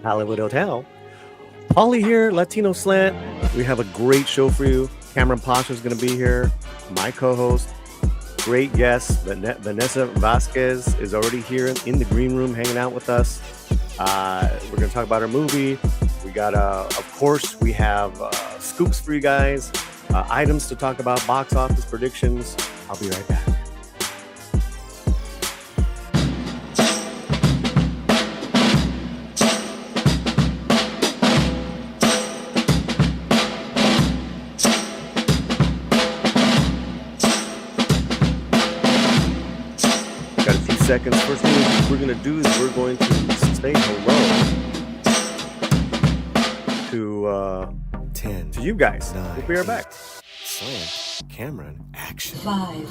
Hollywood Hotel. Paulie here, Latino Slant. We have a great show for you. Kamran Pasha is going to be here, my co-host. Great guest, Vannessa Vasquez is already here in the green room hanging out with us. We're going to talk about our movie. We got, of course, we have scoops for you guys, items to talk about, box office predictions. I'll be right back. Seconds. First thing we're going to do is we're going to say hello to you guys. 9, we'll be right back. Slant, Kamran, action. 5,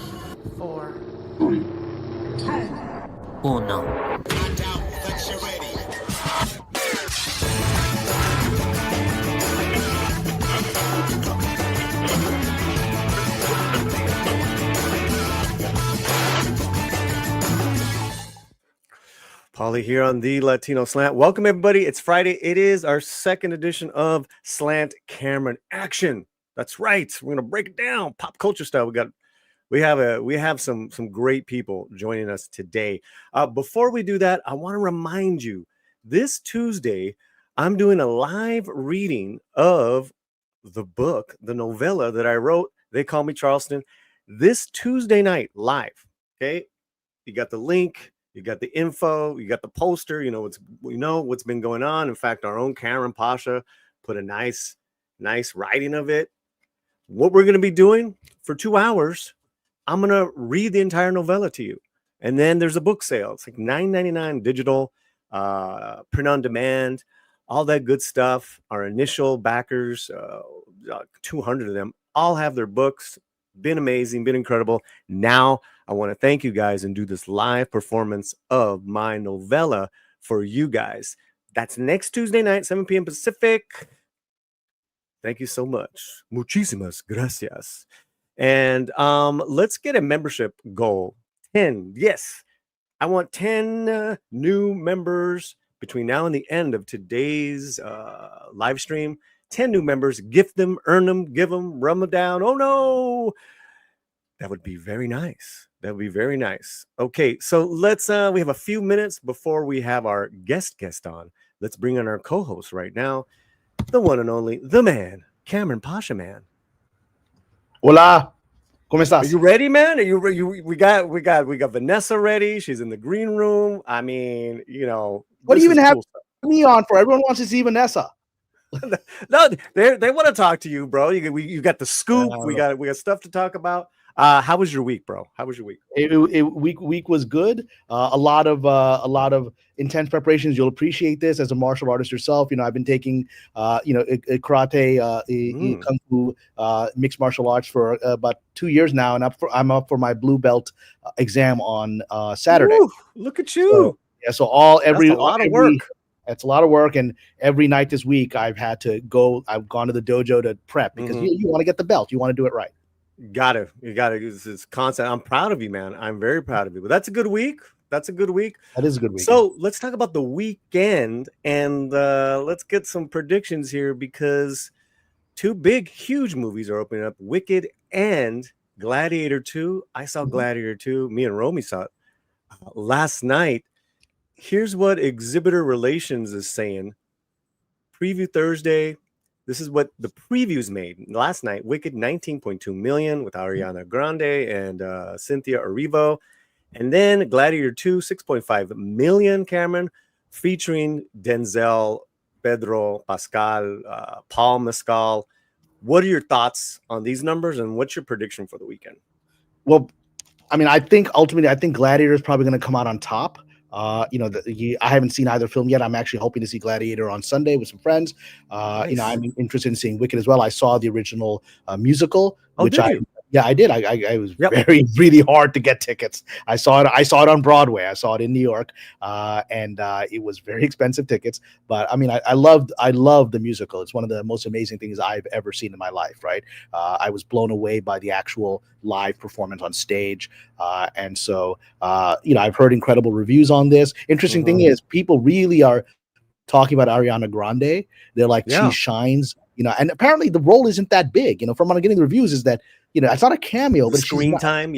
4, 3, 2, 1. Paulie here on the Latino Slant. Welcome everybody. It's Friday. It is our second edition of Slant Kamran Action. That's right. We're gonna break it down pop culture style. We have some great people joining us today. Before we do that, I want to remind you this Tuesday I'm doing a live reading of the book, the novella that I wrote. They Call Me Charleston. This Tuesday night live. Okay, you got the link. You got the info, you got the poster, we know what's been going on. In fact, our own Kamran Pasha put a nice writing of it. What we're going to be doing for 2 hours, I'm going to read the entire novella to you. And then there's a book sale. It's like $9.99 digital, print on demand, all that good stuff. Our initial backers, 200 of them, all have their books. Been amazing, been incredible. Now I want to thank you guys and do this live performance of my novella for you guys. That's next Tuesday night, 7 p.m. Pacific. Thank you so much. Muchísimas gracias. And let's get a membership goal. 10. Yes, I want 10 new members between now and the end of today's live stream. 10 new members, gift them, earn them, give them, run them down. Oh no, that would be very nice. That would be very nice. Okay, so let's we have a few minutes before we have our guest on. Let's bring in our co-host right now, the one and only, the man, Kamran Pasha, man. Hola, ¿cómo estás? Are you ready, man? Are you we got Vannessa ready. She's in the green room. I mean, what do you even have me on for? Everyone wants to see Vannessa. No, they want to talk to you, bro. You got the scoop. We got stuff to talk about. How was your week, bro? How was your week? Week was good. A lot of intense preparations. You'll appreciate this as a martial artist yourself. I've been taking karate, kung fu, mixed martial arts for about 2 years now, and I'm up for my blue belt exam on Saturday. Ooh, look at you! That's a lot of work. It's a lot of work, and every night this week I've gone to the dojo to prep because you want to get the belt. You want to do it right. You got it. It's constant. I'm proud of you, man. I'm very proud of you. But that's a good week. That is a good week. So let's talk about the weekend, and let's get some predictions here because 2 big, huge movies are opening up, Wicked and Gladiator 2. I saw Gladiator 2. Me and Romy saw it last night. Here's what Exhibitor Relations is saying. Preview Thursday. This is what the previews made last night. Wicked 19.2 million with Ariana Grande and Cynthia Erivo. And then Gladiator 2, 6.5 million, Cameron, featuring Denzel, Pedro Pascal, Paul Mescal. What are your thoughts on these numbers and what's your prediction for the weekend? Well, I mean, I think Gladiator is probably going to come out on top. I haven't seen either film yet. I'm actually hoping to see Gladiator on Sunday with some friends. Nice. I'm interested in seeing Wicked as well. I saw the original musical, which Yeah, I did. I was Yep. really hard to get tickets. I saw it on Broadway. I saw it in New York, and it was very expensive tickets. But I mean, I loved the musical. It's one of the most amazing things I've ever seen in my life. Right? I was blown away by the actual live performance on stage, and so I've heard incredible reviews on this. Interesting thing is, people really are talking about Ariana Grande. They're like, she shines. And apparently the role isn't that big. From what I'm getting the reviews is that it's not a cameo, but screen time.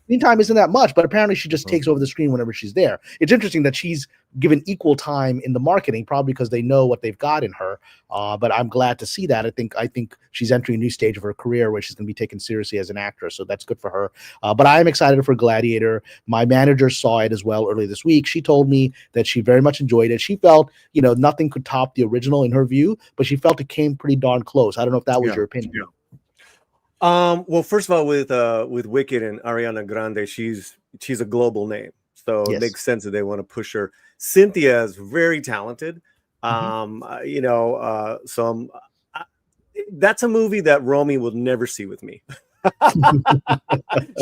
Screen time isn't that much, but apparently she just takes over the screen whenever she's there. It's interesting that she's given equal time in the marketing, probably because they know what they've got in her. But I'm glad to see that. I think she's entering a new stage of her career where she's going to be taken seriously as an actress. So that's good for her. But I am excited for Gladiator. My manager saw it as well earlier this week. She told me that she very much enjoyed it. She felt, nothing could top the original in her view, but she felt it came pretty darn close. I don't know if that was your opinion. Yeah. Well, first of all, with Wicked and Ariana Grande, she's a global name, so it makes sense that they want to push her. Cynthia is very talented. That's a movie that Romy will never see with me.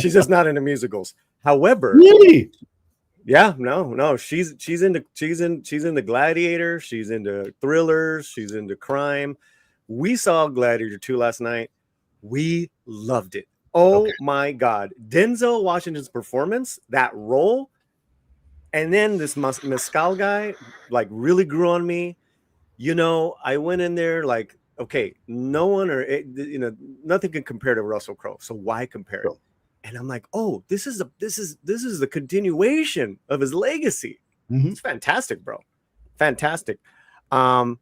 She's just not into musicals. However, really, no, she's into Gladiator. She's into thrillers. She's into crime. We saw Gladiator 2 last night. We loved it. Oh my God. Denzel Washington's performance, that role, and then this Mescal guy, like, really grew on me. I went in there like, okay, no one nothing can compare to Russell Crowe. So why compare it? And I'm like, oh, this is the continuation of his legacy. It's fantastic, bro. Fantastic. You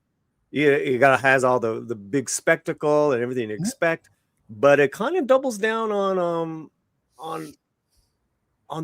has all the big spectacle and everything you expect. But it kind of doubles down on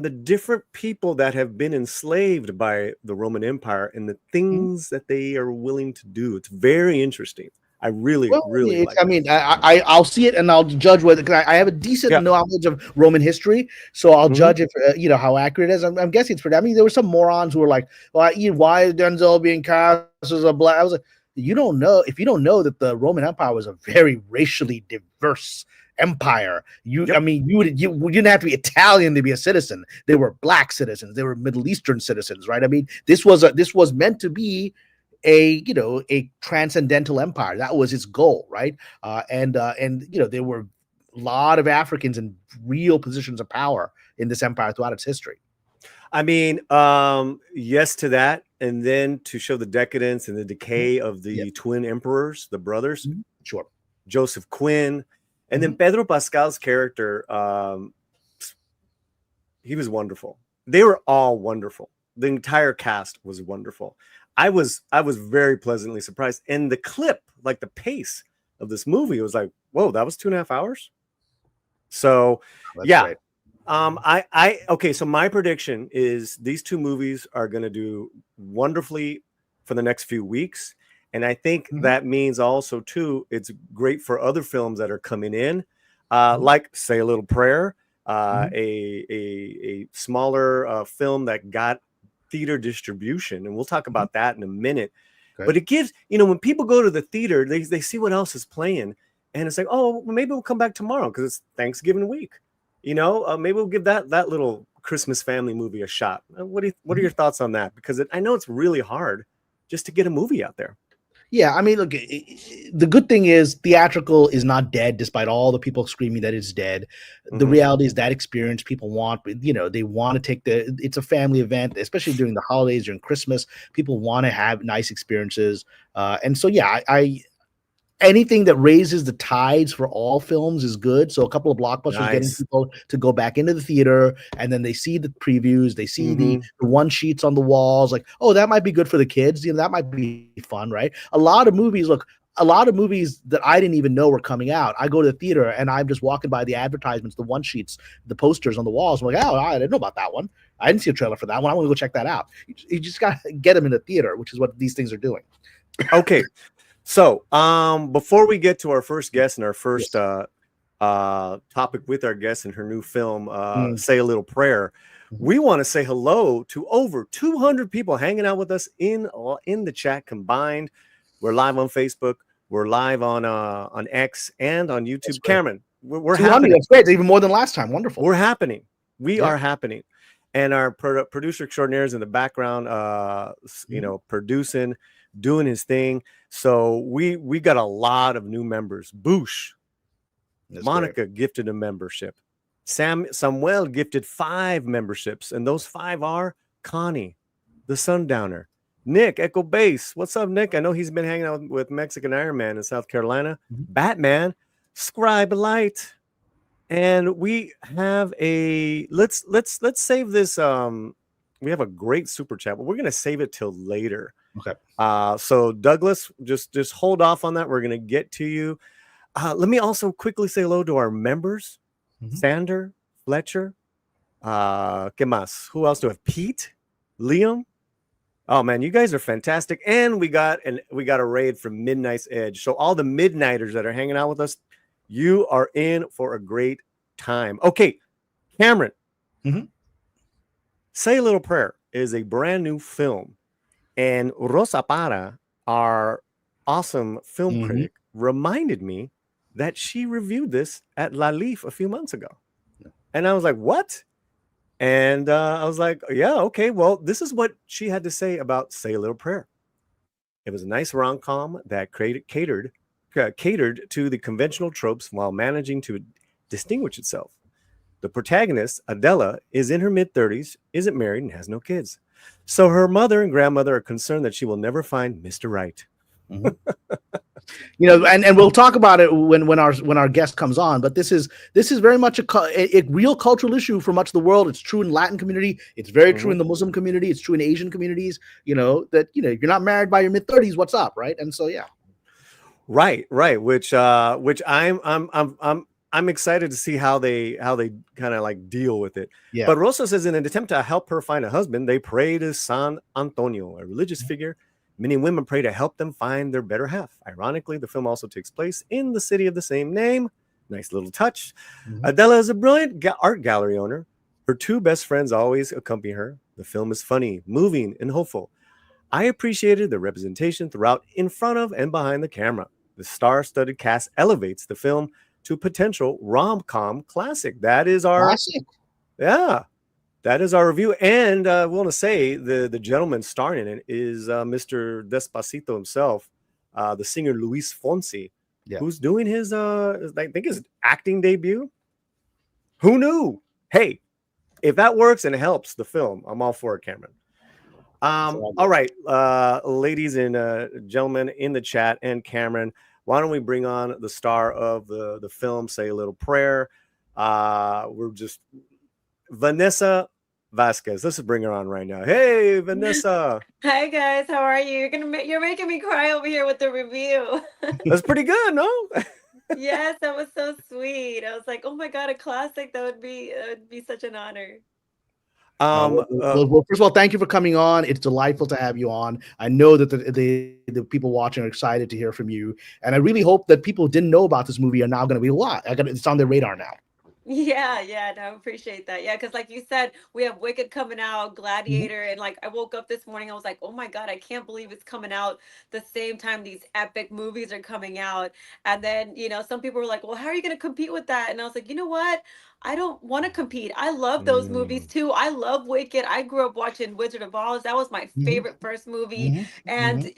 the different people that have been enslaved by the Roman Empire and the things that they are willing to do. It's very interesting. I really like it. I mean, I'll see it and I'll judge whether, because I have a decent knowledge of Roman history, so I'll judge if how accurate it is. I'm guessing it's pretty. I mean, there were some morons who were like, "Well, why is Denzel being cast as a black?" I was like, if you don't know that the Roman Empire was a very racially diverse empire. You didn't have to be Italian to be a citizen. They were black citizens. They were Middle Eastern citizens, right? I mean, this was meant to be a transcendental empire. That was its goal, right? And there were a lot of Africans in real positions of power in this empire throughout its history. I mean, yes to that. And then to show the decadence and the decay of the twin emperors, the brothers. Sure. Joseph Quinn. And then Pedro Pascal's character, he was wonderful. They were all wonderful. The entire cast was wonderful. I was very pleasantly surprised. And the clip, like the pace of this movie, was like, whoa, that was 2.5 hours. So That's right. Okay, so my prediction is these two movies are going to do wonderfully for the next few weeks. And I think that means also, too, it's great for other films that are coming in, like Say a Little Prayer, a smaller film that got theater distribution. And we'll talk about that in a minute. Okay. But it gives, when people go to the theater, they see what else is playing. And it's like, oh, maybe we'll come back tomorrow because it's Thanksgiving week. Maybe we'll give that little Christmas family movie a shot. What are your thoughts on that? Because I know it's really hard just to get a movie out there. Yeah, I mean, look, the good thing is theatrical is not dead, despite all the people screaming that it's dead. The reality is that experience people want, they want to take it's a family event, especially during the holidays, during Christmas. People want to have nice experiences. And so, yeah, anything that raises the tides for all films is good. So a couple of blockbusters getting people to go back into the theater, and then they see the previews, they see the one sheets on the walls, like, oh, that might be good for the kids. That might be fun, right? A lot of movies that I didn't even know were coming out. I go to the theater and I'm just walking by the advertisements, the one sheets, the posters on the walls. I'm like, oh, I didn't know about that one. I didn't see a trailer for that one. I want to go check that out. You just got to get them in the theater, which is what these things are doing. Okay. So, before we get to our first guest and our first topic with our guest and her new film, Say a Little Prayer, we want to say hello to over 200 people hanging out with us in the chat combined. We're live on Facebook. We're live on X and on YouTube. Cameron, We're 200. happening. That's great. Even more than last time. Wonderful. We're happening. We are happening. And our producer extraordinaire is in the background, you know, producing, doing his thing. So we got a lot of new members. Boosh. That's Monica gifted a membership. Samuel gifted 5 memberships. And those 5 are Connie, the Sundowner, Nick, Echo Base. What's up, Nick? I know he's been hanging out with Mexican Iron Man in South Carolina. Batman, Scribe Light. And we have a let's save this. We have a great super chat, but we're gonna save it till later. Okay. So Douglas, just hold off on that. We're gonna get to you. Let me also quickly say hello to our members. Sander, Fletcher, ¿qué más? Who else do we have? Pete, Liam. Oh man, you guys are fantastic. And we got a raid from Midnight's Edge. So all the Midnighters that are hanging out with us, you are in for a great time. Okay, Cameron. Say a Little Prayer is a brand new film. And Rosa Para, our awesome film critic, reminded me that she reviewed this at La Leaf a few months ago. And I was like, what? And I was like, yeah, okay. Well, this is what she had to say about Say a Little Prayer. It was a nice rom-com that catered to the conventional tropes while managing to distinguish itself. The protagonist, Adela, is in her mid-30s, isn't married, and has no kids. So her mother and grandmother are concerned that she will never find Mr. Right. You know, and we'll talk about it when our guest comes on. But this is very much a real cultural issue for much of the world. It's true in Latin community. It's very true in the Muslim community. It's true in Asian communities. You know that you're not married by your mid-30s. What's up, right? And so right. Which I'm excited to see how they kind of like deal with it. Yeah. But Rosa says in an attempt to help her find a husband, they pray to San Antonio, a religious figure. Many women pray to help them find their better half. Ironically, the film also takes place in the city of the same name. Nice little touch. Adela is a brilliant art gallery owner. Her 2 best friends always accompany her. The film is funny, moving, and hopeful. I appreciated the representation throughout, in front of, and behind the camera. The star-studded cast elevates the film to a potential rom-com classic. That is our classic. Yeah. That is our review. And I want to say the gentleman starring in it is Mr. Despacito himself, the singer Luis Fonsi, who's doing his, I think his acting debut. Who knew? Hey, if that works and it helps the film, I'm all for it, Cameron. All right, ladies and gentlemen in the chat and Cameron, why don't we bring on the star of the film, Say a Little Prayer. We're just Vannessa Vasquez. Let's bring her on right now. Hey, Vannessa. Hi guys, how are you? You're making me cry over here with the review. That's pretty good, no? Yes, that was so sweet. I was like, oh my god, a classic. That would be such an honor. Well, first of all, thank you for coming on. It's delightful to have you on. I know that the people watching are excited to hear from you, and I really hope that people who didn't know about this movie are now going to be it's on their radar now. Yeah, no, I appreciate that. Yeah, because like you said, we have Wicked coming out, Gladiator, and like I woke up this morning, I was like, oh my god, I can't believe it's coming out the same time these epic movies are coming out. And then some people were like, well, how are you going to compete with that? And I was like, you know what? I don't want to compete. I love those movies too. I love Wicked. I grew up watching Wizard of Oz. That was my favorite first movie. And,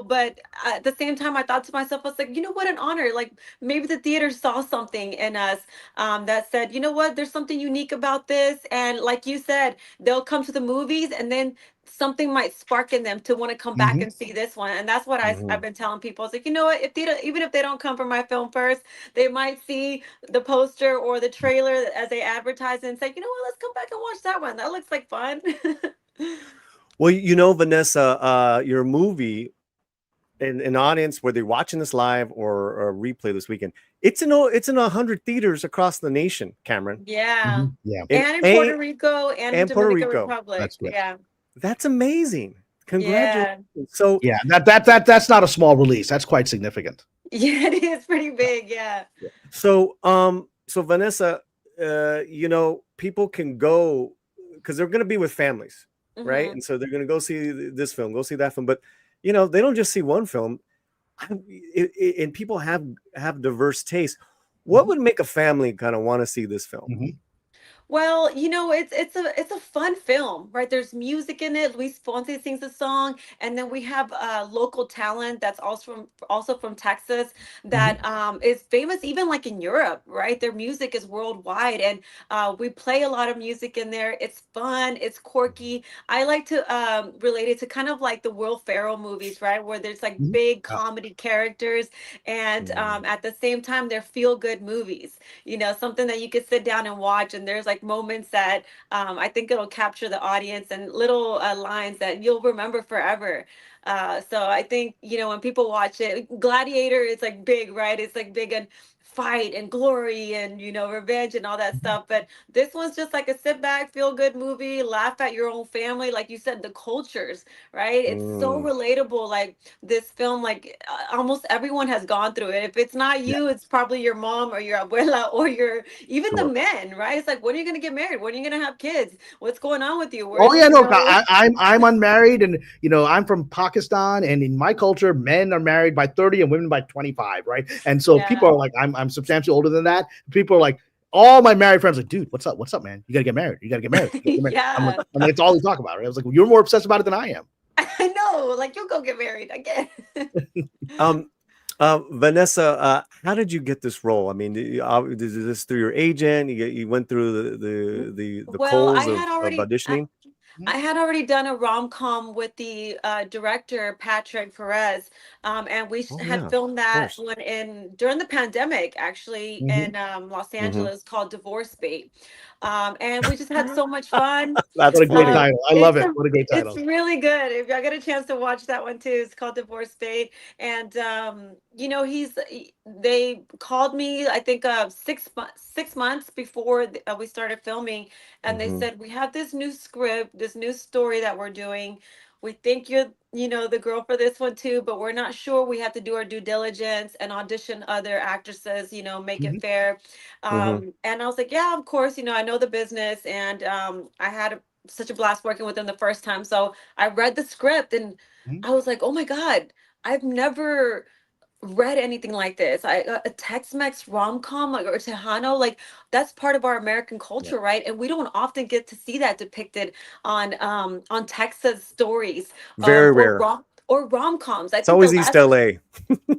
but at the same time, I thought to myself, I was like, what an honor. Like maybe the theater saw something in us that said, you know what, there's something unique about this. And like you said, they'll come to the movies and then something might spark in them to want to come back and see this one. And that's what I've been telling people. It's like, you know what, even if they don't come for my film first, they might see the poster or the trailer as they advertise and say, you know what, let's come back and watch that one. That looks like fun. Well, Vannessa, your movie, an audience, whether you're watching this live or a replay this weekend, it's in 100 theaters across the nation, Cameron. Yeah. And in Puerto Rico and Dominican Republic. That's great. Yeah. That's amazing. Congratulations. Yeah. So that's not a small release. That's quite significant. Yeah, it is pretty big. Yeah. So Vannessa, people can go because they're going to be with families, right? And so they're going to go see this film, go see that film, but they don't just see one film. And people have diverse tastes. What would make a family kind of want to see this film? Mhm. Well, it's a fun film, right? There's music in it. Luis Fonsi sings a song, and then we have local talent that's also from Texas Mhm. that is famous even like in Europe, right? Their music is worldwide, and we play a lot of music in there. It's fun, it's quirky. I like to relate it to kind of like the Will Ferrell movies, right? Where there's like Mhm. big Yeah. comedy characters, and Mm. at the same time they're feel good movies, something that you could sit down and watch, and there's like moments that I think it'll capture the audience, and little lines that you'll remember forever. So I think, when people watch it, Gladiator is like big, right? It's like big and fight and glory and revenge and all that Mhm. stuff, but this one's just like a sit back feel good movie, laugh at your own family, like you said, the cultures, right? It's so Mm. relatable. Like this film, like almost everyone has gone through it. If it's not Yeah. you, it's probably your mom or your abuela or your even the Sure. men, right? It's like, when are you going to get married? When are you going to have kids? What's going on with you? Oh Where's, yeah, no, I'm unmarried, and I'm from Pakistan, and in my culture, men are married by 30 and women by 25, right? And so people yeah. are like, I'm substantially older than that. People are like, all my married friends are like, dude, what's up, man? You gotta get married. You gotta get married. You gotta get married. Yeah. I'm like, it's all they talk about, right? I was like, well, you're more obsessed about it than I am. I know. Like, you'll go get married again. Um, Vannessa, how did you get this role? I mean, is this through your agent? You went through the Well, coals of auditioning? I had already done a rom-com with the director Patrick Perez, and we Oh had yeah, filmed of that course. one during the pandemic, actually, Mhm. in Los Hmm. Angeles, called Divorce Bait, and we just had so much fun. That's What a great funny. title. I love it. What a great It's title. really good. If I get a chance to watch that one too, it's called Divorce Bait, and they called me, I think 6 months before we started filming, and they Hmm. said, we have this new script, this new story that we're doing. We think you're the girl for this one too, but we're not sure. We have to do our due diligence and audition other actresses, make it Mhm. fair. Hmm. And I was like, yeah, of course, I know the business, and I had such a blast working with them the first time. So I read the script, and Mhm. I was like, oh my God, I've never read anything like this. A Tex-Mex rom-com, like, or Tejano, like that's part of our American Yeah. culture, right? And we don't often get to see that depicted on Texas stories, Very or rare. rom-coms. I It's think the always East last LA.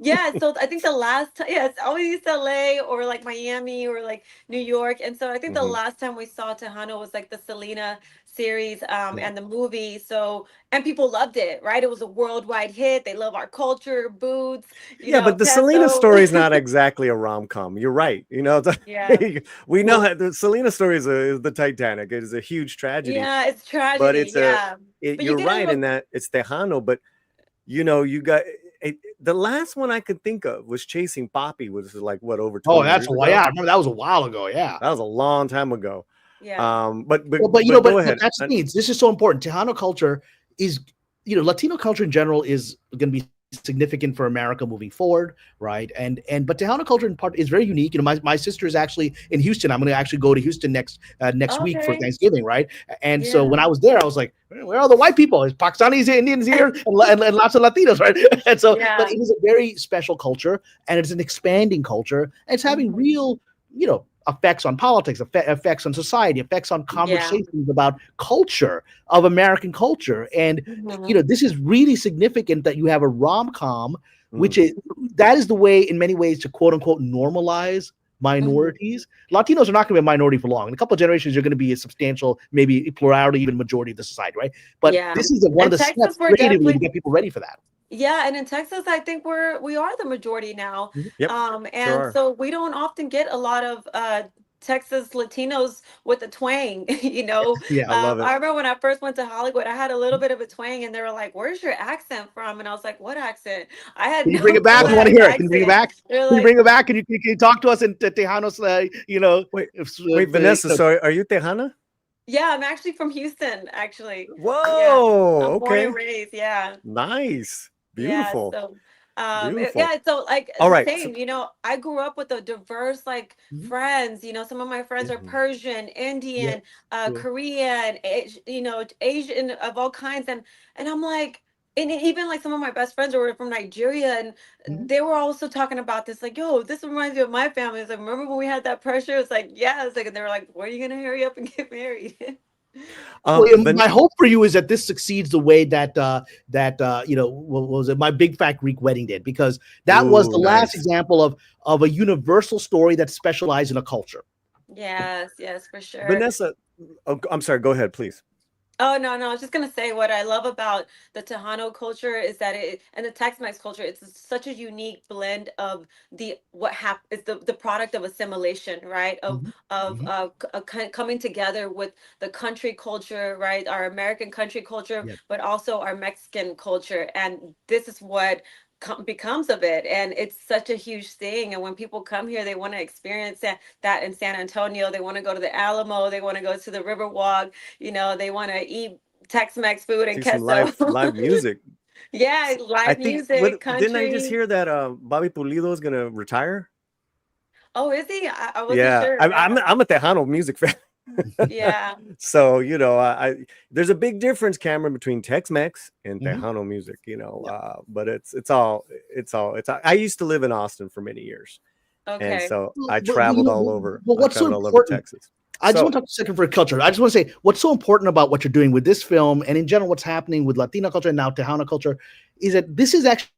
yeah, so I think the last time, yeah, it's always East LA or like Miami or like New York. And so I think the Hmm. last time we saw Tejano was like the Selena series, Yeah. and the movie. So, and people loved it, right? It was a worldwide hit. They love our culture, boots, Yeah, but the Selena peso. story is not exactly a rom-com. You're right. Yeah. We know Well, that the Selena story is the Titanic. It is a huge tragedy, Yeah, it's but tragedy. it's Yeah. But you you're get right into in that it's Tejano. But you got the last one I could think of was Chasing Poppy, which is like what, over oh, 20 that's years yeah. ago. I remember that was a while ago. Yeah. That was a long time ago. yeah. Well, but Go but ahead. that's the thing. This is so important. Tejano culture is, Latino culture in general is going to be significant for America moving forward, right? But Tejano culture in part is very unique. My sister is actually in Houston. I'm going to actually go to Houston next week for Okay. Thanksgiving, right? And so Yeah. when I was there, I was like, where are the white people? There's Pakistanis, Indians here, and lots of Latinos, right? And so, but Yeah. it is a very special culture, and it's an expanding culture, and it's having Mhm. real, effects on politics, effects on society, effects on Yeah. conversations about culture of American culture. And Mhm. this is really significant that you have a rom-com, which Mm. is that is the way, in many ways, to quote unquote normalize Mhm. minorities. Latinos are not going to be a minority for long. In a couple of generations, you're going to be a substantial, maybe plurality, even majority of the society, right? But Yeah. this is one of And the Texas, steps we're creatively to definitely get people ready for that. Yeah, and in Texas, I think we are the majority now. Mhm. Yep, sure And are. so we don't often get a lot of Texas Latinos with a twang, Yeah, I love it. I remember when I first went to Hollywood, I had a little bit of a twang, and they were like, "Where's your accent from?" And I was like, "What accent?" I had Can you no bring it clue back? We I want had to an hear it. Can you bring it accent. back? They're Can you like, bring it back? Can you talk to us in Tejanos? Wait, Vannessa, sorry, are you Tejana? "Yeah, I'm actually from Houston, actually. Yeah, Whoa, I'm born and okay. raised. Yeah." Nice. Yeah, Beautiful. so Beautiful. yeah, so like All the right. So, same, I grew up with a diverse like Mhm. friends, some of my friends are mhm. Persian, Yeah, Indian, yeah. Korean, Asian of all kinds, and I'm like, And even like some of my best friends were from Nigeria, and they were also talking about this, like, yo, this reminds me of my family. It's like, remember when we had that pressure? It's like, yeah, it's like, and they were like, when are you gonna hurry up and get married? My hope for you is that this succeeds the way that what was it, My Big Fat Greek Wedding did, because that was the last example of a universal story that specialized in a culture. Yes, for sure. Vannessa, I'm sorry, go ahead, please. Oh, no, I was just gonna say what I love about the Tejano culture is that and the Tex-Mex culture, it's such a unique blend of is the product of assimilation, right? Coming together with the country culture, right? Our American country culture, but also our Mexican culture, and this is what becomes of it, and it's such a huge thing. And when people come here, they want to experience that in San Antonio. They want to go to the Alamo, they want to go to the Riverwalk, they want to eat Tex-Mex food and queso. Live music. Yeah, live music, country. Didn't I just hear that Bobby Pulido is gonna retire? Oh, is he? I wasn't sure. I'm a Tejano music fan. Yeah. So there's a big difference, Cameron, between Tex-Mex and Tejano music. But it's all. I used to live in Austin for many years, and so I traveled all over. Well, what's so important? Texas. I just want to talk a second for culture. I just want to say what's so important about what you're doing with this film, and in general, what's happening with Latino culture and now Tejano culture, is that this is actually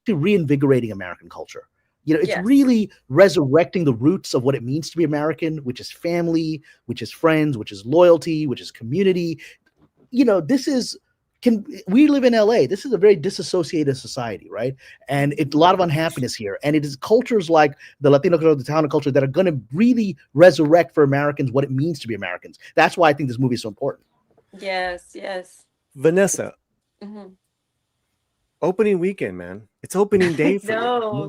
reinvigorating American culture. It's really resurrecting the roots of what it means to be American, which is family, which is friends, which is loyalty, which is community. We live in LA. This is a very disassociated society, right? And it's a lot of unhappiness here. And it is cultures like the Latino culture, the Tejano culture that are going to really resurrect for Americans what it means to be Americans. That's why I think this movie is so important. Yes. Vannessa. Opening weekend, man. It's opening day for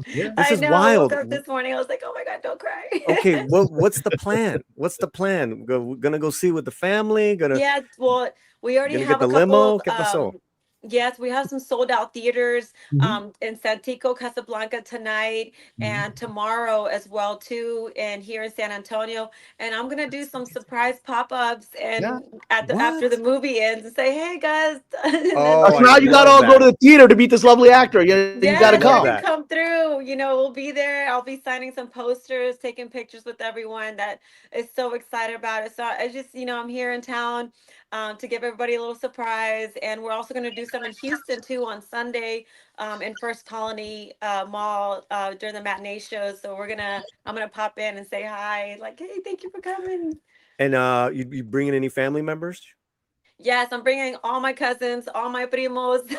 you. This is wild. I woke up this morning, I was like, oh my God, don't cry. Okay, what's the plan? What's the plan? Gonna go see with the family? Yeah, well, we already have a limo. Couple Yes, we have some sold out theaters in Santico, Casablanca tonight, and tomorrow as well too, and here in San Antonio. And I'm gonna do some surprise pop-ups and after the movie ends and say, hey guys. So now you gotta all go to the theater to meet this lovely actor. You gotta come through. We'll be there. I'll be signing some posters, taking pictures with everyone that is so excited about it. So I just, I'm here in town to give everybody a little surprise. And we're also going to do some in Houston too on Sunday in First Colony Mall during the matinee shows. So I'm gonna pop in and say hi, like, hey, thank you for coming. And you bringing any family members? Yes, I'm bringing all my cousins, all my primos,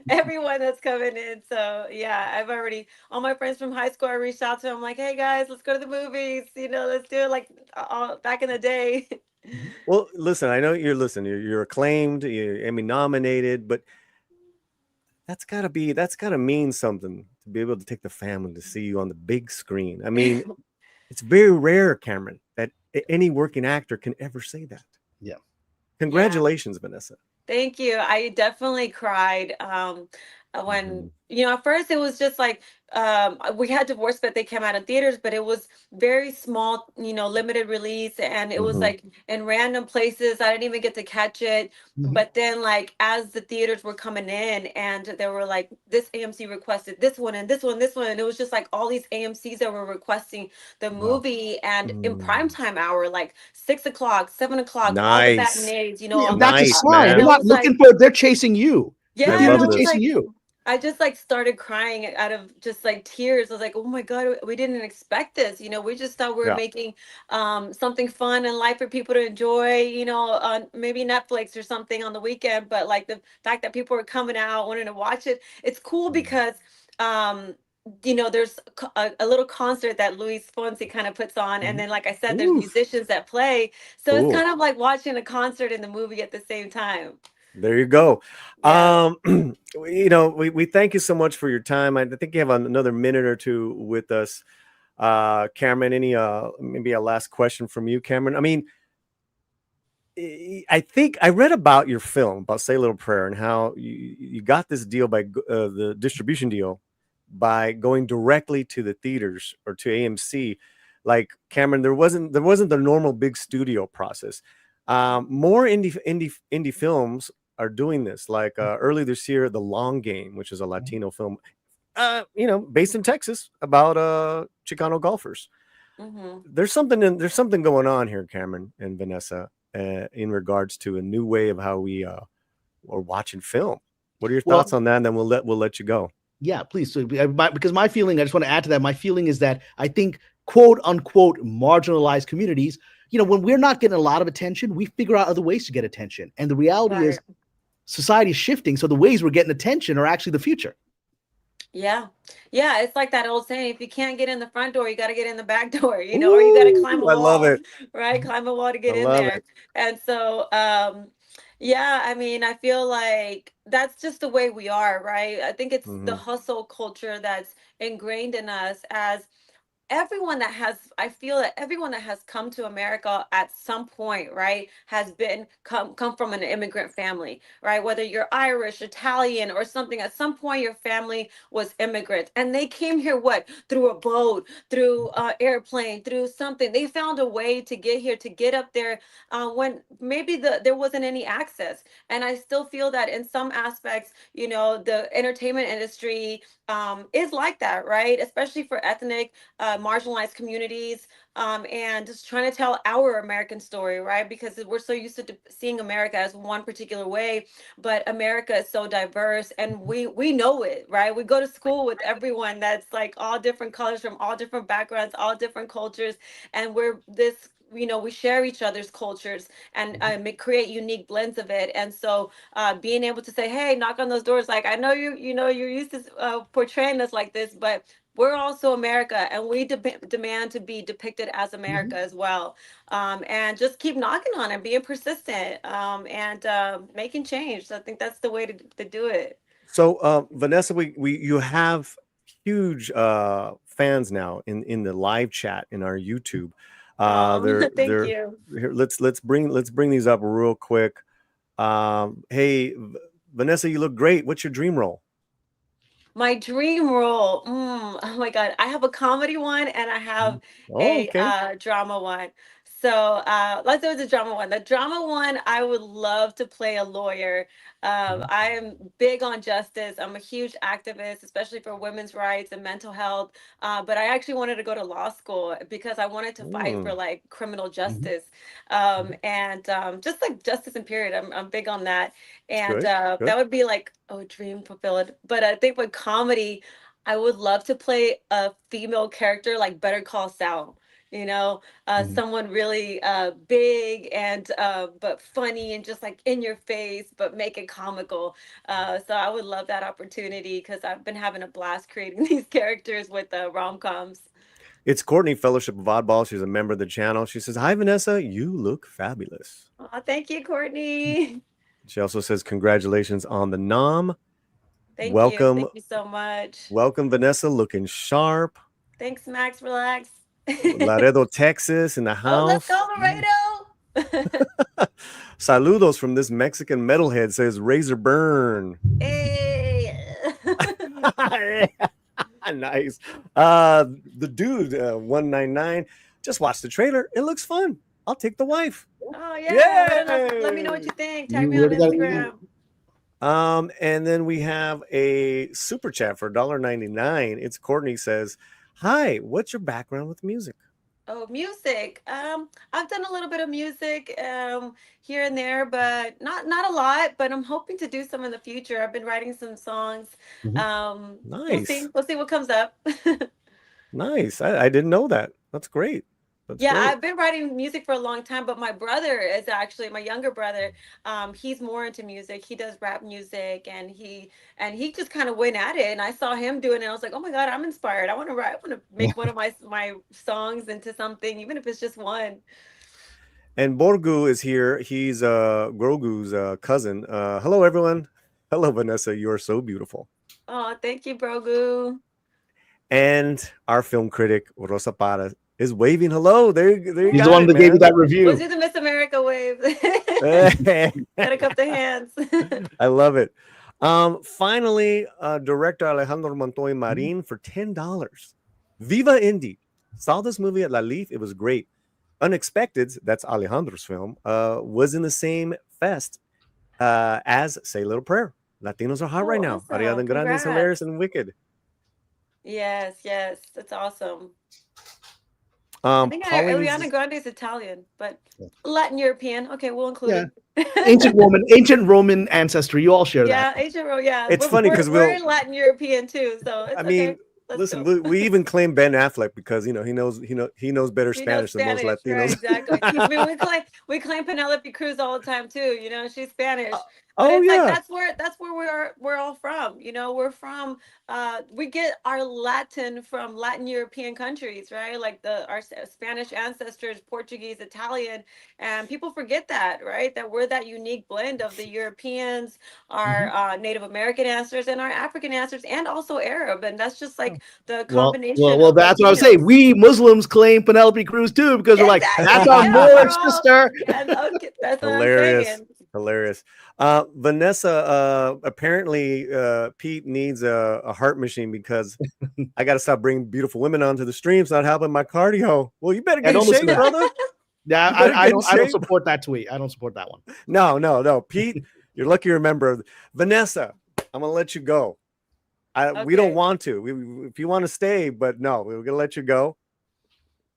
everyone that's coming in. So yeah, all my friends from high school, I reached out to them like, hey guys, let's go to the movies. Let's do it like back in the day. Well, listen, I know you're acclaimed, you're Emmy nominated, but that's gotta mean something to be able to take the family to see you on the big screen. I mean, it's very rare, Cameron, that any working actor can ever say that. Yeah. Congratulations, Vannessa. Thank you. I definitely cried when at first it was just like we had Divorce, but they came out in theaters, but it was very small, limited release, and it was like in random places. I didn't even get to catch it. But then like as the theaters were coming in and they were like, this AMC requested this one and this one, and it was just like all these AMCs that were requesting the movie, and in primetime hour, like 6 o'clock, 7 o'clock, all the matinees, that's a sign. They're not looking for, they're chasing you. Yeah, they're chasing you. I just like started crying out of just like tears. I was like, oh my God, we didn't expect this. We just thought we were making something fun and light for people to enjoy, on maybe Netflix or something on the weekend. But like the fact that people are coming out, wanting to watch it, it's cool because there's a little concert that Luis Fonsi kind of puts on. And then, like I said, there's musicians that play. So it's kind of like watching a concert and the movie at the same time. There you go. Yeah. We thank you so much for your time. I think you have another minute or two with us. Cameron, any maybe a last question from you, Cameron? I mean, I think I read about your film, about Say a Little Prayer, and how you got this deal by the distribution deal by going directly to the theaters or to AMC. Like, Cameron, there wasn't the normal big studio process. More indie films are doing this. Like early this year, The Long Game, which is a Latino film, based in Texas about Chicano golfers. There's something going on here, Cameron and Vannessa, in regards to a new way of how we are watching film. What are your thoughts on that? And then we'll let you go. Yeah, please. So, because my feeling, I just want to add to that. My feeling is that I think quote unquote marginalized communities, when we're not getting a lot of attention, we figure out other ways to get attention. And the reality is society is shifting. So the ways we're getting attention are actually the future. Yeah. It's like that old saying, if you can't get in the front door, you got to get in the back door, or you got to climb a wall. I love it. Right? Climb a wall to get in there. It. And so, I mean, I feel like that's just the way we are, right? I think it's the hustle culture that's ingrained in us as I feel that everyone that has come to America at some point, right, has come from an immigrant family, right? Whether you're Irish, Italian, or something, at some point your family was immigrant, and they came here through a boat, through airplane, through something. They found a way to get here, to get up there when maybe there wasn't any access. And I still feel that in some aspects, the entertainment industry is like that, right? Especially for ethnic marginalized communities, and just trying to tell our American story, right? Because we're so used to seeing America as one particular way, but America is so diverse, and we know it, right? We go to school with everyone that's like all different colors from all different backgrounds, all different cultures, and we share each other's cultures and create unique blends of it. And so being able to say, hey, knock on those doors, like, I know you're used to portraying us like this, but we're also America, and we demand to be depicted as America as well. And just keep knocking on it, being persistent, and making change. So I think that's the way to do it. So Vannessa, you have huge fans now in the live chat in our YouTube. Thank you. Here, let's bring these up real quick. Hey, Vannessa, you look great. What's your dream role? My dream role. Oh my God. I have a comedy one and I have a drama one. So let's do the drama one. The drama one, I would love to play a lawyer. I am big on justice. I'm a huge activist, especially for women's rights and mental health. But I actually wanted to go to law school because I wanted to fight for like criminal justice, and just like justice in period. I'm big on that. And that would be like a dream fulfilled. But I think with comedy, I would love to play a female character like Better Call Saul. Someone really big and but funny and just like in your face, but make it comical. So I would love that opportunity because I've been having a blast creating these characters with rom-coms. It's Courtney, Fellowship of Oddball. She's a member of the channel. She says, "Hi, Vannessa. You look fabulous." Oh, thank you, Courtney. She also says, "Congratulations on the nom." Welcome. Thank you so much. Welcome, Vannessa. Looking sharp. Thanks, Max. Relax. Laredo, Texas, in the house. Oh, let's go, Laredo. Saludos from this Mexican metalhead, says Razor Burn. Hey. Nice. The dude 199 just watched the trailer. It looks fun. I'll take the wife. Oh yeah. Let me know what you think. Tag me on Instagram. And then we have a super chat for $1.99. It's Courtney says, "Hi, what's your background with music?" Oh, music. I've done a little bit of music here and there, but not a lot. But I'm hoping to do some in the future. I've been writing some songs. Nice. We'll see what comes up. Nice. I didn't know that. That's great. Great. I've been writing music for a long time, but my brother is actually my younger brother. He's more into music. He does rap music, and he just kind of went at it. And I saw him doing it. And I was like, oh my God, I'm inspired. I want to write. I want to make one of my songs into something, even if it's just one. And Borgu is here. He's Grogu's cousin. Hello, everyone. Hello, Vannessa. You are so beautiful. Oh, thank you, Brogu. And our film critic, Rosa Para, is waving hello. There you He's the one that gave you that review. Let's do the Miss America wave. Gotta cup the hands. I love it. Finally, director Alejandro Montoya Marin for $10. Viva Indy. Saw this movie at La Leaf. It was great. Unexpected, that's Alejandro's film, was in the same fest as Say a Little Prayer. Latinos are hot right now. Awesome. Ariana Grande is hilarious and wicked. Yes, that's awesome. I think Ariana Grande is Italian, but Latin European. Okay, we'll include it. ancient Roman ancestry. You all share that. Yeah, ancient Roman. Yeah, it's funny because we're Latin European too, so it's okay. Listen, we even claim Ben Affleck because he knows better Spanish than most Latinos. Right, exactly. I mean, we claim Penelope Cruz all the time too. She's Spanish. That's where we're all from. We're from. We get our Latin from Latin European countries, right? Like our Spanish ancestors, Portuguese, Italian, and people forget that, right? That we're that unique blend of the Europeans, our Native American ancestors, and our African ancestors, and also Arab, and that's just like the combination. Well, that's what I was saying. We Muslims claim Penelope Cruz too because we're like, that's our Moorish sister. That's hilarious. Hilarious. Vannessa, apparently Pete needs a heart machine because I got to stop bringing beautiful women onto the stream. It's not helping my cardio. Well, you better get in shape, brother. Yeah, I don't support that tweet. I don't support that one. No. Pete, you're lucky to remember. Vannessa, I'm going to let you go. We don't want to. If you want to stay, but no, we're going to let you go.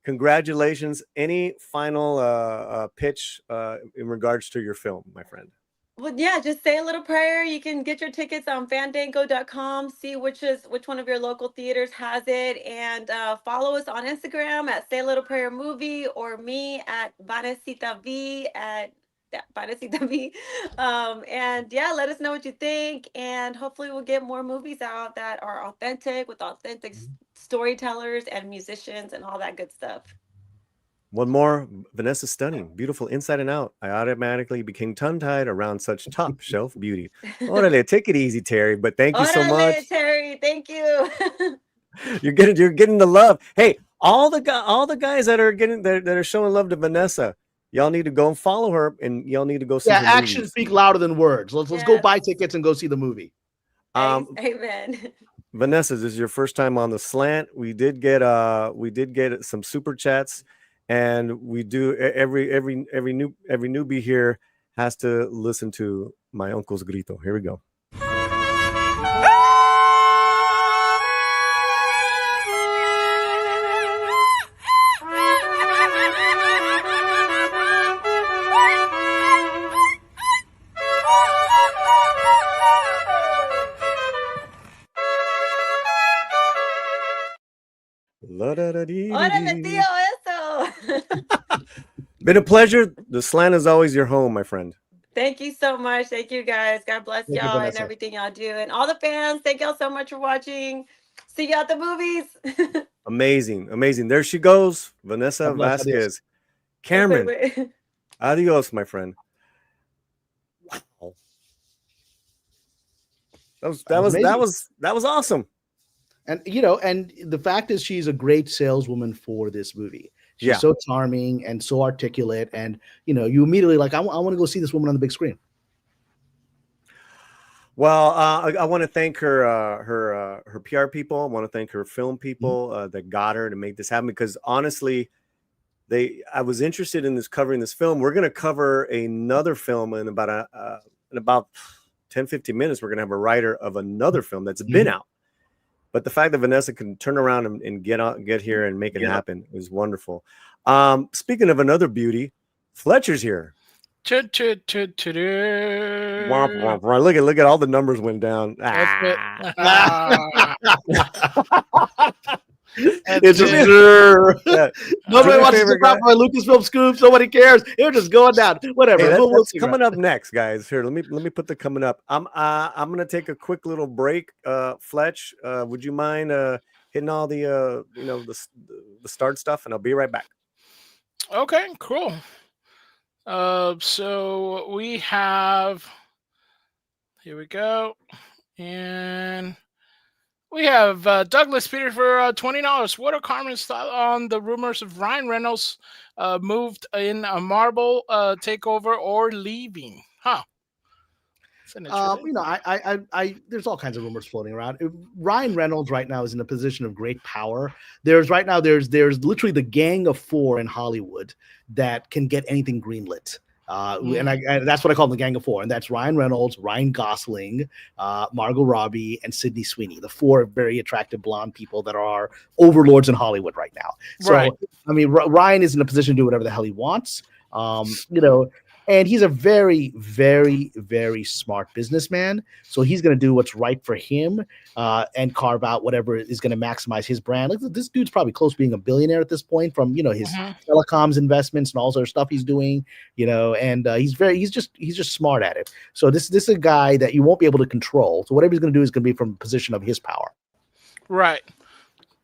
Congratulations. Any final pitch in regards to your film, my friend? Well, yeah, just say a little prayer. You can get your tickets on fandango.com, see which one of your local theaters has it, and follow us on Instagram at Say a Little Prayer Movie, or me at Vannessa V at Vannessa V. And yeah, let us know what you think, and hopefully we'll get more movies out that are authentic with authentic storytellers and musicians and all that good stuff. One more. Vannessa stunning, beautiful inside and out. I automatically became tongue-tied around such top shelf beauty. Orale, take it easy, Terry. But thank you so much, Terry. Thank you. You're getting the love. Hey, all the guys that are showing love to Vannessa, y'all need to go and follow her, and y'all need to go see. Yeah, actions speak louder than words. Let's go buy tickets and go see the movie. Amen. Vannessa, this is your first time on the Slant. We did get some super chats. And we do every newbie here has to listen to my uncle's grito. Here we go. Órale, tío, eso. Been a pleasure. The Slant is always your home, my friend. Thank you so much. Thank you, guys. God bless y'all and everything y'all do. And all the fans, thank y'all so much for watching. See you at the movies. Amazing. There she goes. Vannessa Vasquez. Cameron. Wait. Adios, my friend. Wow. That was awesome. And and the fact is, she's a great saleswoman for this movie. She's so charming and so articulate, and you immediately I want to go see this woman on the big screen. Well, I want to thank her PR people. I want to thank her film people that got her to make this happen, because honestly, I was interested in covering this film. We're going to cover another film in about 10-15 minutes. We're going to have a writer of another film that's been out. But the fact that Vannessa can turn around and get here and make it happen is wonderful. Speaking of another beauty, Fletcher's here. Look at all the numbers went down. It's just nobody wants to talk about Lucasfilm scoops. Nobody cares. They're just going down. Whatever. Hey, that's coming up next, guys. Here, let me put the coming up. I'm gonna take a quick little break. Fletch, would you mind hitting all the the start stuff, and I'll be right back. Okay, cool. So we have, here we go, and we have Douglas Peter for $20. What are Carmen's thoughts on the rumors of Ryan Reynolds moved in a Marvel takeover or leaving? I there's all kinds of rumors floating around. Ryan Reynolds right now is in a position of great power. There's literally the gang of four in Hollywood that can get anything greenlit. And that's what I call them, the Gang of Four, and that's Ryan Reynolds, Ryan Gosling, Margot Robbie, and Sydney Sweeney, the four very attractive blonde people that are overlords in Hollywood right now. So, Right. I mean, Ryan is in a position to do whatever the hell he wants, and he's a very, very, very smart businessman. So he's going to do what's right for him and carve out whatever is going to maximize his brand. Look, this dude's probably close to being a billionaire at this point from, his telecoms investments and all sort of stuff he's doing, and he's just smart at it. So this is a guy that you won't be able to control. So whatever he's going to do is going to be from a position of his power. Right.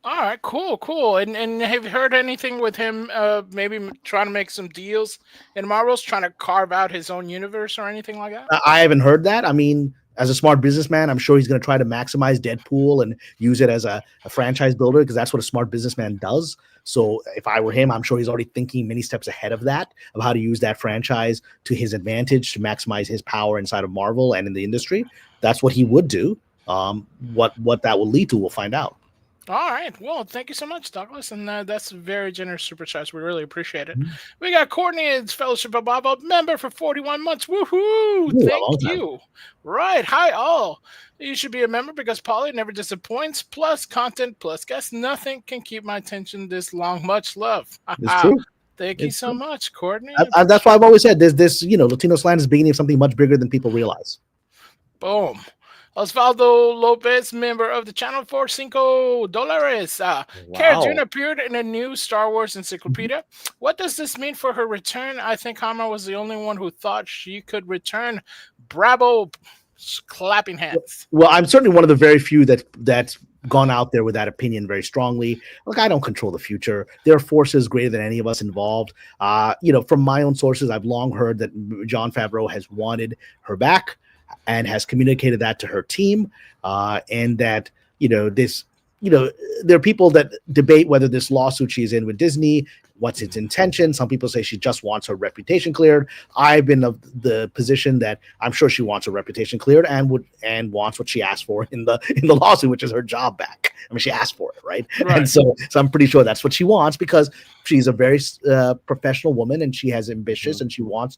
All right, cool. And have you heard anything with him maybe trying to make some deals in Marvel's, trying to carve out his own universe or anything like that? I haven't heard that. I mean, as a smart businessman, I'm sure he's going to try to maximize Deadpool and use it as a franchise builder, because that's what a smart businessman does. So if I were him, I'm sure he's already thinking many steps ahead of that, of how to use that franchise to his advantage to maximize his power inside of Marvel and in the industry. That's what he would do. What that will lead to, we'll find out. All right. Well, thank you so much, Douglas. And that's a very generous super chat. We really appreciate it. We got Courtney as Fellowship of Bob, member for 41 months. Woohoo! Thank you. Right. Hi, all. You should be a member because Polly never disappoints. Plus content, plus guests. Nothing can keep my attention this long. Much love. It's true. Thank you so much, Courtney. That's why I've always said this, Latino Slant is beginning of something much bigger than people realize. Boom. Osvaldo Lopez, member of the channel for $5. Cara Dune appeared in a new Star Wars encyclopedia. What does this mean for her return? I think Kamran was the only one who thought she could return. Bravo, clapping hands. Well, I'm certainly one of the very few that's gone out there with that opinion very strongly. Look, I don't control the future. There are forces greater than any of us involved. From my own sources, I've long heard that Jon Favreau has wanted her back and has communicated that to her team, and that there are people that debate whether this lawsuit she's in with Disney, what's its intention. Some people say she just wants her reputation cleared. I've been of the position that I'm sure she wants her reputation cleared and wants what she asked for in the lawsuit, which is her job back. I mean, she asked for it, right? And so I'm pretty sure that's what she wants, because she's a very professional woman and she has ambitious and she wants.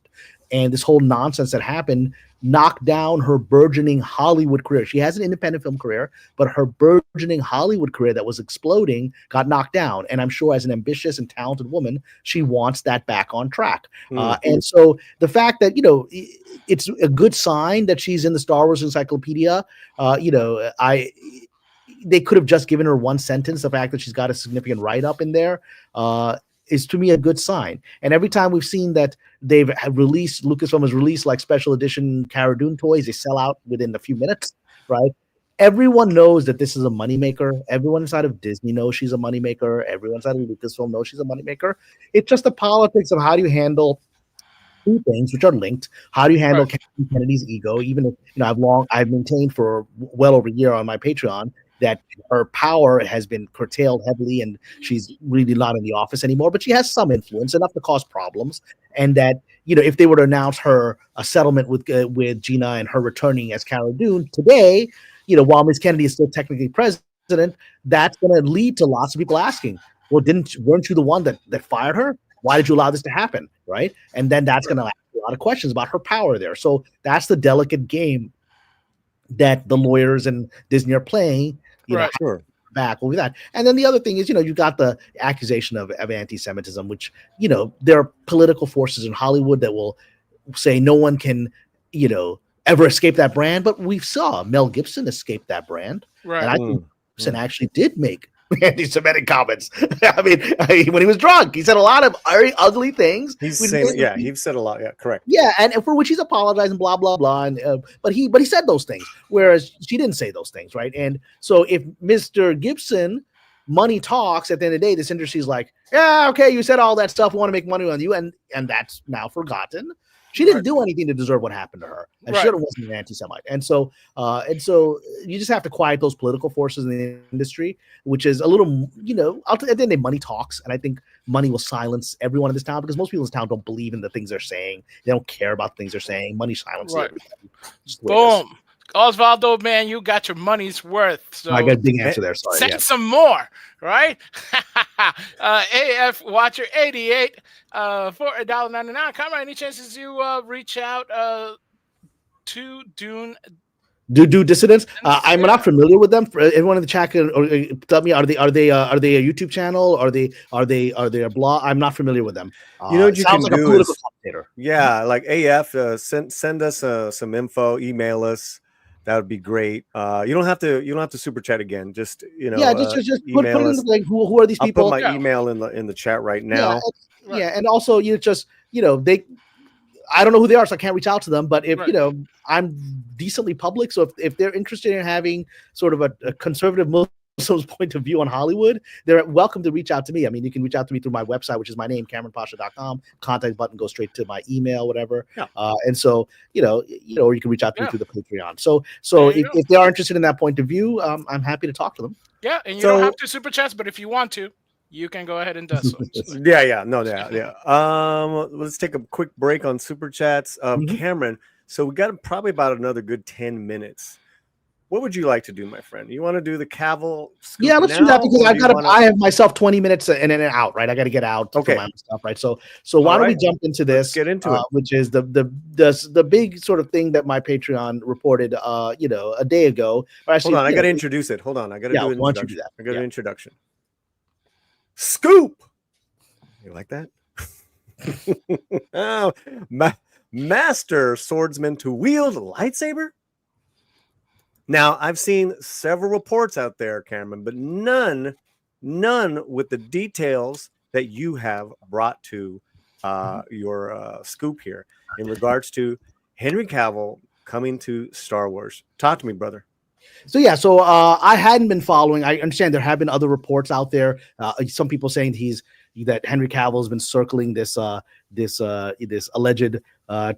And this whole nonsense that happened knocked down her burgeoning Hollywood career. She has an independent film career, but her burgeoning Hollywood career that was exploding got knocked down. And I'm sure as an ambitious and talented woman, she wants that back on track. And so the fact that, it's a good sign that she's in the Star Wars encyclopedia. They could have just given her one sentence. The fact that she's got a significant write-up in there is to me a good sign. And every time we've seen that they've released, Lucasfilm has released like special edition Cara Dune toys, they sell out within a few minutes, right? Everyone knows that this is a moneymaker. Everyone inside of Disney knows she's a moneymaker. Everyone inside of Lucasfilm knows she's a moneymaker. It's just the politics of how do you handle two things which are linked. How do you handle Kathleen Kennedy's ego? Even if I've maintained for well over a year on my Patreon that her power has been curtailed heavily and she's really not in the office anymore, but she has some influence, enough to cause problems. And that, if they were to announce her a settlement with Gina and her returning as Cara Dune today, while Miss Kennedy is still technically president, that's going to lead to lots of people asking, well, weren't you the one that fired her? Why did you allow this to happen? Right. And then that's going to ask a lot of questions about her power there. So that's the delicate game that the lawyers and Disney are playing, back with that. And then the other thing is, you got the accusation of anti-Semitism, which, there are political forces in Hollywood that will say no one can, ever escape that brand. But we saw Mel Gibson escape that brand. Right. And I think Gibson actually did make anti-Semitic comments. I mean, when he was drunk, he said a lot of very ugly things. He's said a lot. Yeah, correct. Yeah, and for which he's apologizing, blah blah blah. And but he said those things, whereas she didn't say those things, right? And so if Mr. Gibson, money talks, at the end of the day, this industry is like, yeah, okay, you said all that stuff, we want to make money on you, and that's now forgotten. She didn't do anything to deserve what happened to her. And she wasn't an anti-Semite. And so you just have to quiet those political forces in the industry, which is a little, at the end of the day, money talks. And I think money will silence everyone in this town, because most people in this town don't believe in the things they're saying. They don't care about things they're saying. Money silences everybody. Boom. Osvaldo, man, you got your money's worth. So I got a big answer there. Sorry. send some more, right? AF Watcher 88 for $1.99. Kamran, any chances you reach out to Dune? Do Dissidents? I'm not familiar with them. Everyone in the chat can or tell me, are they a YouTube channel? Are they a blog? I'm not familiar with them. You know what you sounds can like do a political is, commentator. yeah, like AF, send us some info, email us. That would be great. You don't have to super chat again. Just just put email in us. like who are these I'll people? put my email in the chat right now. And also I don't know who they are, so I can't reach out to them. But if I'm decently public, so if they're interested in having sort of a conservative Muslim's point of view on Hollywood, they're welcome to reach out to me. I mean, you can reach out to me through my website, which is my name, KamranPasha.com. Contact button goes straight to my email, whatever. Yeah. And so or you can reach out to me through the Patreon. So if they are interested in that point of view, I'm happy to talk to them. Yeah, and you don't have to super chats, but if you want to, you can go ahead and do so. Yeah. Let's take a quick break on super chats. Kamran, so we got probably about another good 10 minutes. What would you like to do, my friend? You want to do the Cavill? Yeah, let's do that because I have myself 20 minutes in and out, right? I got to get out for my own stuff, right? So why don't we jump into this? Let's get into it, which is the big sort of thing that my Patreon reported, a day ago. Hold on, I got to introduce it. Hold on, I got to do an introduction. Do that? I got an introduction. Scoop. You like that? Master swordsman to wield a lightsaber. Now, I've seen several reports out there, Kamran, but none with the details that you have brought to your scoop here in regards to Henry Cavill coming to Star Wars. Talk to me, brother. So I hadn't been following. I understand there have been other reports out there. Some people saying that Henry Cavill has been circling this alleged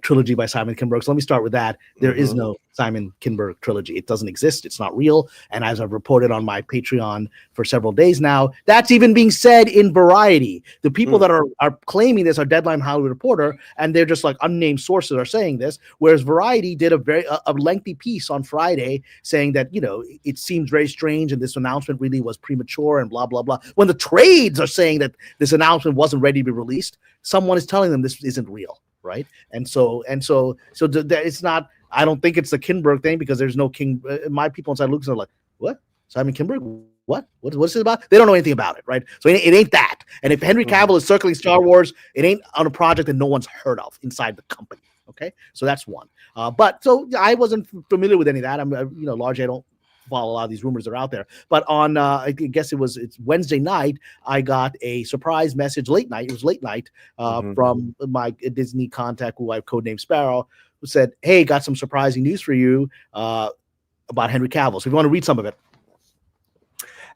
trilogy by Simon Kinberg. So let me start with that. There is no Simon Kinberg trilogy. It doesn't exist. It's not real. And as I've reported on my Patreon for several days now, that's even being said in Variety. The people that are claiming this are Deadline Hollywood Reporter, and they're just like unnamed sources are saying this. Whereas Variety did a lengthy piece on Friday saying that, it seems very strange and this announcement really was premature and blah, blah, blah. When the trades are saying that this announcement wasn't ready to be released, someone is telling them this isn't real. Right. And so it's not, I don't think it's the Kinberg thing because there's no King. My people inside Lucas are like, what? Simon Kinberg? What's it about? They don't know anything about it. Right. So it ain't that. And if Henry Cavill is circling Star Wars, it ain't on a project that no one's heard of inside the company. Okay. So that's one. But I wasn't familiar with any of that. I'm, largely I don't follow a lot of these rumors that are out there. But on, I guess it's Wednesday night, I got a surprise message late night. It was late night from my Disney contact who I codenamed Sparrow, who said, hey, got some surprising news for you about Henry Cavill. So if you want to read some of it.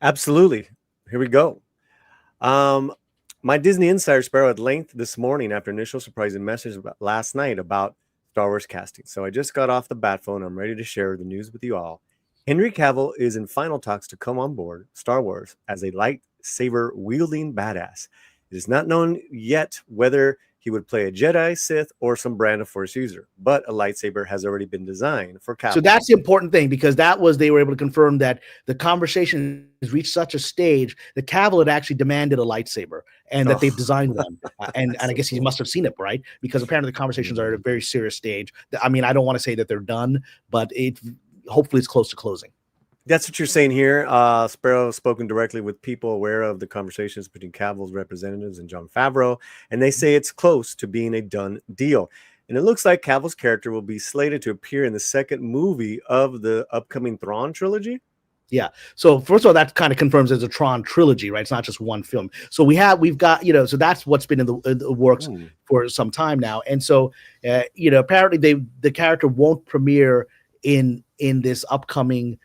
Absolutely. Here we go. My Disney Insider Sparrow at length this morning after initial surprising message last night about Star Wars casting. So I just got off the bat phone. I'm ready to share the news with you all. Henry Cavill is in final talks to come on board Star Wars as a lightsaber wielding badass. It is not known yet whether he would play a Jedi, Sith, or some brand of Force user, but a lightsaber has already been designed for Cavill. So that's the important thing because they were able to confirm that the conversation has reached such a stage that Cavill had actually demanded a lightsaber and that they've designed one. And I guess he must have seen it, right? Because apparently the conversations are at a very serious stage. I mean, I don't want to say that they're done, but hopefully it's close to closing. That's what you're saying here. Sparrow has spoken directly with people aware of the conversations between Cavill's representatives and Jon Favreau, and they say it's close to being a done deal. And it looks like Cavill's character will be slated to appear in the second movie of the upcoming Thrawn trilogy. Yeah. So first of all, that kind of confirms there's a Tron trilogy, right? It's not just one film. So we've got, so that's what's been in the works for some time now. And so, apparently the character won't premiere in this upcoming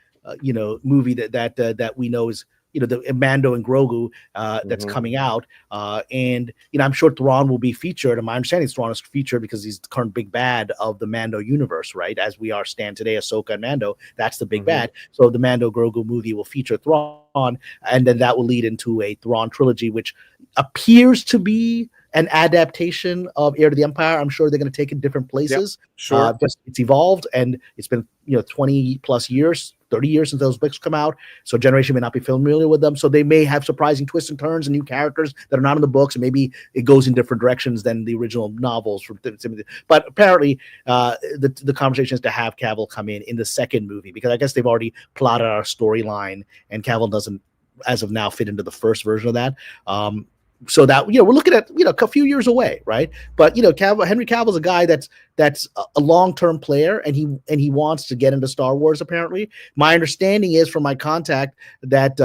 movie that we know is the Mando and Grogu that's coming out, and I'm sure Thrawn will be featured. And my understanding is Thrawn is featured because he's the current big bad of the Mando universe, right? As we stand today, Ahsoka and Mando, that's the big bad. So the Mando Grogu movie will feature Thrawn, and then that will lead into a Thrawn trilogy, which appears to be an adaptation of Heir to the Empire. I'm sure they're going to take it different places. Yep, sure. Just it's evolved, and it's been 20 plus years, 30 years since those books come out. So generation may not be familiar with them. So they may have surprising twists and turns and new characters that are not in the books, and maybe it goes in different directions than the original novels. But apparently, the conversation is to have Cavill come in the second movie, because I guess they've already plotted our storyline, and Cavill doesn't, as of now, fit into the first version of that. So that we're looking at a few years away, right? But Henry Cavill's a guy that's a long-term player, and he wants to get into Star Wars. Apparently, my understanding is from my contact that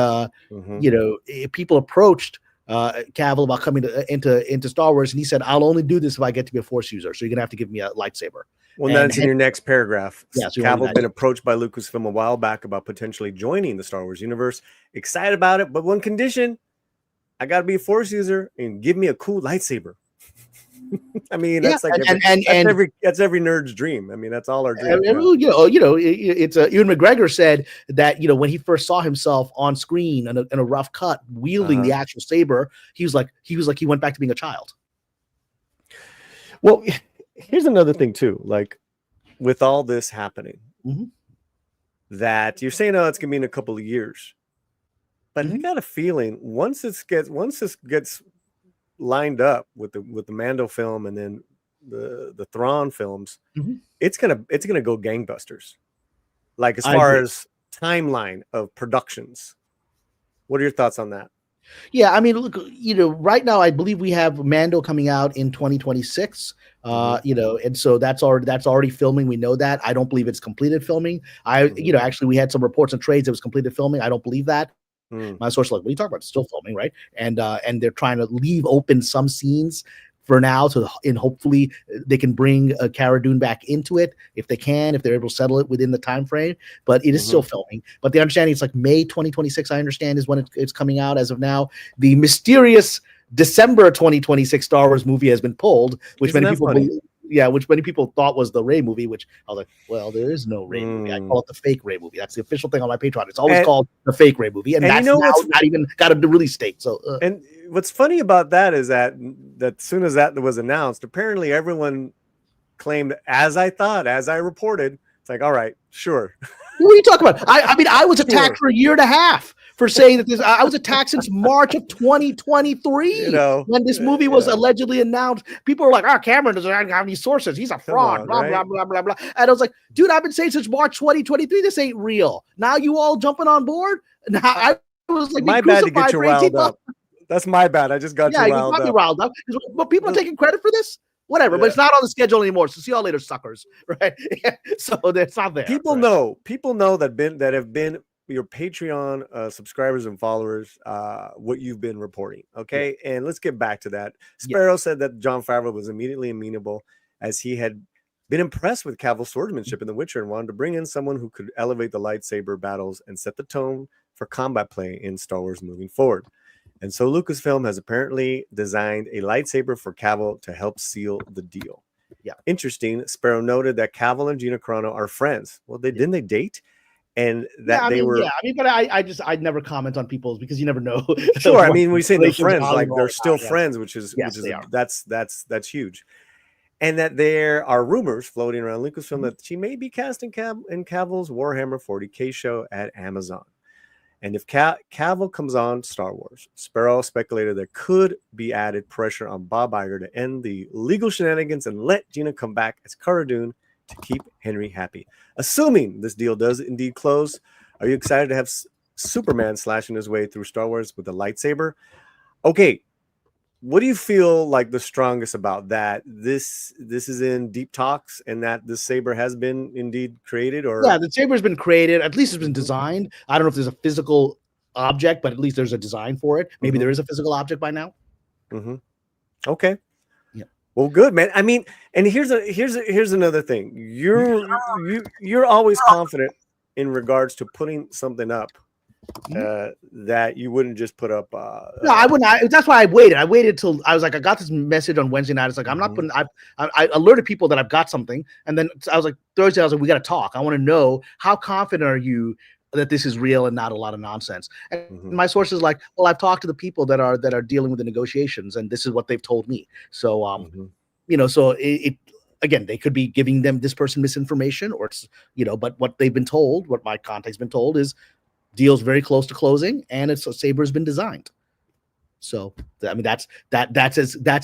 people approached Cavill about coming into Star Wars, and he said, "I'll only do this if I get to be a Force user. So you're gonna have to give me a lightsaber." Well, that's in your next paragraph. Yeah, so Cavill been approached by Lucasfilm a while back about potentially joining the Star Wars universe. Excited about it, but one condition: I got to be a Force user and give me a cool lightsaber. I mean, that's every nerd's dream. I mean, that's all our dream. It's Ewan McGregor said that when he first saw himself on screen in a rough cut wielding the actual saber, he went back to being a child. Well, here's another thing too. Like with all this happening, that you're saying, it's gonna be in a couple of years. But I got a feeling once this gets lined up with the Mando film and then the Thrawn films, it's gonna go gangbusters. Like as far as timeline of productions, what are your thoughts on that? Yeah, I mean, look, right now I believe we have Mando coming out in 2026. And so that's already filming. We know that. I don't believe it's completed filming. Actually, we had some reports and trades it was completed filming. I don't believe that. My source like, what are you talking about? It's still filming, right? And they're trying to leave open some scenes for now, and hopefully they can bring Cara Dune back into it if they're able to settle it within the time frame. But it is still filming. But the understanding is like May 2026. I understand is when it's coming out. As of now, the mysterious December 2026 Star Wars movie has been pulled, which many people thought was the Rey movie, which I was like, well, there is no Rey movie. I call it the fake Rey movie. That's the official thing on my Patreon. It's always called the fake Rey movie. And that's not even got a release date. So, and what's funny about that is that as soon as that was announced, apparently everyone claimed, as I reported, it's like, all right, sure. What are you talking about? I was attacked for a year and a half for saying that I was attacked since March of 2023. When this movie was allegedly announced, people were like, Cameron doesn't have any sources. He's a fraud, blah, blah, blah, blah. And I was like, dude, I've been saying since March 2023, this ain't real. Now you all jumping on board? Now I was like, my bad to get you riled up. That's my bad. I just got you riled up. But people are taking credit for this? Whatever, but it's not on the schedule anymore. So see y'all later, suckers. Right? So it's not there. People know that have been your Patreon subscribers and followers, what you've been reporting. Okay. Yeah. And let's get back to that. Sparrow said that Jon Favreau was immediately amenable, as he had been impressed with Cavill's swordsmanship in The Witcher and wanted to bring in someone who could elevate the lightsaber battles and set the tone for combat play in Star Wars moving forward. And so Lucasfilm has apparently designed a lightsaber for Cavill to help seal the deal. Yeah. Interesting. Sparrow noted that Cavill and Gina Carano are friends. Well, didn't they date? And that but I never comment on people's, because you never know. Sure. I mean, we say they're friends, like they're still friends, which is that's huge. And that there are rumors floating around Lucasfilm that she may be cast in Cavill's Warhammer 40K show at Amazon. And if Cavill comes on Star Wars, Sparrow speculated there could be added pressure on Bob Iger to end the legal shenanigans and let Gina come back as Cara Dune to keep Henry happy. Assuming this deal does indeed close, are you excited to have Superman slashing his way through Star Wars with a lightsaber? Okay, what do you feel like the strongest about that? This is in deep talks, and that this saber has been indeed created, or the saber has been created. At least it's been designed. I don't know if there's a physical object, but at least there's a design for it. Maybe there is a physical object by now. Okay. Yeah. Well, good, man. I mean, and here's another thing. You're always confident in regards to putting something up. That you wouldn't just put up. No, I wouldn't. That's why I waited. I waited till I was like, I got this message on Wednesday night. It's like, I'm not putting. I alerted people that I've got something, and then I was like, Thursday, I was like, we got to talk. I want to know, how confident are you that this is real and not a lot of nonsense. And Mhm. my source is like, well, I've talked to the people that are dealing with the negotiations, and this is what they've told me. So Mhm. so it again, they could be giving this person misinformation, or it's but what they've been told, what my contact's been told, is deal's very close to closing, and it's a saber's been designed. So I mean, that's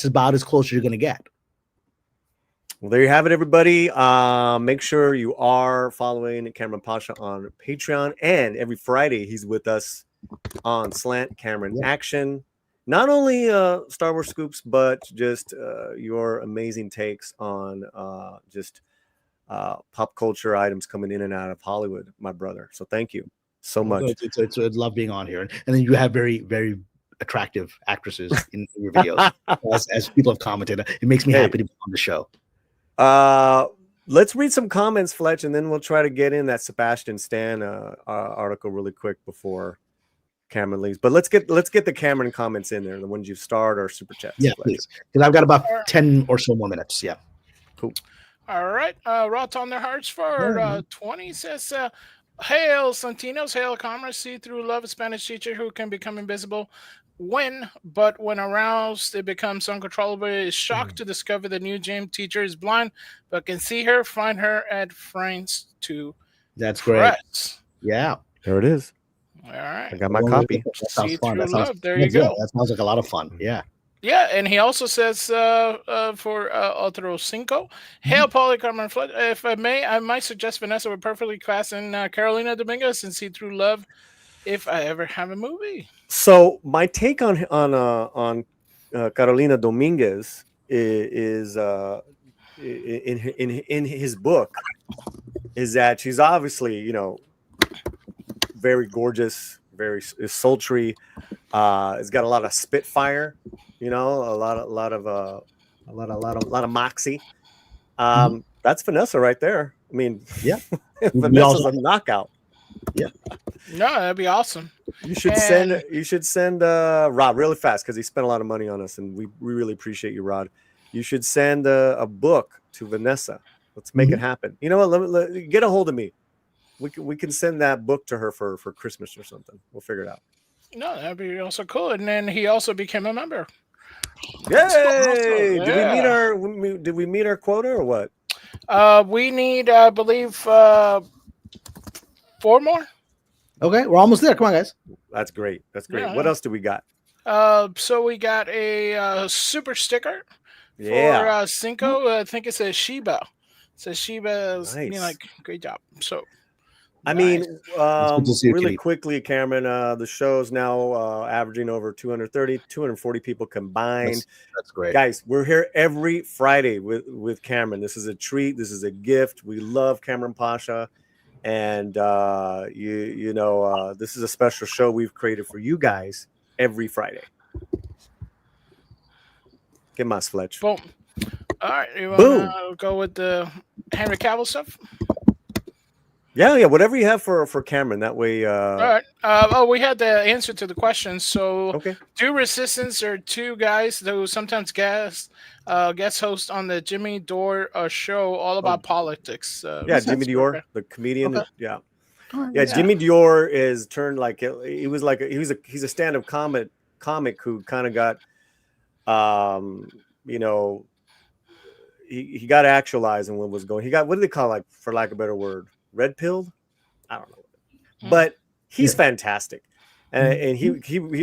about as close as you're gonna get. Well, there you have it, everybody. Make sure you are following Kamran Pasha on Patreon, and every Friday he's with us on Slant Kamran Action. Not only Star Wars scoops, but just your amazing takes on just pop culture items coming in and out of Hollywood, my brother. So thank you so much. It's love being on here, and then you have very, very attractive actresses in your videos, as people have commented. It makes me happy to be on the show. Let's read some comments, Fletch, and then we'll try to get in that Sebastian Stan article really quick before Kamran leaves. But let's get the Kamran comments in there, the ones you've starred or super chats. Yeah, please, because I've got about 10 or so more minutes. Yeah, cool. All right, Rot on their hearts for 20 says, "Hail Santinos, hail commerce, see through love, a Spanish teacher who can become invisible." But when aroused, it becomes uncontrollable. Is shocked to discover the new gym teacher is blind, but can see her, find her at Friends to That's Press. great. Yeah, there it is. All right, I got my copy. That sounds See fun. through love. There you go. That sounds like a lot of fun. Yeah. Yeah, and he also says for Otro Cinco, hail Paulie, Carmen Flood. If I may, I might suggest Vannessa would perfectly cast in Carolina Dominguez and See Through Love if I ever have a movie. So my take on Carolina Dominguez is in his book is that she's obviously very gorgeous, very sultry. It's got a lot of spitfire, a lot of moxie. That's Vannessa right there. I mean, yeah, Vanessa's a knockout. Yeah. No, that'd be awesome. You should send Rod really fast because he spent a lot of money on us, and we really appreciate you, Rod. You should send a book to Vannessa. Let's make it happen. You know what? Let get a hold of me. We can send that book to her for Christmas or something. We'll figure it out. No, that'd be also cool. And then he also became a member. Yay! Awesome. Yeah. Did we meet our quota or what? We need, I believe, 4 more. Okay, we're almost there. Come on, guys. That's great. That's great. Yeah. What else do we got? So we got a super sticker for Cinco. I think it says Sheba. It says Sheba is Nice. Great job. So I mean, really Kitty. quickly, Cameron, the show's now averaging over 240 people combined. That's great. Guys, we're here every Friday with Cameron. This is a treat. This is a gift. We love Kamran Pasha. And, this is a special show we've created for you guys every Friday. Get my Fletch. Boom. All right. You want to go with the Henry Cavill stuff? Yeah. Whatever you have for Cameron. That way. All right. We had the answer to the question. So, Do Resistance are 2 guys who sometimes guest host on the Jimmy Dore show, all about politics. Jimmy Dore, the comedian. Okay. Yeah. Jimmy Dore is turned he's a stand-up comic who kind of got, he got actualized in what was going. He got, what do they call, for lack of a better word, red pilled? I don't know, but he's fantastic, and he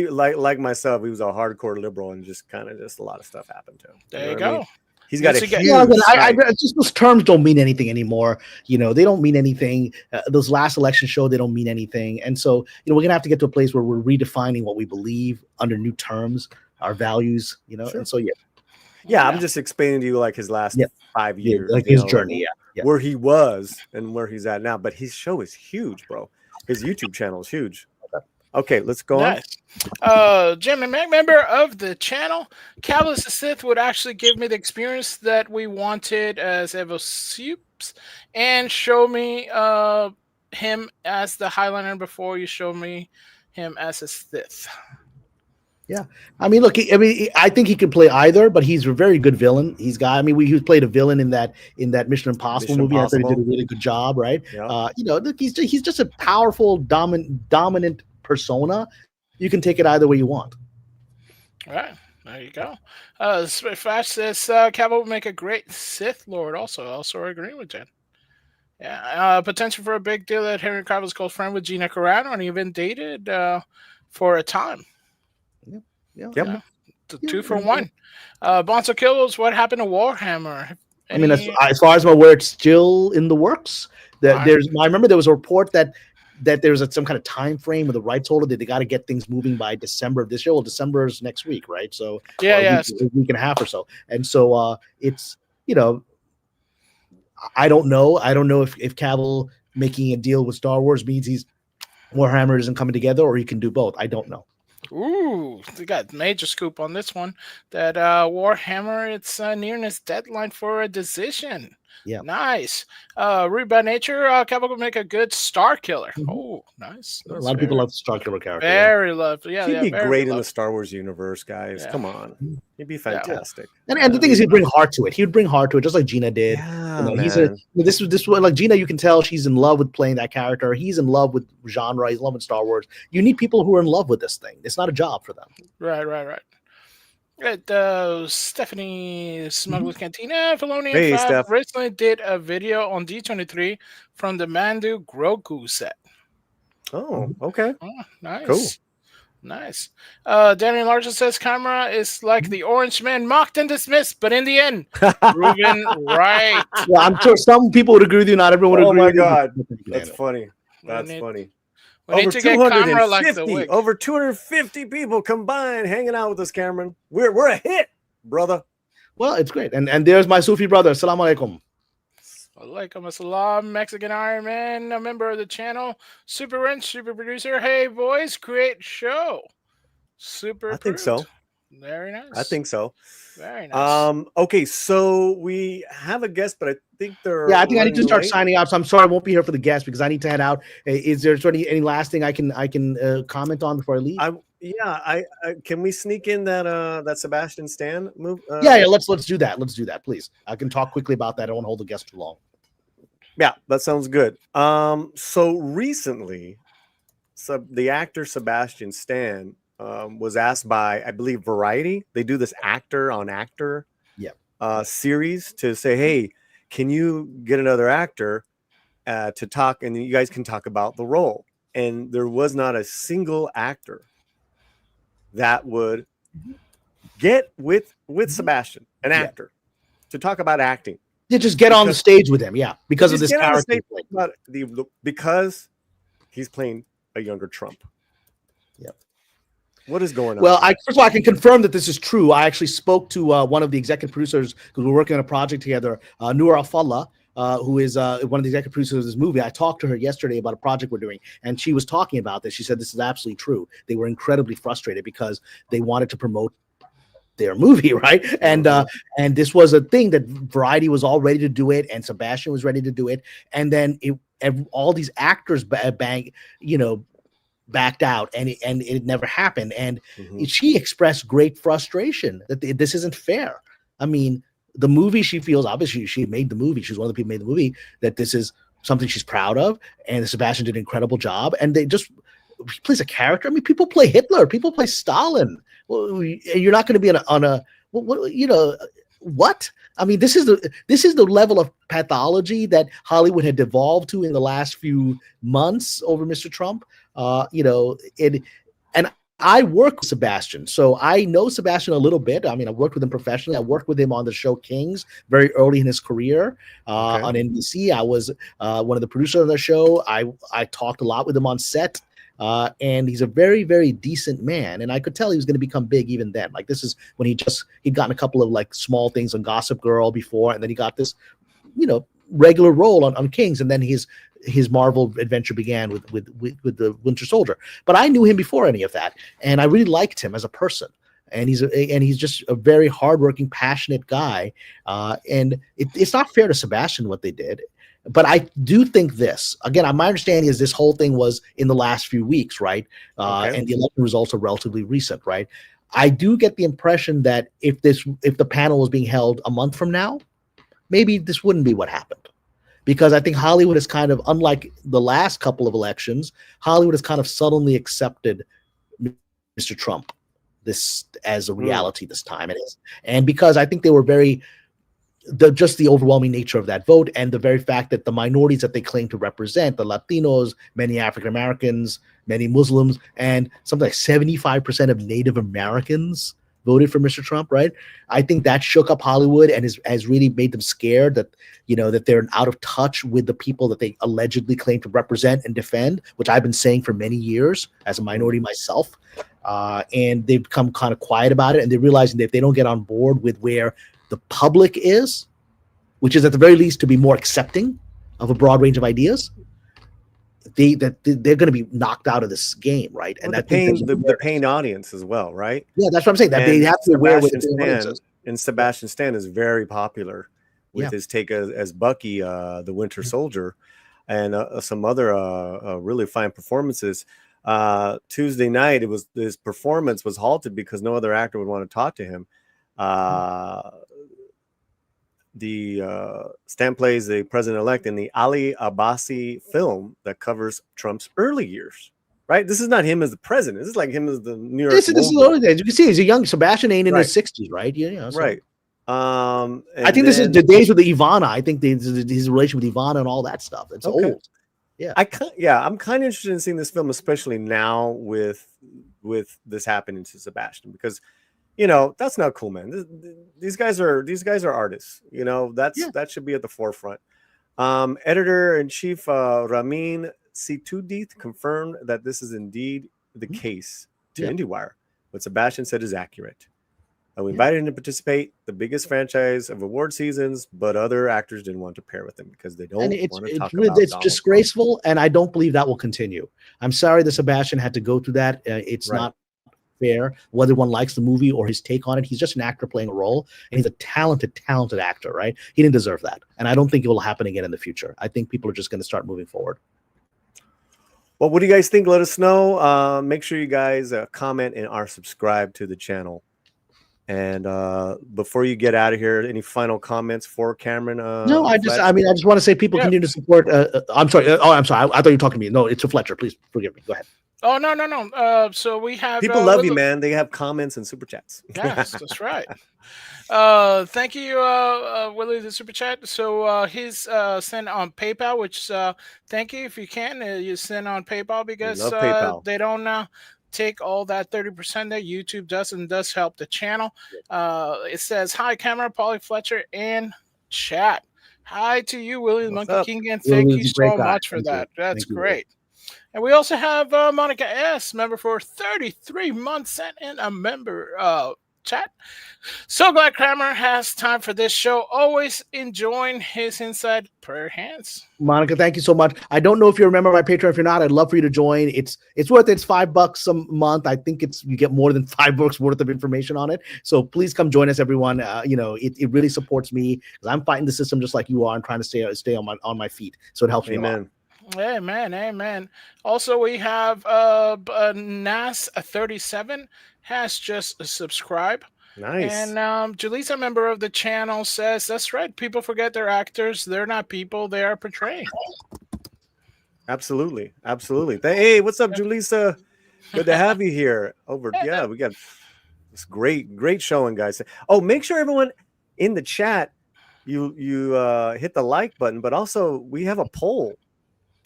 like myself, he was a hardcore liberal, and just a lot of stuff happened to him. There you go. I mean? He's got a huge. I just those terms don't mean anything anymore. They don't mean anything. Those last election show, they don't mean anything, and so we're gonna have to get to a place where we're redefining what we believe under new terms, our values. Sure. And so I'm just explaining to you his last 5 years, his journey, where he was and where he's at now. But his show is huge, bro. His YouTube channel is huge. Okay, let's go on. Jim and Mac, member of the channel, Cavill the Sith would actually give me the experience that we wanted as Evo Soups and show me him as the Highlander before you show me him as a Sith. Yeah, I mean, look, I think he can play either, but he's a very good villain. He played a villain in that Mission Impossible movie. I thought he did a really good job, right? Yeah. Look, he's just a powerful, dominant persona. You can take it either way you want. All right, there you go. Flash says Cavill would make a great Sith Lord. Also agreeing with Jen. Yeah, potential for a big deal that Henry Cavill's close friend with Gina Carano and even dated for a time. Yep. 2 for 1. Bonzo Kills, what happened to Warhammer? I mean, as far as I'm aware, it's still in the works. I remember there was a report that there's some kind of time frame with the rights holder that they got to get things moving by December of this year. Well, December is next week, right? So a week and a half or so. And so it's, I don't know. I don't know if Cavill making a deal with Star Wars means Warhammer isn't coming together, or he can do both. I don't know. Ooh, we got major scoop on this one. That Warhammer, it's nearing its deadline for a decision. Yeah, nice. Rude by nature, Cavill will make a good Star Killer. Mm-hmm. Oh, nice. A lot of people love the Star Killer character. Very loved. Yeah, he'd be great in the Star Wars universe, guys. Yeah. Come on, he'd be fantastic. Yeah. And the thing is, he'd bring heart to it. He'd bring heart to it, just like Gina did. Yeah, this like Gina. You can tell she's in love with playing that character. He's in love with genre. He's in love with Star Wars. You need people who are in love with this thing. It's not a job for them. Right. Stephanie Smuggler's Cantina, Filoni and Fab recently did a video on D23 from the Mandu Grogu set. Oh, okay. Oh, nice. Cool. Nice. Danny Larson says camera is like the Orange Man, mocked and dismissed, but in the end, proven right. Well, I'm sure some people would agree with you, not everyone would agree with you. Oh my God. That's funny. That's funny. We need to get camera like the wig. Over 250 people combined hanging out with us, Cameron. We're a hit, brother. Well, it's great. And there's my Sufi brother. Assalamu alaikum. Alaikum assalam, Mexican Iron Man, a member of the channel. Super Wrench, super producer. Hey, boys, great show. Super. I think so. Very nice. I think so. Very nice. Okay, so we have a guest, but I think they're I think I need to start signing up. So I'm sorry I won't be here for the guest because I need to head out. Is there any last thing I can comment on before I leave? I can we sneak in that Sebastian Stan move? Let's do that. Let's do that, please. I can talk quickly about that. I won't hold the guest too long. Yeah, that sounds good. So recently, the actor Sebastian Stan was asked by, I believe, Variety. They do this actor on actor series to say, hey, can you get another actor to talk, and you guys can talk about the role. And there was not a single actor that would get with Sebastian, an actor, to talk about acting. Yeah, just get on the stage with him, because of this character. Because he's playing a younger Trump. What is going on? Well, first of all, I can confirm that this is true. I actually spoke to one of the executive producers because we're working on a project together, Noor Al-Fallah, who is one of the executive producers of this movie. I talked to her yesterday about a project we're doing, and she was talking about this. She said this is absolutely true. They were incredibly frustrated because they wanted to promote their movie, right? And this was a thing that Variety was all ready to do it, and Sebastian was ready to do it, and then all these actors backed out, and it never happened. And she expressed great frustration that this isn't fair. I mean, the movie, she feels, obviously she made the movie. She's one of the people who made the movie, that this is something she's proud of. And Sebastian did an incredible job. And he plays a character. I mean, people play Hitler, people play Stalin. Well, you're not going to be what? I mean, this is the level of pathology that Hollywood had devolved to in the last few months over Mr. Trump. And I work with Sebastian, so I know Sebastian a little bit. I mean, I worked with him professionally. I worked with him on the show Kings very early in his career on NBC. I was one of the producers of the show. I talked a lot with him on set. And he's a very, very decent man. And I could tell he was going to become big even then. Like, this is when he'd gotten a couple of like small things on Gossip Girl before, and then he got this, regular role on Kings, and then his Marvel adventure began with the Winter Soldier. But I knew him before any of that, and I really liked him as a person. And he's just a very hardworking, passionate guy. And it's not fair to Sebastian what they did. But I do think this, again, my understanding is this whole thing was in the last few weeks, right? And the election results are relatively recent, right? I do get the impression that if the panel was being held a month from now, maybe this wouldn't be what happened. Because I think Hollywood is kind of, unlike the last couple of elections, Hollywood has kind of suddenly accepted Mr. Trump this as a reality this time. It is. And because I think they were just the overwhelming nature of that vote and the very fact that the minorities that they claim to represent, the Latinos, many African Americans, many Muslims, and something like 75% of Native Americans voted for Mr. Trump, right? I think that shook up Hollywood and has really made them scared that, that they're out of touch with the people that they allegedly claim to represent and defend, which I've been saying for many years as a minority myself. And they've become kind of quiet about it, and they're realizing that if they don't get on board with where the public is, which is at the very least to be more accepting of a broad range of ideas, they're going to be knocked out of this game, right? And that the paying audience as well, right? Yeah, that's what I'm saying. That they have to be aware what the audience is. And Sebastian Stan is very popular with his take as Bucky, the Winter Soldier, and some other really fine performances. Tuesday night, his performance was halted because no other actor would want to talk to him. Stan plays the president-elect in the Ali Abbasi film that covers Trump's early years. Right, this is not him as the president. This is like him as the New York. This is the early days. You can see he's a young Sebastian ain't in his 60s, right? So. Right. I think this is the days with the Ivana. I think his relation with Ivana and all that stuff. It's old. Yeah. I'm kind of interested in seeing this film, especially now with this happening to Sebastian, because that's not cool, man. These guys are artists. That should be at the forefront. Editor-in-chief Ramin Situdith confirmed that this is indeed the case to IndieWire. What Sebastian said is accurate. We invited him to participate, the biggest franchise of award seasons, but other actors didn't want to pair with him because they don't want to talk about it's disgraceful, and I don't believe that will continue. I'm sorry that Sebastian had to go through that. It's not fair, whether one likes the movie or his take on it. He's just an actor playing a role, and he's a talented actor, right? He didn't deserve that, and I don't think it will happen again in the future. I think people are just going to start moving forward. Well, what do you guys think? Let us know. Make sure you guys comment and are subscribed to the channel. And before you get out of here, any final comments for Kamran? No, I just want to say people continue to support. I'm sorry. I'm sorry. I thought you were talking to me. No, it's a Fletcher. Please forgive me. Go ahead. Oh, no. So we have people love you, man. They have comments and super chats. Yes, that's right. Thank you, Willie, the super chat. So he's sent on PayPal, which thank you if you can. You send on PayPal because they don't take all that 30% that YouTube does, and does help the channel. It says, "Hi, Kamran, Paulie, Fletcher, and chat." Hi to you, Willie the Monkey King, and thank you so much for that. That's great. And we also have Monica S, member for 33 months, sent in a member chat. So glad Kamran has time for this show. Always enjoying his inside prayer hands. Monica, thank you so much. I don't know if you remember my Patreon. If you're not, I'd love for you to join. It's worth it. It's $5 a month. I think you get more than $5 worth of information on it. So please come join us, everyone. It really supports me because I'm fighting the system just like you are and trying to stay on my feet. So it helps me a lot. Amen. Also, we have Nas37 has just subscribed. Nice. And Julissa, a member of the channel, says that's right. People forget they're actors. They're not people. They are portraying. Absolutely. Hey, what's up, Julissa? Good to have you here. We got this great showing, guys. Oh, make sure everyone in the chat you hit the like button, but also we have a poll.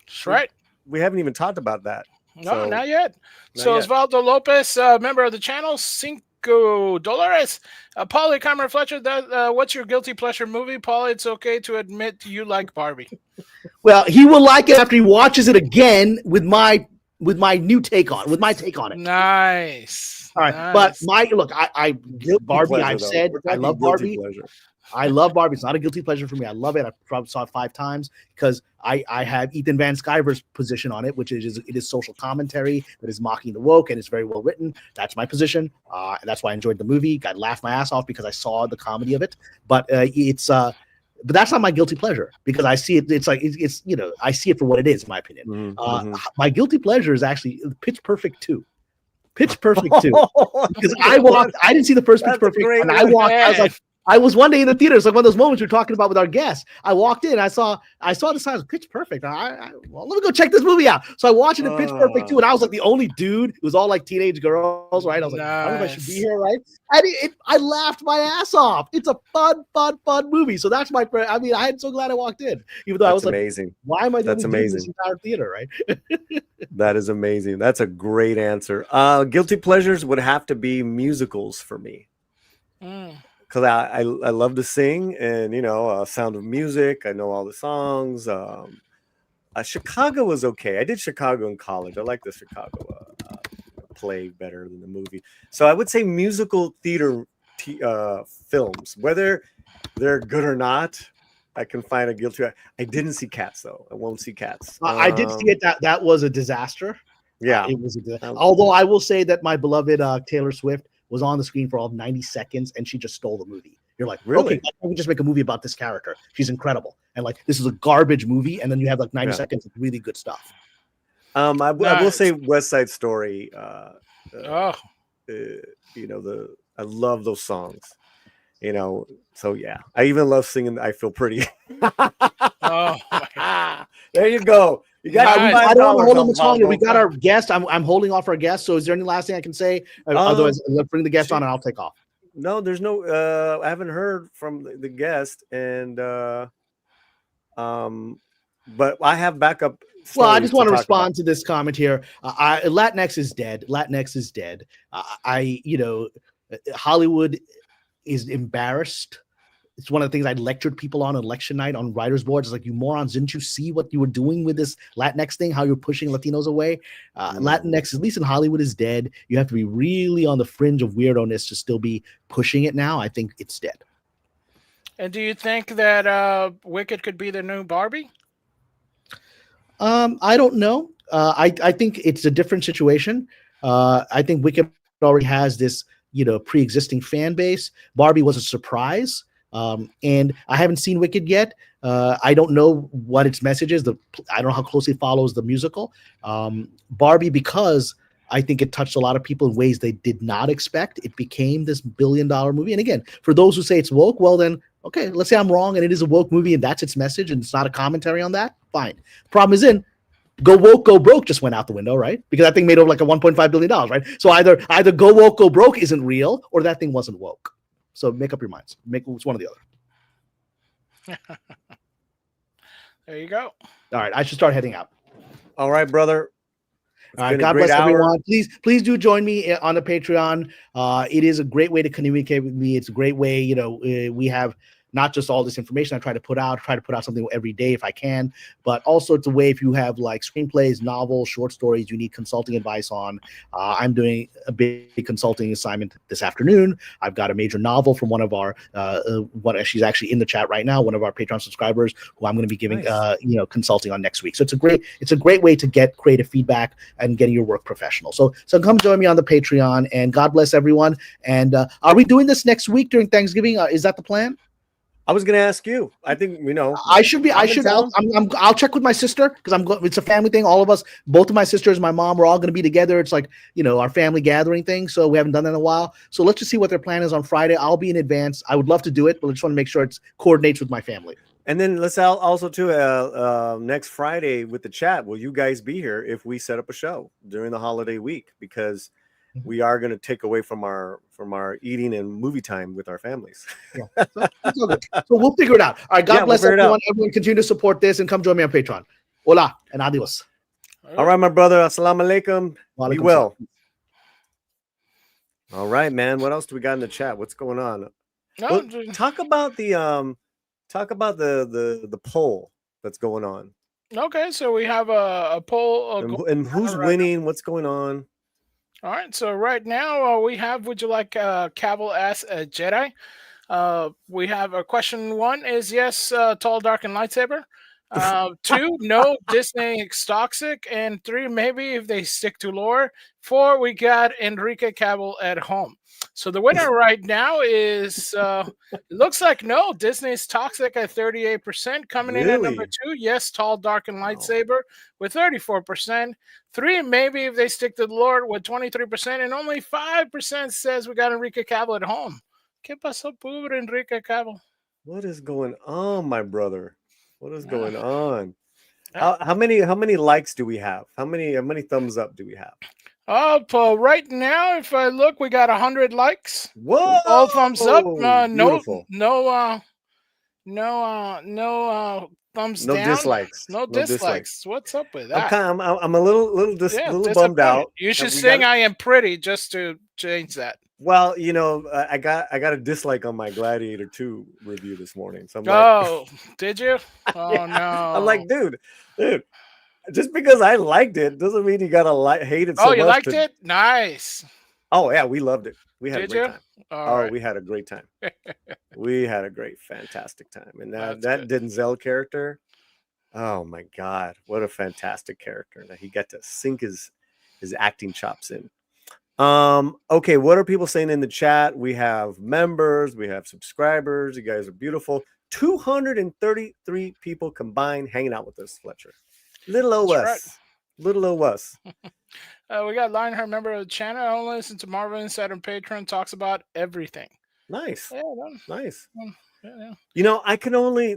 That's right. We haven't even talked about that. No, not yet. Osvaldo Lopez, member of the channel, $5. Paulie, Kamran, Fletcher, what's your guilty pleasure movie? Paulie, it's okay to admit you like Barbie. Well, he will like it after he watches it again with my new take on it. Nice. All right. Nice. But I Barbie, I've said I love Barbie. Pleasure. I love Barbie. It's not a guilty pleasure for me. I love it. I probably saw it 5 times because I have Ethan Van Sciver's position on it, which is social commentary that is mocking the woke and it's very well written. That's my position. And that's why I enjoyed the movie. I laughed my ass off because I saw the comedy of it. But but that's not my guilty pleasure because I see it. It's I see it for what it is, in my opinion. My guilty pleasure is actually Pitch Perfect 2. Pitch Perfect 2. Because I didn't see the first Pitch Perfect, and I walked. I was like, I was one day in the theater. It's like one of those moments you're talking about with our guests. I walked in, I saw the sign of Pitch Perfect. Well, let me go check this movie out. So I watched it in Pitch Perfect 2, and I was like the only dude. It was all like teenage girls, right? I was like, I don't know if I should be here, right? And I laughed my ass off. It's a fun movie. So that's my. I mean, I'm so glad I walked in, even though I was amazing. Like, why am I the only dude in this entire theater, right? That is amazing. That's a great answer. Guilty pleasures would have to be musicals for me. Because I love to sing, and Sound of Music. I know all the songs. Chicago was okay. I did Chicago in college. I like the Chicago play better than the movie. So I would say musical theater films, whether they're good or not. I can find a guilty. I didn't see Cats though. I won't see Cats. I did see it. That was a disaster. Yeah, it was a disaster. Although I will say that my beloved Taylor Swift was on the screen for all 90 seconds, and she just stole the movie. You're like, really? Okay, why don't we just make a movie about this character? She's incredible. And like, this is a garbage movie, and then you have like 90 seconds of really good stuff. I will say West Side Story. I love those songs. So yeah, I even love singing "I Feel Pretty." There you go. You got. I don't want to hold on much longer. We got our guest. I'm holding off our guest. So is there any last thing I can say? Otherwise, let's bring the guest on, and I'll take off. No, there's no. I haven't heard from the guest, and but I have backup. Well, I just want to respond to this comment here. Latinx is dead. Latinx is dead. Hollywood is embarrassed. It's one of the things I lectured people on election night on writers' boards. It's like, you morons, didn't you see what you were doing with this Latinx thing, how you're pushing Latinos away? Latinx, at least in Hollywood, is dead. You have to be really on the fringe of weirdo-ness to still be pushing it now. I think it's dead. And do you think that Wicked could be the new Barbie? I don't know. I think it's a different situation. I think Wicked already has this, pre-existing fan base. Barbie was a surprise. And I haven't seen Wicked yet. I don't know what its message is. I don't know how closely it follows the musical. Barbie, because I think it touched a lot of people in ways they did not expect. It became this billion-dollar movie. And again, for those who say it's woke, well then, okay, let's say I'm wrong and it is a woke movie and that's its message and it's not a commentary on that. Fine. Problem is Go Woke, Go Broke just went out the window, right? Because that thing made over like a $1.5 billion, right? So either Go Woke, Go Broke isn't real or that thing wasn't woke. So make up your minds. It's one or the other. There you go. All right, I should start heading out. All right, brother. All right, God bless everyone. Please do join me on the Patreon. It is a great way to communicate with me. It's a great way, we have not just all this information I try to put out something every day if I can, but also it's a way if you have like screenplays, novels, short stories you need consulting advice on. I'm doing a big consulting assignment this afternoon. I've got a major novel from one of our, she's actually in the chat right now, one of our Patreon subscribers who I'm going to be giving, consulting on next week. So it's a great way to get creative feedback and getting your work professional. So come join me on the Patreon, and God bless everyone. And are we doing this next week during Thanksgiving? Is that the plan? I was going to ask you. I think I should be. I'll check with my sister because it's a family thing. All of us, both of my sisters, my mom, we're all going to be together. It's like our family gathering thing. So we haven't done that in a while. So let's just see what their plan is on Friday. I'll be in advance. I would love to do it, but I just want to make sure it coordinates with my family. And then let's also too next Friday with the chat. Will you guys be here if we set up a show during the holiday week? Because we are going to take away from our eating and movie time with our families. Yeah. So we'll figure it out. All right. God bless everyone. Everyone continue to support this and come join me on Patreon. Hola and adios. All right, my brother. Assalamu alaikum. Be well. All right, man. What else do we got in the chat? What's going on? Talk about the poll that's going on. Okay, so we have a poll. And who's winning? What's going on? All right, so right now we have, would you like Cavill as a Jedi? We have question 1 is yes, tall, dark, and lightsaber. 2, no, Disney is toxic. And 3, maybe if they stick to lore. 4, we got Enrique Cavill at home. So the winner right now is it looks like no, Disney's Toxic at 38%. Coming in at number 2, yes, Tall, Dark, and Lightsaber with 34%. 3, maybe if they stick to the Lord with 23%, and only 5% says we got Enrique Cavill at home. ¿Qué pasó, pobre Enrique Cavill? What is going on, my brother? What is going on? How many likes do we have? How many thumbs up do we have? Right now, if I look, we got 100 likes. Whoa! All thumbs up. Beautiful. No thumbs down. Dislikes. No dislikes. What's up with that? I'm a little bummed out. You should sing "I Am Pretty" just to change that. Well, I got a dislike on my Gladiator 2 review this morning. So I'm did you? Oh yeah. No! I'm like, dude. Just because I liked it doesn't mean you gotta hate it so much. Oh, you liked it? Nice. Oh yeah, we loved it. We had Did a great you? time. Right. We had a great time. We had a fantastic time. And that Denzel character, oh my God, what a fantastic character that he got to sink his acting chops in. Okay, what are people saying in the chat? We have members, we have subscribers. You guys are beautiful. 233 people combined hanging out with us, Fletcher. Little O us. Right. Little O us. We got Lionheart, member of the channel. I only listen to Marvel Insider and Patreon, talks about everything. Nice. Yeah, nice. Yeah.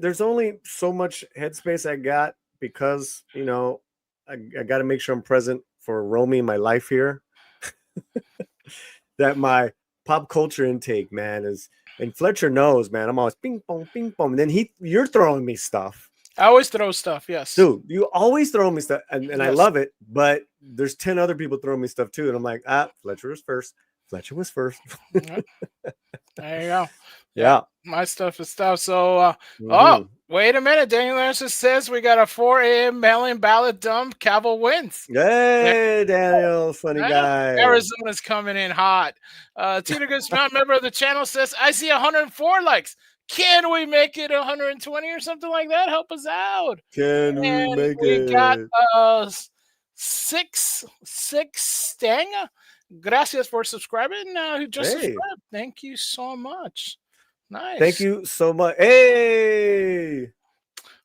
There's only so much headspace I got because, I got to make sure I'm present for Romy in my life here. That my pop culture intake, man, is, and Fletcher knows, man, I'm always ping pong, ping pong. And then you're throwing me stuff. I always throw stuff, yes. Dude, you always throw me stuff, and yes. I love it, but there's 10 other people throwing me stuff too, and I'm like, Fletcher was first. Fletcher was first. There you go. Yeah. My stuff is stuff. So, wait a minute. Daniel Anderson says we got a 4 a.m. mail-in ballot dump. Cavill wins. Hey, Daniel, funny guy. Arizona's coming in hot. Tina Guzman, member of the channel, says, I see 104 likes. Can we make it 120 or something like that? Help us out. We make it? We got 6 Stang. Gracias for subscribing. Who just subscribed. Thank you so much. Nice. Thank you so much. Hey.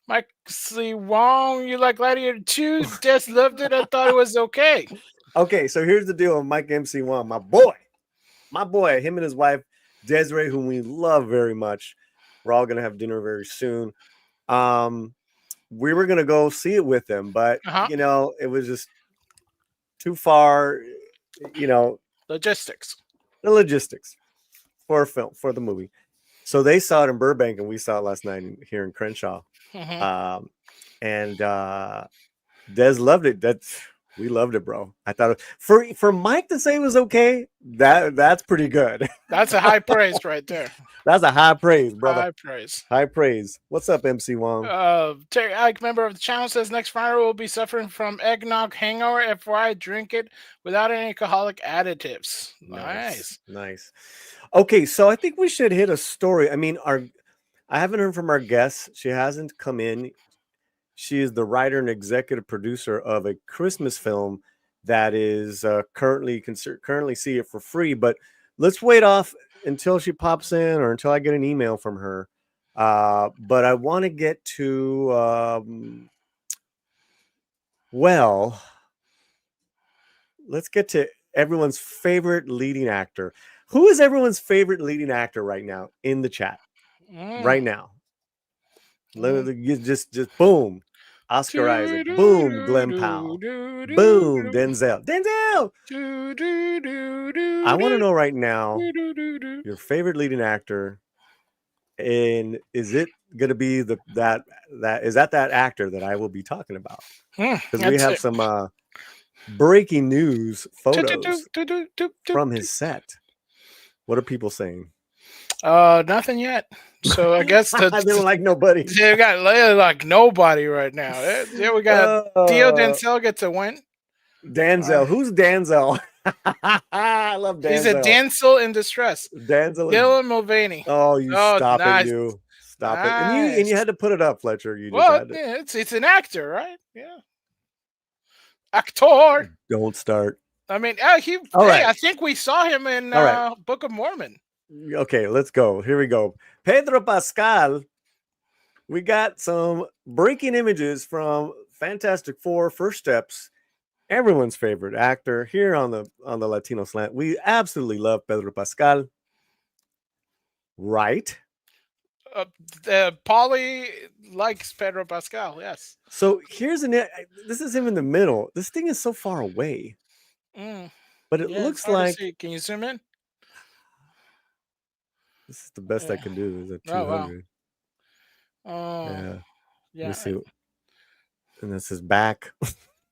Mike C. Wong, you like Gladiator 2? Just loved it. I thought it was okay. Okay, so here's the deal with Mike MC Wong. My boy, him and his wife, Desiree, whom we love very much. We're all going to have dinner very soon. We were going to go see it with them, but, it was just too far, Logistics for a film, for the movie. So they saw it in Burbank, and we saw it last night here in Crenshaw. And Des loved it. We loved it, bro. I thought for Mike to say it was okay, that's pretty good. That's a high praise right there. That's a high praise, brother. High praise. What's up, MC Wong? Terry Ike, member of the channel, says next Friday will be suffering from eggnog hangover. FYI, drink it without any alcoholic additives. Nice. Okay, so I think we should hit a story. I mean, I haven't heard from our guest. She hasn't come in. She is the writer and executive producer of a Christmas film that is currently see it for free. But let's wait off until she pops in or until I get an email from her. But I want to get to let's get to everyone's favorite leading actor. Who is everyone's favorite leading actor right now in the chat? Right now. Just boom. Oscar Isaac. Boom. Glenn Powell. Boom. Denzel. I want to know right now your favorite leading actor, and is it going to be that actor that I will be talking about? Because we have some breaking news photos from his set. What are people saying? Nothing yet. So I guess they don't like nobody. They got like nobody right now. Yeah, we got Theo Denzel gets a win. Denzel, who's Denzel? I love Denzel. He's a damsel in distress. Denzel. Dylan Mulvaney. Oh, stop it, you stop it. And you had to put it up, Fletcher. It's an actor, right? Yeah. Actor. Don't start. I mean, right. I think we saw him in Book of Mormon. Okay, let's go. Here we go. Pedro Pascal. We got some breaking images from Fantastic Four: First Steps. Everyone's favorite actor here on the Latino Slant. We absolutely love Pedro Pascal. Right? Paulie likes Pedro Pascal. Yes. So here's this is him in the middle. This thing is so far away. But it looks like. Can you zoom in? This is the best I can do. Is at 200. Yeah. Let me see. And this is back.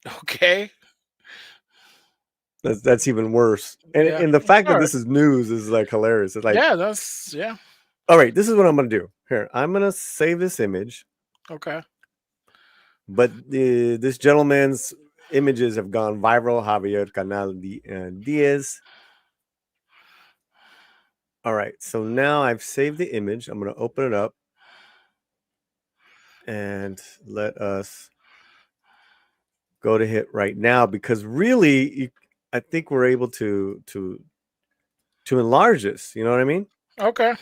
Okay. That's even worse. And the fact that this is news is like hilarious. It's like, all right, this is what I'm gonna do. Here, I'm gonna save this image. Okay. But this gentleman's images have gone viral. Javier Canal Diaz. All right, so now I've saved the image. I'm gonna open it up and let us go to hit right now, because really, I think we're able to enlarge this. You know what I mean? Okay.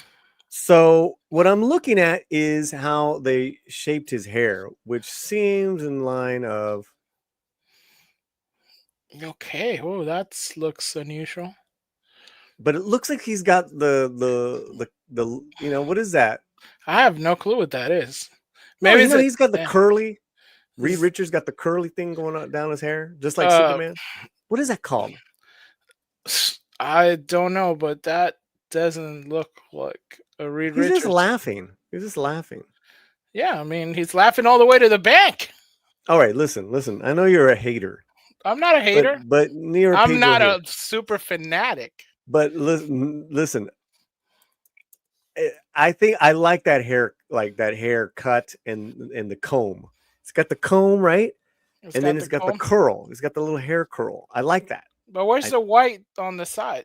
So what I'm looking at is how they shaped his hair, which seems in line of. Okay. Oh, that looks unusual. But it looks like he's got the what is that? I have no clue what that is. Maybe he's got the curly. Reed Richards got the curly thing going on down his hair, just like Superman. What is that called? I don't know, but that doesn't look like a Reed Richards. He's just laughing. He's just laughing. Yeah, I mean, he's laughing all the way to the bank. All right, listen. I know you're a hater. I'm not a hater. But I'm not a super fanatic. But listen. I think I like that hair, cut and the comb. It's got the comb, right? And then it's got the curl. It's got the little hair curl. I like that. But where's the white on the side?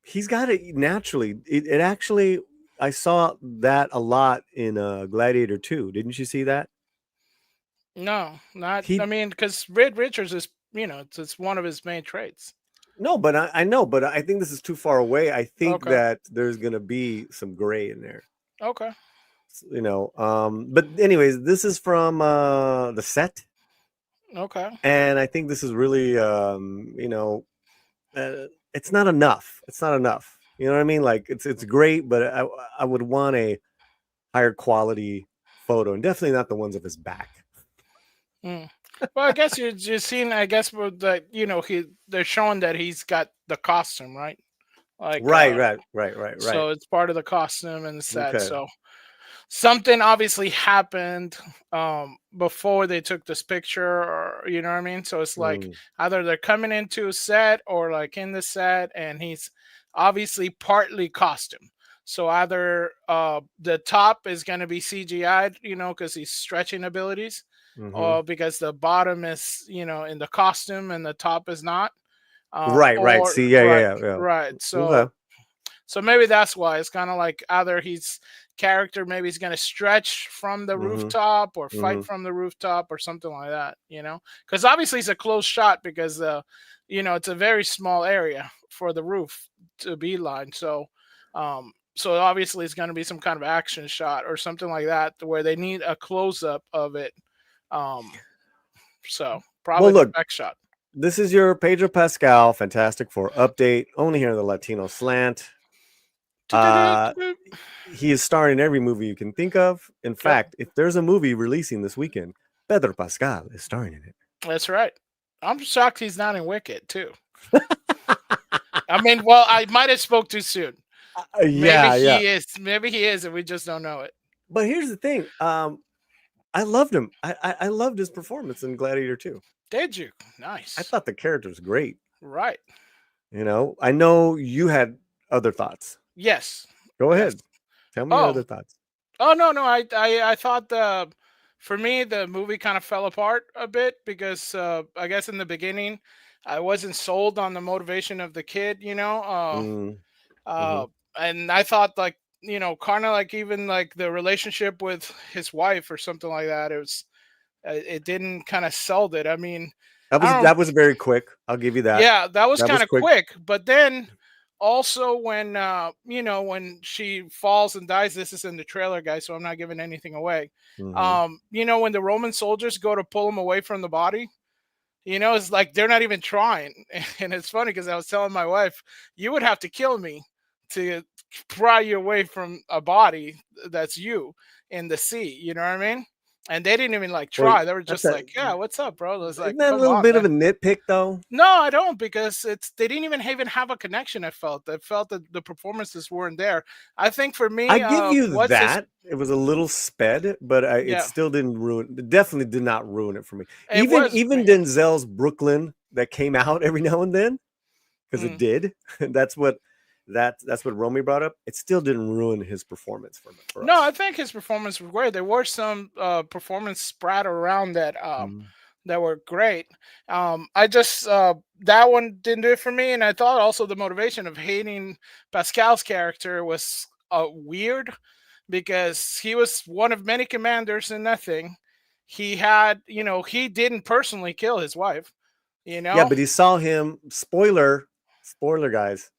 He's got it naturally. It actually, I saw that a lot in Gladiator 2. Didn't you see that? No, not. I mean, because Reed Richards is, it's one of his main traits. No, but I know, but I think this is too far away. I think that there's gonna be some gray in there. Okay. But anyways, this is from the set. Okay. And I think this is really, it's not enough. It's not enough. You know what I mean? Like it's great, but I would want a higher quality photo, and definitely not the ones of his back. Well, I guess you're seeing. I guess with the they're showing that he's got the costume, right? Like right. So it's part of the costume and the set. Okay. So something obviously happened before they took this picture, or you know what I mean. So it's like either they're coming into a set or like in the set, and he's obviously partly costume. So either the top is going to be CGI'd, because he's stretching abilities. Or because the bottom is, in the costume and the top is not. Right. See, yeah. Right. So maybe that's why it's kind of like either his character maybe he's going to stretch from the rooftop or fight from the rooftop or something like that, because obviously it's a close shot because, it's a very small area for the roof to be lined. So obviously it's going to be some kind of action shot or something like that where they need a close up of it. So probably the back shot. This is your Pedro Pascal Fantastic Four update, only here in the Latino Slant. He is starring in every movie you can think of. In fact, if there's a movie releasing this weekend, Pedro Pascal is starring in it. That's right. I'm shocked he's not in Wicked too. I mean, well, I might have spoke too soon. Maybe he is, and we just don't know it. But here's the thing. I loved him. I loved his performance in Gladiator 2. Did you? Nice. I thought the character was great. Right. I know you had other thoughts. Yes. Go ahead. Tell me your other thoughts. Oh, no. I thought for me, the movie kind of fell apart a bit because I guess in the beginning, I wasn't sold on the motivation of the kid, and I thought like, kind of like even like the relationship with his wife or something like that. It was it didn't kind of sell it. I mean, that was very quick. I'll give you that. Yeah, that was kind of quick. But then also when when she falls and dies, this is in the trailer, guys, so I'm not giving anything away. Mm-hmm. When the Roman soldiers go to pull him away from the body, it's like they're not even trying. And it's funny because I was telling my wife, you would have to kill me to pry you away from a body that's you in the sea. You know what I mean? And they didn't even try. Well, they were just like, yeah, what's up, bro? It was like, isn't that a little bit of a nitpick, though? No, I don't, because they didn't even have a connection. I felt that the performances weren't there. I think for me, I give you that. It was a little sped, but it still didn't ruin. It definitely did not ruin it for me. Even Denzel's Brooklyn that came out every now and then, because it did. That's what Romy brought up. It still didn't ruin his performance for us. No, I think his performance was great. There were some performance spread around that that were great. I just that one didn't do it for me, and I thought also the motivation of hating Pascal's character was weird, because he was one of many commanders in that thing. He had, he didn't personally kill his wife. Yeah, but he saw him. Spoiler, guys.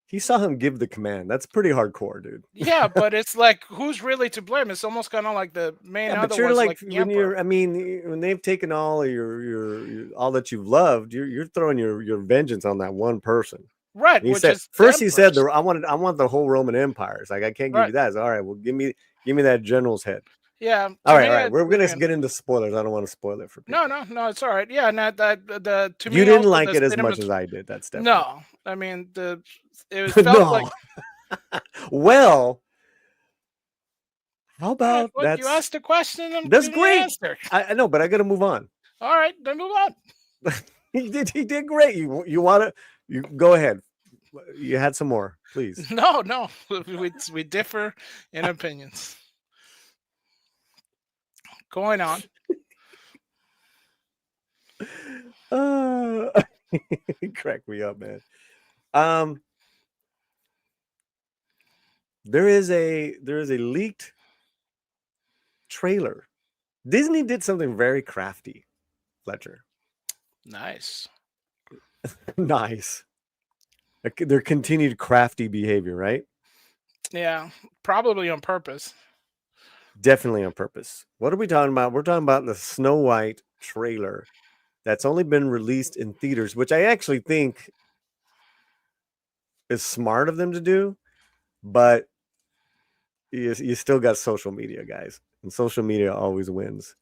He saw him give the command. That's pretty hardcore, dude. Yeah, but it's like, who's really to blame? It's almost kind of like the main. Yeah, but you're like when they've taken all of your all that you've loved, you're throwing your vengeance on that one person. Right. He said I want the whole Roman Empire. It's like, I can't give you that. It's all right. Well, give me that general's head. Yeah. All right. We're gonna get into spoilers. I don't want to spoil it for people. No, it's all right. Yeah, not that to me. You didn't like it as much as I did. That's definitely. No, I mean it felt like. Well, how about that? You asked a question. That's great. I know, but I got to move on. All right, then move on. He did great. You want to go ahead. You had some more, please. No, we differ in opinions. Going on. Crack me up, man. There is a leaked trailer. Disney did something very crafty, Fletcher. Nice. Nice. Their continued crafty behavior, right? Yeah, probably on purpose. Definitely on purpose. What are we talking about? We're talking about the Snow White trailer that's only been released in theaters, which I actually think is smart of them to do, but you still got social media, guys, and social media always wins.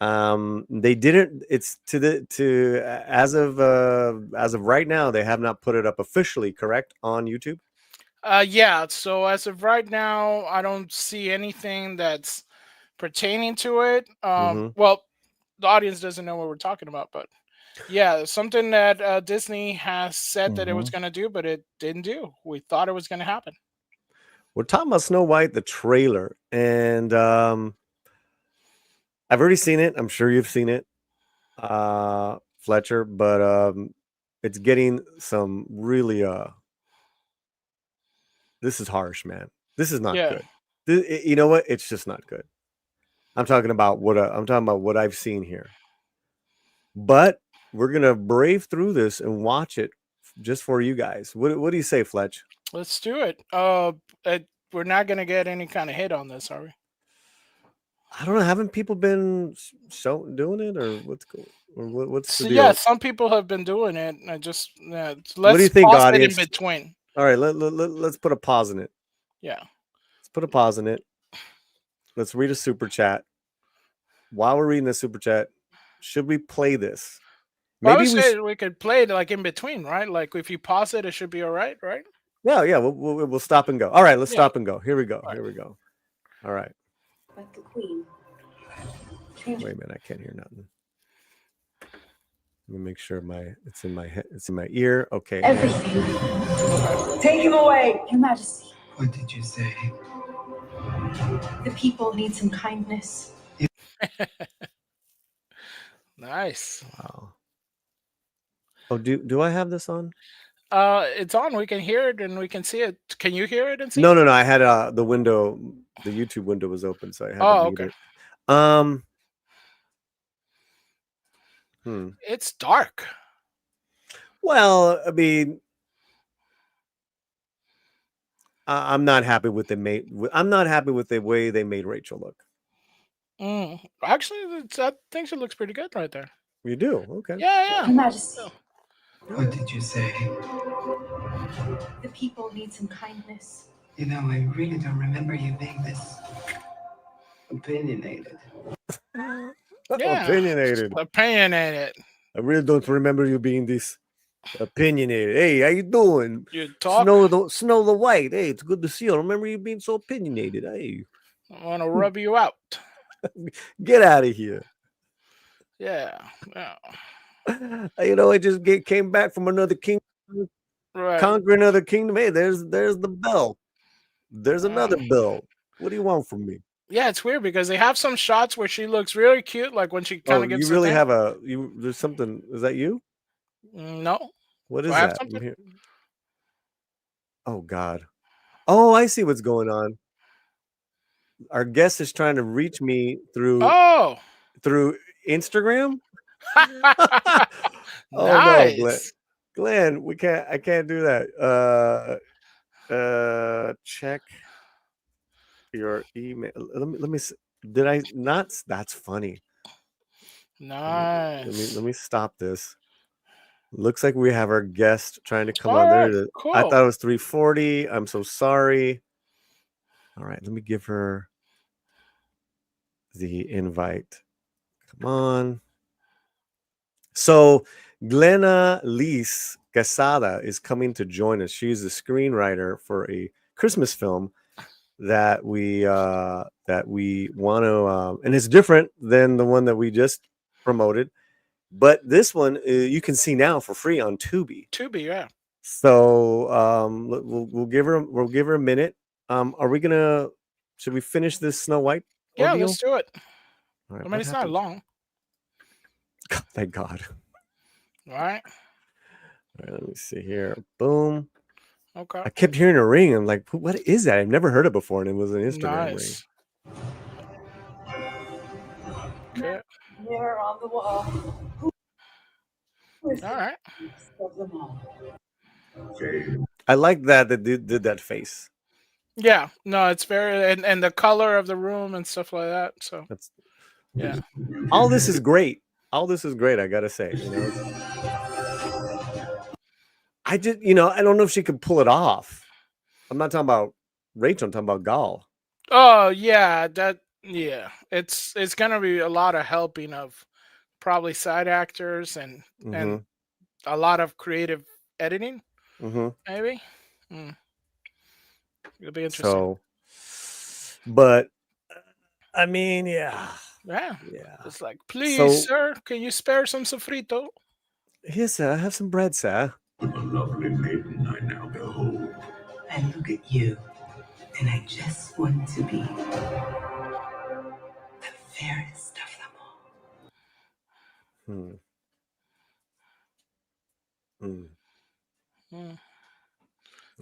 They didn't. It's as of right now, they have not put it up officially, correct, on YouTube. Yeah, so as of right now, I don't see anything that's pertaining to it. Well, the audience doesn't know what we're talking about, but yeah, something that Disney has said that it was going to do, but it didn't do. We thought it was going to happen. We're talking about Snow White, the trailer, and I've already seen it. I'm sure you've seen it, Fletcher, but it's getting some really this is harsh, man. This is not good. You know what? It's just not good. I'm talking about what I've seen here. But we're gonna brave through this and watch it just for you guys. What do you say, Fletch? Let's do it. We're not gonna get any kind of hit on this, are we? I don't know. Haven't people been doing it, or what's cool? Or what's the deal? Yeah, some people have been doing it. I just let's what do you think, audience? In between. All right, let's put a pause in it. Yeah. Let's put a pause in it. Let's read a super chat. While we're reading the super chat, should we play this? Maybe we could play it like in between, right? Like if you pause it, it should be all right, right? Yeah. We'll stop and go. All right, let's stop and go. Here we go. All right. Like the queen. Wait a minute, I can't hear nothing. Let me make sure it's in my head. It's in my ear. Okay. Everything. Take him away, Your Majesty. What did you say? The people need some kindness. Nice. Wow. Oh, do I have this on? It's on. We can hear it and we can see it. Can you hear it and see? No. I had the window, the YouTube window was open, so I had to mute it. It's dark. Well, I mean, I'm not happy with I'm not happy with the way they made Rachel look. Actually, I think she looks pretty good right there. You do? Okay. Yeah. Your Majesty. What did you say? The people need some kindness. You know, I really don't remember you being this opinionated. Opinionated. Opinionated. I really don't remember you being this opinionated. Hey, how you doing? You talk. Snow the White. Hey, it's good to see you. I remember you being so opinionated. Hey, I want to rub you out. Get out of here. Yeah. You know, I just came back from another kingdom, conquer another kingdom. Hey, there's the bell. There's another bell. What do you want from me? Yeah, it's weird because they have some shots where she looks really cute, like when she kind of gets. You really have there's something. Is that you? No. What is that? Oh God. Oh, I see what's going on. Our guest is trying to reach me through Instagram. Nice. No, Glenn, I can't do that. Check your email. Let me did I not? That's funny. Nice. Let me stop this. Looks like we have our guest trying to come on there. Cool. I thought it was 3:40. I'm so sorry. All right, let me give her the invite. Come on. So Glenaliz Quezada is coming to join us. She's the screenwriter for a Christmas film that we want to, and it's different than the one that we just promoted. But this one you can see now for free on Tubi. Tubi, yeah. So we'll give her a minute. Should we finish this Snow White ordeal? Yeah, let's do it. Right, I mean, it's not long. Thank God. All right. Let me see here. Boom. Okay. I kept hearing a ring. I'm like, what is that? I've never heard it before, and it was an Instagram ring. Okay. Mirror on the wall. All right. I like that they did that face. Yeah. No, it's very and the color of the room and stuff like that. So yeah. All this is great. I gotta say. I don't know if she could pull it off. I'm not talking about Rachel. I'm talking about Gal. Oh yeah, it's gonna be a lot of helping of probably side actors and a lot of creative editing. Maybe. It'll be interesting. So, but I mean, yeah. It's like, please, sir, can you spare some sofrito? Yes, sir. I have some bread, sir. A lovely maiden I now behold. I look at you, and I just want to be the fairest of them all.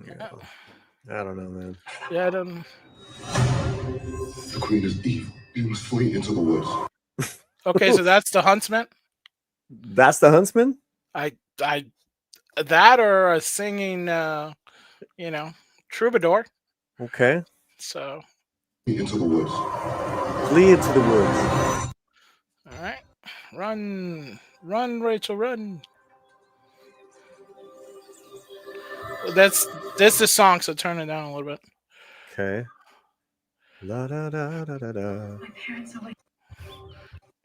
Yeah. I don't know, man. Yeah, I don't. The queen is evil. You must flee into the woods. Okay, so that's the huntsman. That's the huntsman. That or a singing, troubadour. Okay. So. Flee into the woods. Flee into the woods. All right, run, Rachel, run. That's the song, so turn it down a little bit. Okay. La da da da da da.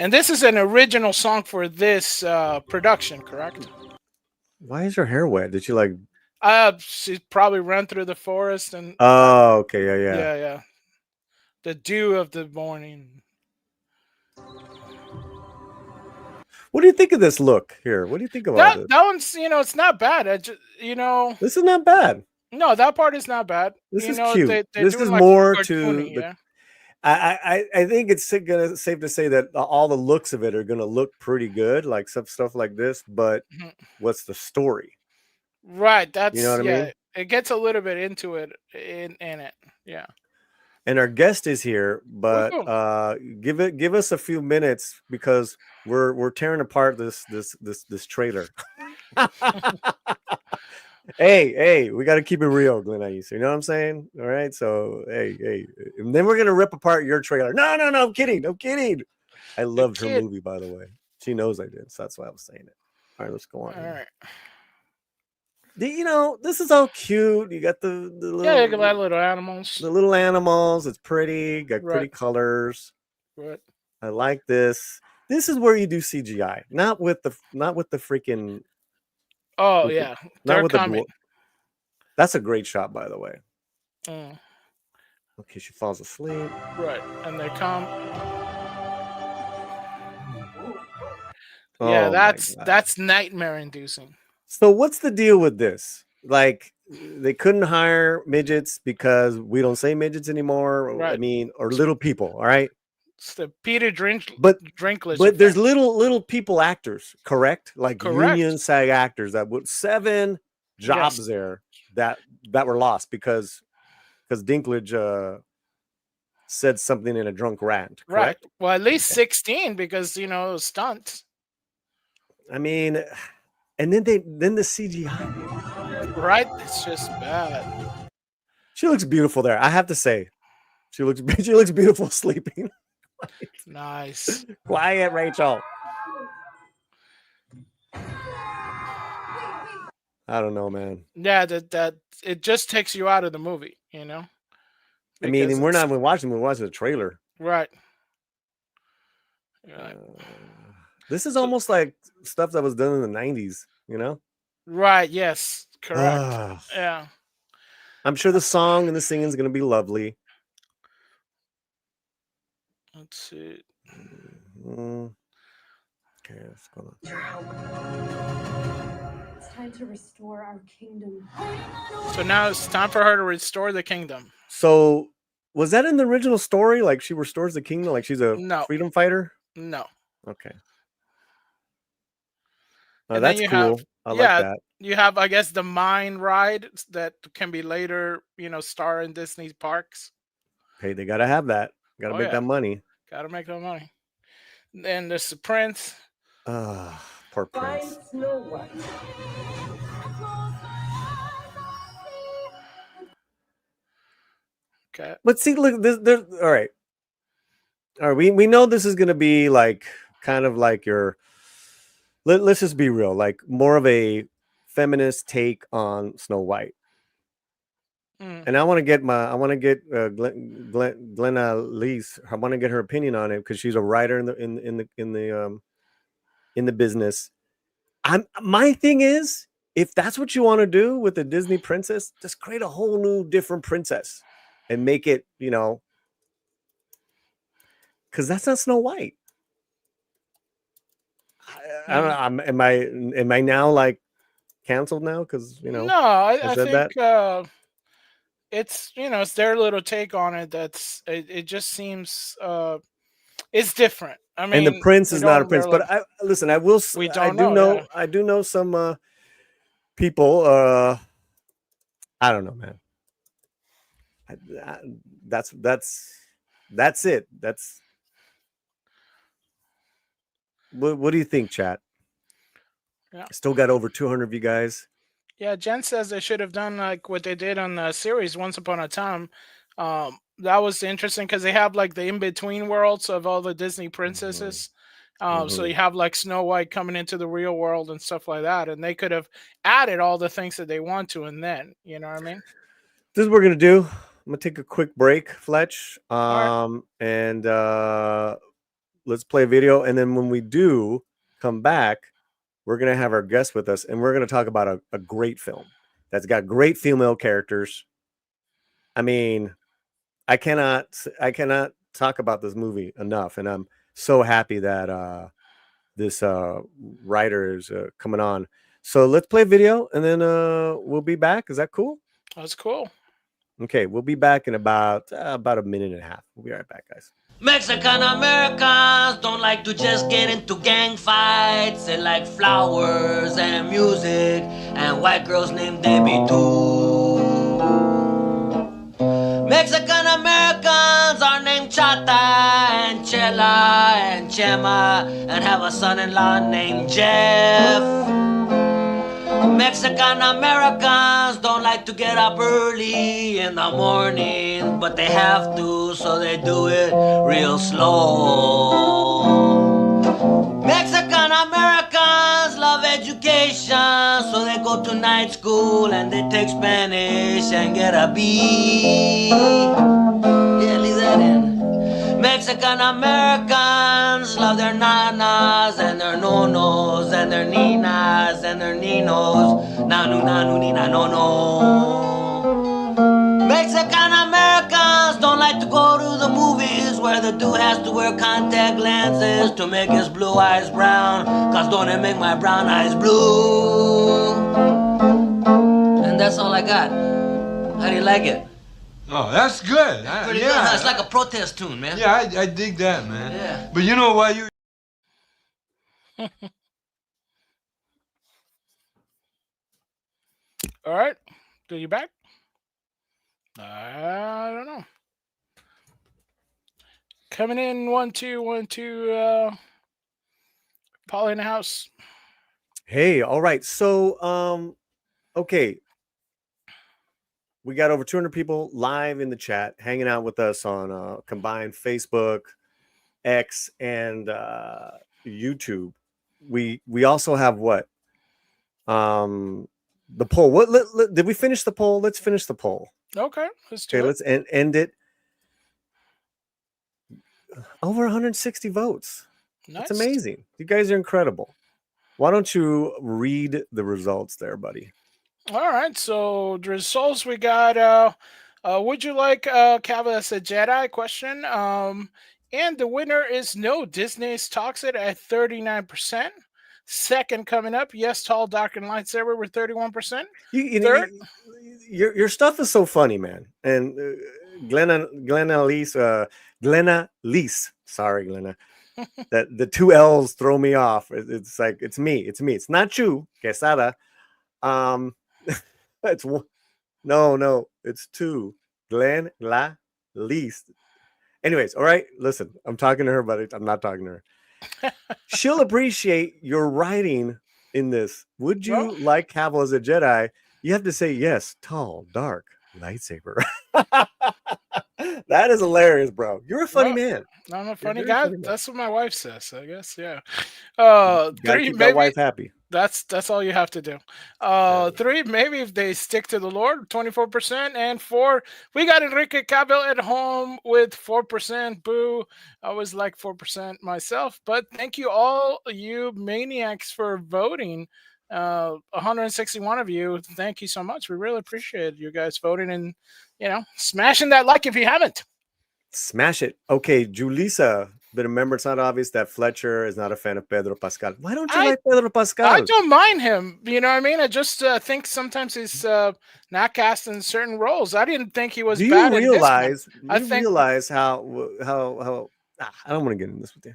And this is an original song for this production, correct? Why is her hair wet? Did she like? She probably ran through the forest and. Oh, okay, yeah. Yeah. The dew of the morning. What do you think of this look here? What do you think about this? That one's, it's not bad. This is not bad. No, that part is not bad. This is cute. This is like more cartoony, to. I think it's safe to say that all the looks of it are gonna look pretty good, like some stuff like this. But what's the story? Right. That's I mean. It gets a little bit into it in it. Yeah. and our guest is here, but give us a few minutes because we're tearing apart this trailer. Hey, we got to keep it real, Glenaliz. You know what I'm saying? All right, so hey, and then we're gonna rip apart your trailer. No, I'm kidding. I loved her movie, by the way. She knows I did, so that's why I was saying it. All right, let's go on. All right. You know, this is all cute. You got the little, you got little animals. The little animals. It's pretty. Got pretty colors. Right. I like this. This is where you do CGI, not with the freaking. Oh yeah, they're coming. That's a great shot, by the way. Mm. Okay, she falls asleep. Right, and they come. Oh, yeah, that's nightmare inducing. So what's the deal with this? Like, they couldn't hire midgets because we don't say midgets anymore. Right. I mean, or little people. All right. It's the Peter Drinklage. But there's little people actors, correct? Like union SAG actors that would 7 jobs there that were lost because Dinklage said something in a drunk rant. Correct? Right. Well, at least 16 because it was stunts. I mean, and then the CGI. Right. It's just bad. She looks beautiful there. I have to say, she looks beautiful sleeping. Nice. Quiet, Rachel. I don't know, man. Yeah, that it just takes you out of the movie, I mean, we're not even watching. We're watching the trailer. Right. This is almost like stuff that was done in the 90s, Right. Yes. Correct. Yeah. I'm sure the song and the singing is going to be lovely. Let's see. Okay, what's going on? It's time to restore our kingdom. So now it's time for her to restore the kingdom. So was that in the original story? Like she restores the kingdom? Like she's a freedom fighter? No. Okay. Oh, that's cool. I like that. You have, I guess, the mine ride that can be later, star in Disney's parks. Hey, they gotta have that. Gotta make that money. Gotta make that money. Then there's the prince. Poor prince. Okay. But see, look, there's all right. We know this is gonna be like kind of like your. Let's just be real, like more of a feminist take on Snow White. And I want to get Glenaliz. I want to get her opinion on it because she's a writer in the business. My thing is, if that's what you want to do with the Disney princess, just create a whole new different princess and make it, because that's not Snow White. I don't know. Am I now like canceled now? Because No, I think that. It's it's their little take on it. It just seems it's different. I mean, and the prince is not a prince. But I will. I do know some people. I don't know, man. That's it. That's. What do you think, chat? Yeah. Still got over 200 of you guys. Yeah, Jen says they should have done like what they did on the series Once Upon a Time. That was interesting because they have like the in-between worlds of all the Disney princesses. So you have like Snow White coming into the real world and stuff like that. And they could have added all the things that they want to. And then, you know what I mean? This is what we're going to do. I'm going to take a quick break, Fletch. Right. And let's play a video. And then when we do come back, we're going to have our guest with us, and we're going to talk about a great film that's got great female characters. I mean, I cannot talk about this movie enough, and I'm so happy that this writer is coming on. So let's play a video, and then we'll be back. Is that cool? That's cool. Okay, we'll be back in about a minute and a half. We'll be right back, guys. Mexican Americans don't like to just get into gang fights. They like flowers and music and white girls named Debbie too. Mexican Americans are named Chata and Chela and Chema and have a son-in-law named Jeff. Mexican Americans don't like to get up early in the morning, but they have to, so they do it real slow. Mexican Americans love education, so they go to night school and they take Spanish and get a B. Yeah, leave that in. Mexican Americans love their nanas and their nonos and their ninas and their ninos. Nanu, nanu, nina, nono. Mexican Americans don't like to go to the movies where the dude has to wear contact lenses to make his blue eyes brown, cause don't it make my brown eyes blue? And that's all I got. How do you like it? Oh, that's good. Pretty good, huh? It's like a protest tune, man. Yeah, I dig that, man. Yeah. But you know why you... All right. Are you back? I don't know. Coming in 1-2-1-2. Paul in the house. Hey, all right. So, okay. We got over 200 people live in the chat, hanging out with us on combined Facebook, X, and YouTube. We also have what? The poll. What? Did we finish the poll? Let's finish the poll. Okay, let's do it. Let's end it. Over 160 votes. Nice. That's amazing. You guys are incredible. Why don't you read the results there, buddy? All right, so the results we got. Would you like Cavill as a Jedi? Question. And the winner is no. Disney's Toxic at 39%. Second coming up, Yes, Tall, Dark, and Lightsaber with 31%. Third, your stuff is so funny, man. And Glenaliz, sorry, Glenna. That the two L's throw me off. It's like it's me. It's not you, Quezada. It's one. No, it's two. Glenaliz. Anyways, all right. Listen, I'm talking to her, but I'm not talking to her. She'll appreciate your writing in this. Would you like Cavill as a Jedi? You have to say yes, tall, dark, lightsaber. That is hilarious, bro. You're a funny man. I'm a funny guy. That's what my wife says, I guess. Yeah. Three, keep that wife happy. That's all you have to do. Three, maybe if they stick to the Lord, 24%. And four, we got Enrique Cavill at home with 4%. Boo. I was like 4% myself. But thank you all you maniacs for voting. 161 of you. Thank you so much. We really appreciate you guys voting and, smashing that like if you haven't. Smash it. Okay, Julissa, but remember, it's not obvious that Fletcher is not a fan of Pedro Pascal. Why don't you like Pedro Pascal? I don't mind him. You know what I mean? I just think sometimes he's not cast in certain roles. I didn't think he was bad. Do you realize how I don't want to get into this with you.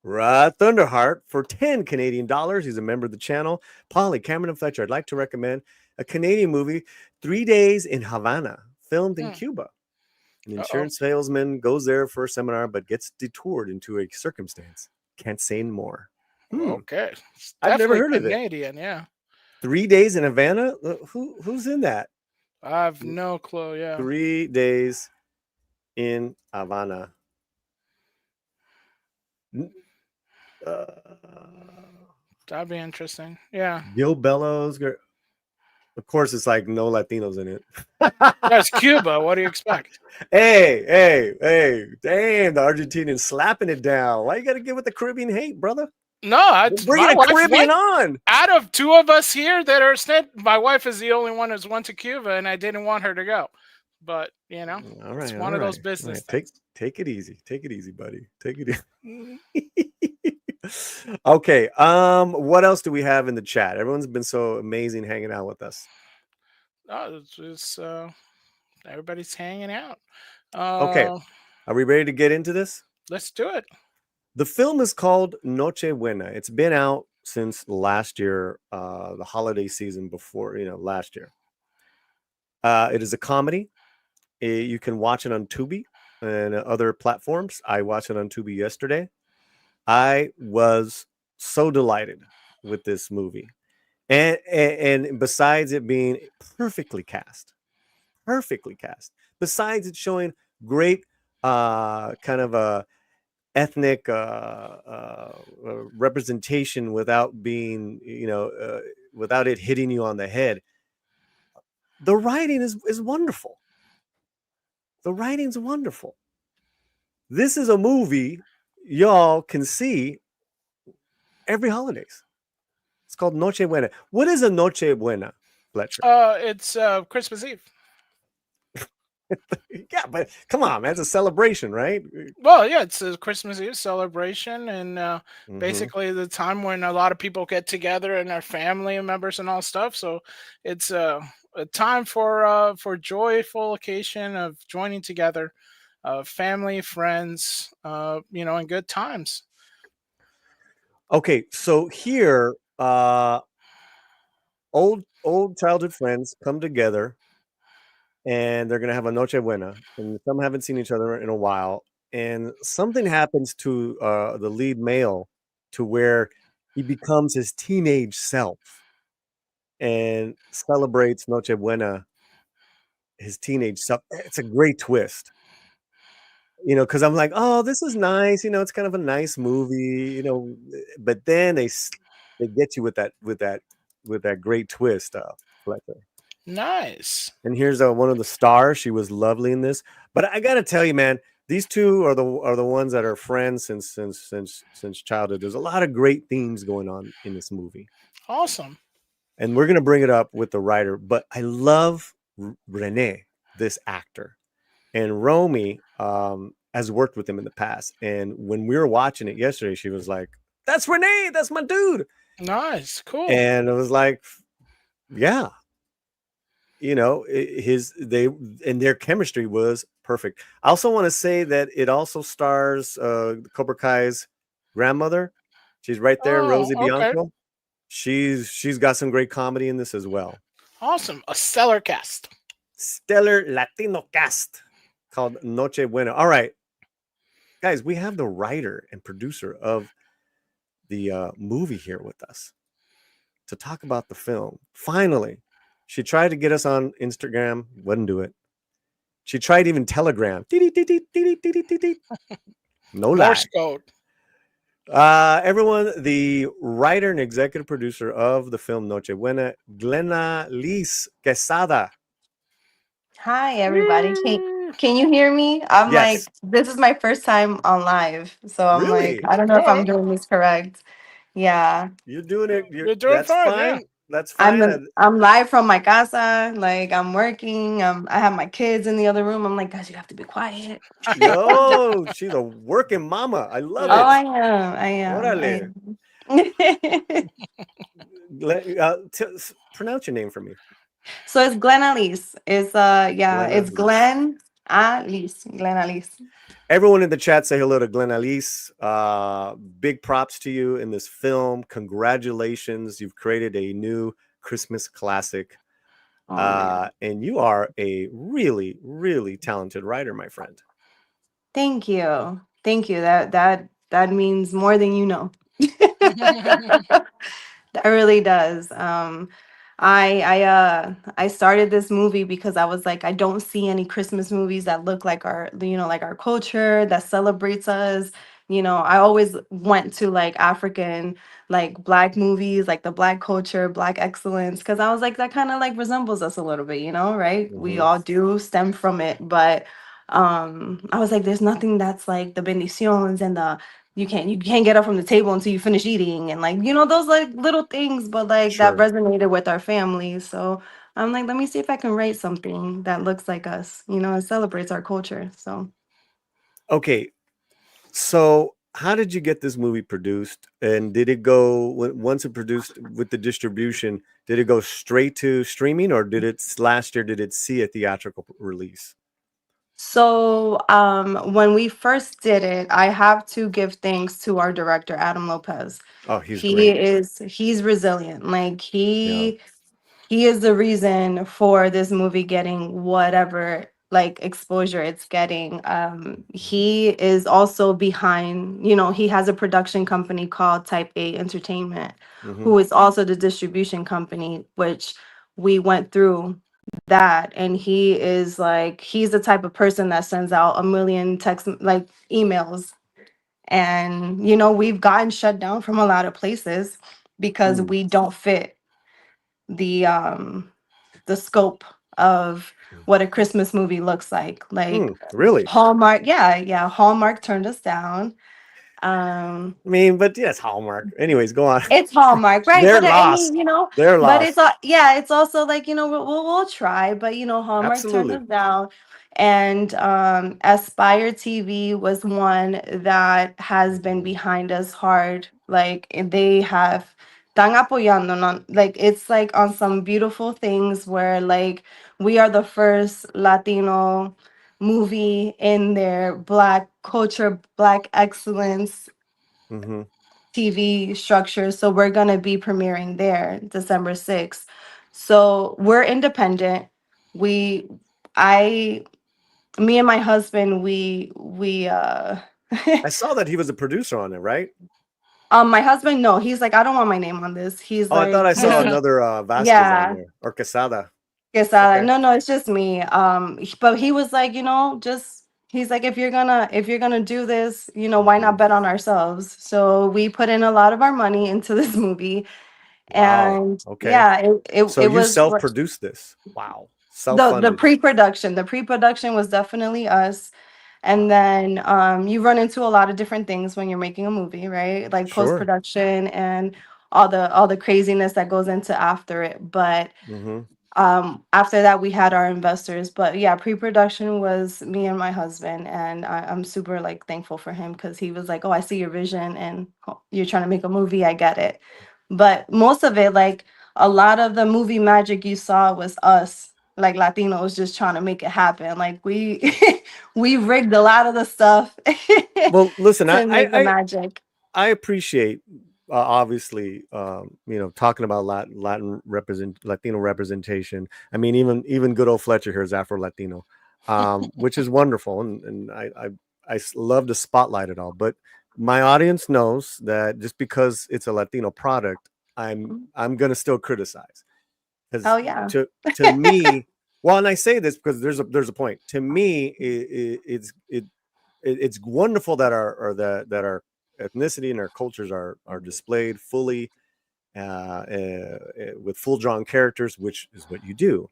Thunderheart for 10 Canadian dollars. He's a member of the channel. Polly, Cameron, and Fletcher, I'd like to recommend a Canadian movie, 3 Days in Havana, filmed in Cuba. An insurance salesman goes there for a seminar, but gets detoured into a circumstance. Can't say more. Okay. I've never heard of it. Canadian, yeah. 3 Days in Havana? Who's in that? I have no clue, yeah. 3 Days in Havana. That'd be interesting. Yeah. Gil Bellows. Of course, it's like no Latinos in it. That's Cuba. What do you expect? Hey. Damn, the Argentinians slapping it down. Why you got to get with the Caribbean hate, brother? No, bring the Caribbean on. Out of two of us here that are SNIT, my wife is the only one who's went to Cuba, and I didn't want her to go. But, all right, it's one of those business things. Take it easy. Take it easy, buddy. Take it easy. Okay. What else do we have in the chat? Everyone's been so amazing hanging out with us. It's everybody's hanging out. Okay. Are we ready to get into this? Let's do it. The film is called Nochebuena. It's been out since last year, the holiday season before, last year. It is a comedy. You can watch it on Tubi and other platforms. I watched it on Tubi yesterday. I was so delighted with this movie. And besides it being perfectly cast, besides it showing great kind of a ethnic representation without being, without it hitting you on the head, the writing is wonderful. The writing's wonderful. This is a movie y'all can see every holidays. It's called Nochebuena. What is a Nochebuena, Fletcher? It's Christmas Eve. Yeah, but come on, man, it's a celebration, right? Well, yeah, it's a Christmas Eve celebration, and basically the time when a lot of people get together and their family members and all stuff. So it's a time for joyful occasion of joining together, family, friends, and good times. Okay, so here, old childhood friends come together, and they're gonna have a Nochebuena, and some haven't seen each other in a while, and something happens to the lead male to where he becomes his teenage self and celebrates Nochebuena, his teenage self. It's a great twist. Because I'm like, oh, this is nice. It's kind of a nice movie. But then they get you with that great twist, Fletcher. Nice. And here's one of the stars. She was lovely in this. But I gotta tell you, man, these two are the ones that are friends since childhood. There's a lot of great themes going on in this movie. Awesome. And we're gonna bring it up with the writer. But I love Rene, this actor. And Romy has worked with him in the past. And when we were watching it yesterday, she was like, "That's Rene. That's my dude." Nice. Cool. And it was like, yeah. Their chemistry was perfect. I also want to say that it also stars Cobra Kai's grandmother. She's right there, Rosie Bianco. She's got some great comedy in this as well. Awesome. A stellar cast. Stellar Latino cast called Nochebuena. All right, guys, we have the writer and producer of the movie here with us to talk about the film. Finally, she tried to get us on Instagram, wouldn't do it. She tried even Telegram. No lie. Morse code. Everyone, the writer and executive producer of the film Nochebuena, Glenaliz Quezada. Hi, everybody. Can you hear me? I'm Yes. like, this is my first time on live. So I'm Really? like, I don't know if I'm doing this correct. Yeah. You're doing it. You're doing that's fine. fine. Yeah. That's fine. I'm live from my casa. Like I'm working. I have my kids in the other room. I'm like, guys, you have to be quiet. Yo, she's a working mama. I love Oh, it. I am. Órale. Pronounce your name for me. So it's Glenaliz. It's it's Glenaliz. Glenaliz. Everyone in the chat say hello to Glenaliz. Big props to you in this film. Congratulations. You've created a new Christmas classic. And you are a really, really talented writer, my friend. Thank you. That means more than you know. That really does. I started this movie because I was like, I don't see any Christmas movies that look like our culture, that celebrates us. I always went to like African, like Black movies, like the Black culture, Black excellence, because I was like, that kind of like resembles us a little bit, right? We all do stem from it, but I was like, there's nothing that's like the bendiciones and the you can't get up from the table until you finish eating, and like those like little things, but like that resonated with our family. So I'm like, let me see if I can write something that looks like us, and celebrates our culture. So okay, so how did you get this movie produced, and did it go once it produced with the distribution, did it go straight to streaming, or did it see a theatrical release? So when we first did it, I have to give thanks to our director, Adam Lopez. Oh, he's great. He's resilient. Like he is the reason for this movie getting whatever like exposure it's getting. He is also behind, he has a production company called Type A Entertainment, who is also the distribution company, which we went through that. And he's the type of person that sends out a million text like emails. And we've gotten shut down from a lot of places because we don't fit the scope of what a Christmas movie looks like. Like really? Hallmark, yeah, Hallmark turned us down. I mean, but yes, Hallmark. Anyways, go on. It's Hallmark, right? They're But I lost. mean, They're but lost. it's also like, we'll try, but Hallmark turned Absolutely. us down. And Aspire TV was one that has been behind us hard. Like they have están apoyándonos. Like it's like on some beautiful things where like we are the first Latino movie in their Black culture, Black excellence TV structure. So we're going to be premiering there December 6th. So we're independent. We, I, me and my husband, we I saw that he was a producer on it, right? my husband, no, he's like, I don't want my name on this. He's I thought I like, saw another Vasquez on there, or Quesada. Quesada. Okay. No, it's just me. But he was like, just he's like, if you're gonna do this, why not bet on ourselves? So we put in a lot of our money into this movie. Wow. And Okay. yeah, So it you was self-produced this. Wow. the Self-funded. pre-production was definitely us. And then you run into a lot of different things when you're making a movie, right? Like Sure. post-production and all the craziness that goes into after it. But after that we had our investors. But yeah, pre-production was me and my husband, and I'm super like thankful for him, because he was like, oh, I see your vision and you're trying to make a movie, I get it. But most of it, like a lot of the movie magic you saw was us, like Latinos, just trying to make it happen. Like we we rigged a lot of the stuff Well, listen, to make the magic. I appreciate obviously talking about Latino representation. I mean, even good old Fletcher here is Afro Latino, which is wonderful, and I love to spotlight it all. But my audience knows that just because it's a Latino product, I'm gonna still criticize. Oh yeah. To me, well, and I say this because there's a point. To me, it's wonderful that our ethnicity and our cultures are displayed fully with full drawn characters, which is what you do.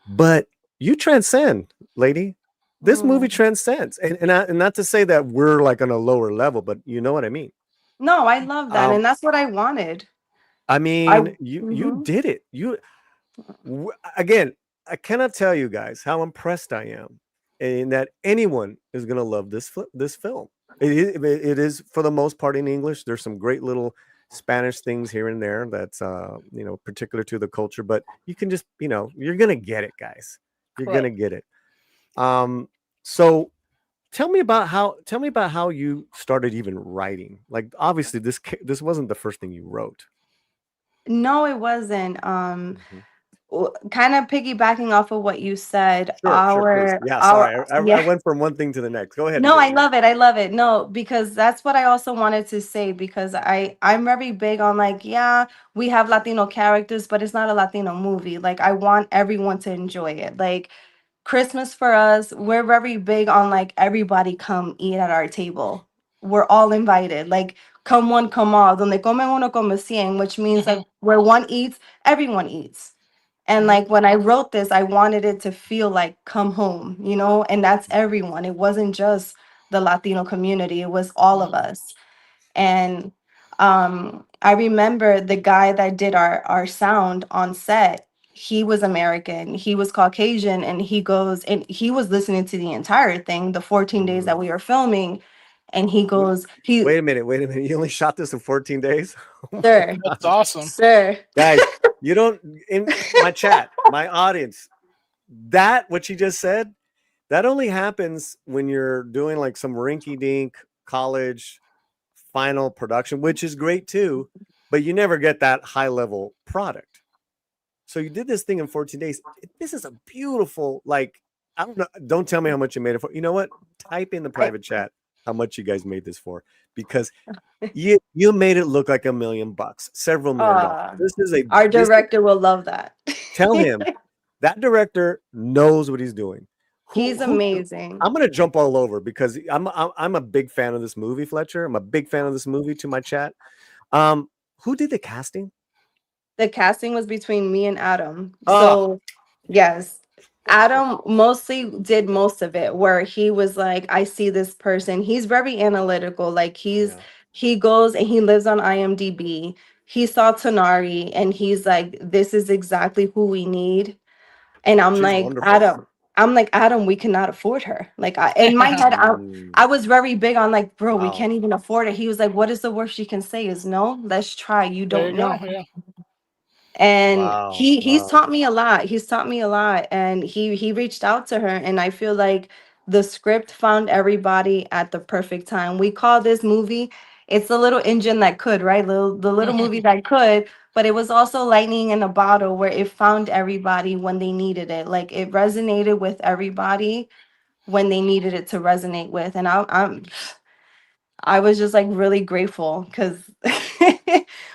But you transcend, lady. This movie transcends, and not to say that we're like on a lower level, but you know what I mean. No, I love that, and that's what I wanted. I mean, you did it. Again, I cannot tell you guys how impressed I am, and that anyone is going to love this film. It is for the most part in English. There's some great little Spanish things here and there that's particular to the culture, but you can just you're going to get it, guys. You're going to get it. So tell me about how you started even writing. Like obviously this wasn't the first thing you wrote. No, it wasn't. Kind of piggybacking off of what you said, Sure, yeah, sorry, I went from one thing to the next. Go ahead. No, I love it. No, because that's what I also wanted to say, because I'm very big on like, yeah, we have Latino characters, but it's not a Latino movie. Like I want everyone to enjoy it. Like Christmas for us, we're very big on like everybody come eat at our table. We're all invited. Like come one, come all. Donde come uno, come cien, which means like where one eats, everyone eats. And like when I wrote this, I wanted it to feel like come home, and that's everyone. It wasn't just the Latino community, it was all of us. And I remember the guy that did our sound on set, he was American, he was Caucasian, and he was listening to the entire thing, the 14 days that we were filming. And he goes, wait a minute. You only shot this in 14 days? Sir, that's awesome. Sir. Guys, you don't, in my chat, my audience, that what you just said, that only happens when you're doing like some rinky-dink college final production, which is great too, but you never get that high level product. So you did this thing in 14 days. This is a beautiful, like I don't know. Don't tell me how much you made it for. You know what? Type in the private chat how much you guys made this for, because you made it look like $1 million, several $1 million. This is our director will love that. Tell him that director knows what he's doing. He's amazing. I'm gonna jump all over because I'm a big fan of this movie, Fletcher. I'm a big fan of this movie. To my chat, who did the casting? The casting was between me and Adam. So yes, Adam mostly did most of it, where he was like, I see this person. He's very analytical. Like he goes and he lives on IMDb. He saw Tonari and he's like, this is exactly who we need. And I'm She's like, wonderful. Adam, we cannot afford her. Like in my head, I was very big on like, bro, we can't even afford it. He was like, what is the worst she can say is no, let's try. You don't know. Yeah. And he's taught me a lot. He's taught me a lot. And he reached out to her. And I feel like the script found everybody at the perfect time. We call this movie, it's a little engine that could, right? The little movie that could, but it was also lightning in a bottle where it found everybody when they needed it. Like it resonated with everybody when they needed it to resonate with. And I was just like really grateful because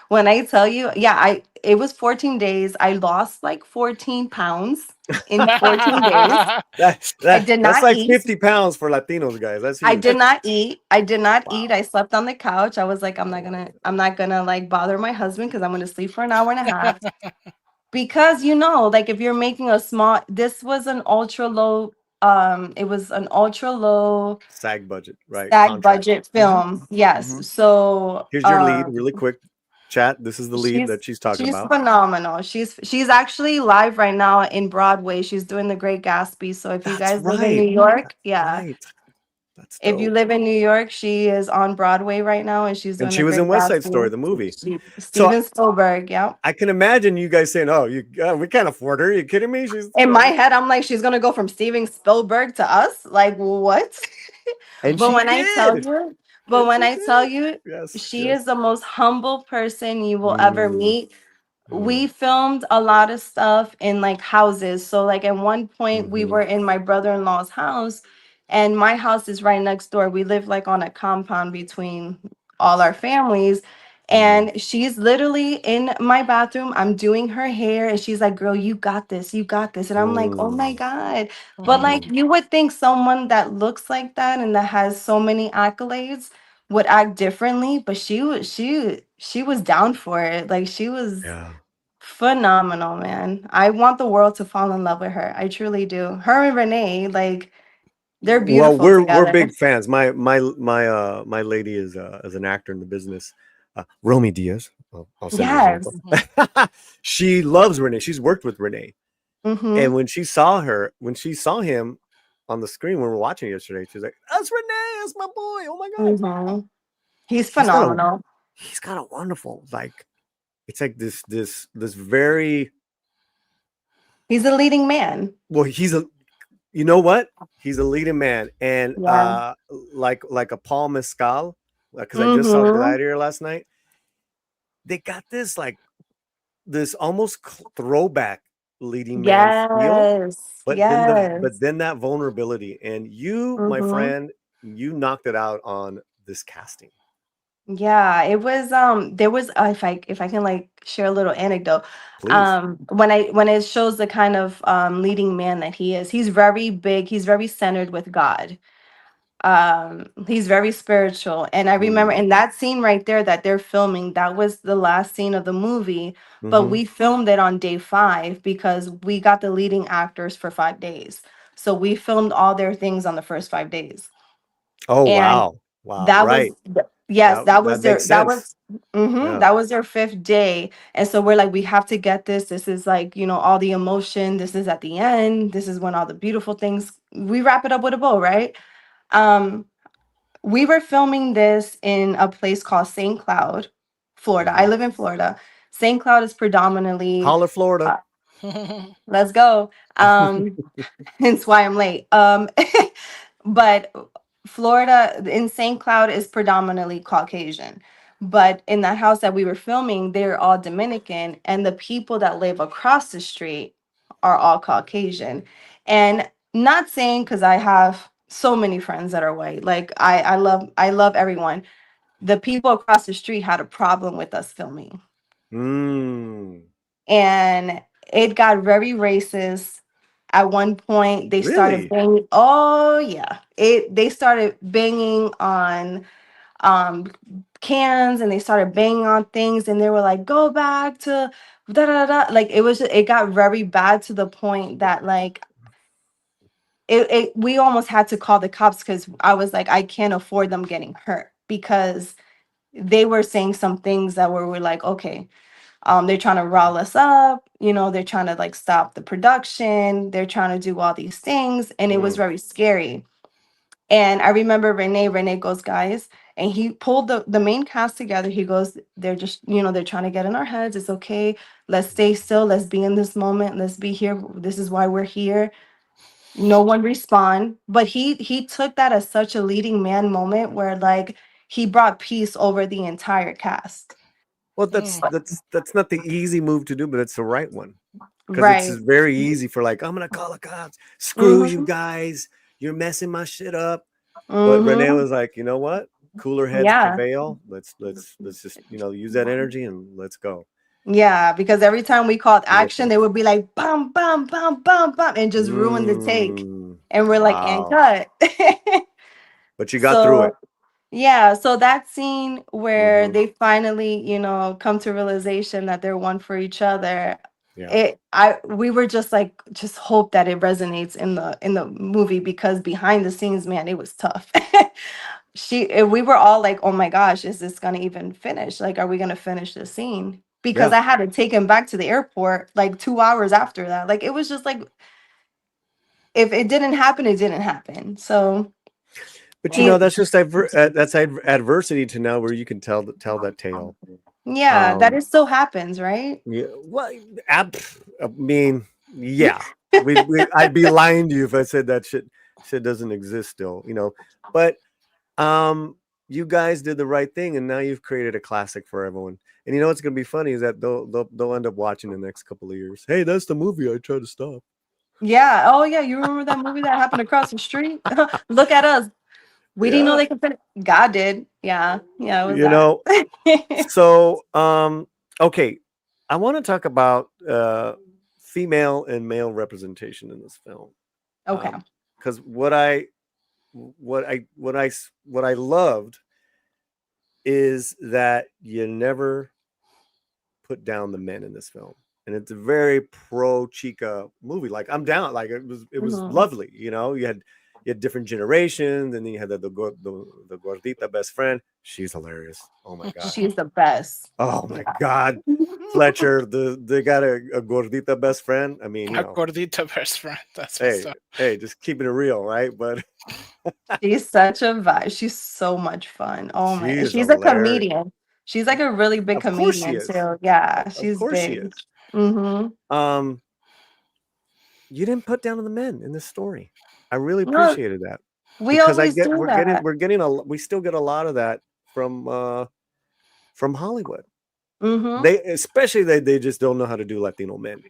when I tell you, it was 14 days. I lost like 14 pounds in 14 days. I did not that's like eat. 50 pounds for Latinos, guys. That's huge. I did not eat. I did not eat. I slept on the couch. I was like, I'm not gonna like bother my husband because I'm gonna sleep for an hour and a half. Because like if you're making this was an ultra low, it was an ultra low SAG budget, right? SAG budget film. Yes. So here's your lead, really quick. Chat. This is the lead that she's talking about. She's phenomenal. She's actually live right now in Broadway. She's doing The Great Gatsby. So if you guys live in New York, That's if you live in New York, she is on Broadway right now, and she's doing. And she was in West Side Story, the movie. Steven Spielberg, yeah. I can imagine you guys saying, "Oh, we can't afford her." Are you kidding me? She's in my head. I'm like, she's gonna go from Steven Spielberg to us. Like what? And but when I tell you, she is the most humble person you will ever meet. We filmed a lot of stuff in like houses. So like at one point we were in my brother-in-law's house, and my house is right next door. We live like on a compound between all our families. And she's literally in my bathroom. I'm doing her hair, and she's like, girl, you got this. You got this. And I'm like, oh my God. But like you would think someone that looks like that and that has so many accolades would act differently, but she was down for it. Like she was phenomenal, man. I want the world to fall in love with her. I truly do. Her and Renee, like they're beautiful. Well, together. we're big fans. My lady is an actor in the business. Romy Diaz. I'll send her info. She loves Renee. She's worked with Renee. And when she saw him on the screen when we were watching yesterday, she was like, "That's Renee. That's my boy. Oh my God." He's phenomenal. He's got a wonderful, like, it's like this very. He's a leading man. Well, you know what? He's a leading man, and like a Paul Mescal, because I just saw Gladiator last night. They got this like this almost throwback leading man feel, but then that vulnerability, and you, my friend, you knocked it out on this casting. Yeah, it was there was if I can like share a little anecdote. Please. When it shows the kind of leading man that he is, he's very big, he's very centered with God. He's very spiritual. And I remember in that scene right there that they're filming, that was the last scene of the movie, but we filmed it on day 5 because we got the leading actors for 5 days. So we filmed all their things on the first 5 days. Oh, and wow. That right. was that was their 5th day. And so we're like, we have to get this. This is like, all the emotion. This is at the end. This is when all the beautiful things, we wrap it up with a bow, right? We were filming this in a place called St. Cloud, Florida. I live in Florida. St. Cloud is predominantly Holler, Florida. Let's go. Hence why I'm late. But Florida in St. Cloud is predominantly Caucasian. But in that house that we were filming, they're all Dominican, and the people that live across the street are all Caucasian. And not saying because I have so many friends that are white. Like I love everyone. The people across the street had a problem with us filming. And it got very racist. At one point, they started Really? banging. Oh yeah, they started banging on cans, and they started banging on things, and they were like, "Go back to da da da." Like it got very bad to the point that like we almost had to call the cops because I was like, I can't afford them getting hurt because they were saying some things that were like, okay, they're trying to rile us up, they're trying to like stop the production, they're trying to do all these things, and it was very scary. And I remember Renee goes, guys, and he pulled the main cast together. He goes, they're just, they're trying to get in our heads. It's okay. Let's stay still. Let's be in this moment. Let's be here. This is why we're here. No one respond. But he took that as such a leading man moment where like he brought peace over the entire cast. Well, that's not the easy move to do, but it's the right one. Because it's Right. very easy for like, I'm gonna call the cops. Screw you guys. You're messing my shit up. But Renee was like, you know what? Cooler heads Yeah. prevail. Let's just use that energy and let's go. Yeah, because every time we called action, they would be like bum bum bum bum bum and just ruin the take. And we're like, and cut. But you got through it. Yeah, so that scene where they finally, come to realization that they're one for each other. Yeah. We were just like, just hope that it resonates in the movie, because behind the scenes, man, it was tough. We were all like, oh my gosh, is this gonna even finish? Like, are we gonna finish the scene? Because I had to take him back to the airport like 2 hours after that. Like, it was just like, if it didn't happen, it didn't happen. So, but that's just that's adversity to now where you can tell that tale. Yeah, that it still happens, right? Yeah. Well, I mean, yeah. I'd be lying to you if I said that shit doesn't exist still, But you guys did the right thing, and now you've created a classic for everyone. And what's gonna be funny is that they'll end up watching the next couple of years. Hey, that's the movie I tried to stop. Yeah. Oh yeah, you remember that movie that happened across the street? Look at us. We didn't know they could finish. God did. Yeah. Yeah, it was that. So okay. I want to talk about female and male representation in this film. Okay. Because what I loved is that you never put down the men in this film, and it's a very pro chica movie. Like, I'm down. Like, it was lovely. You had different generations, and then you had the gordita best friend. She's hilarious. Oh my god, she's the best. Oh my god, Fletcher. They got a gordita best friend. I mean, a gordita best friend. That's hey, just keeping it real, right? But she's such a vibe. She's so much fun. Oh my, she's a comedian. She's like a really big comedian too. Yeah, she's big. You didn't put down on the men in this story. I really appreciated that. We always do that. We still get a lot of that from Hollywood. They just don't know how to do Latino men.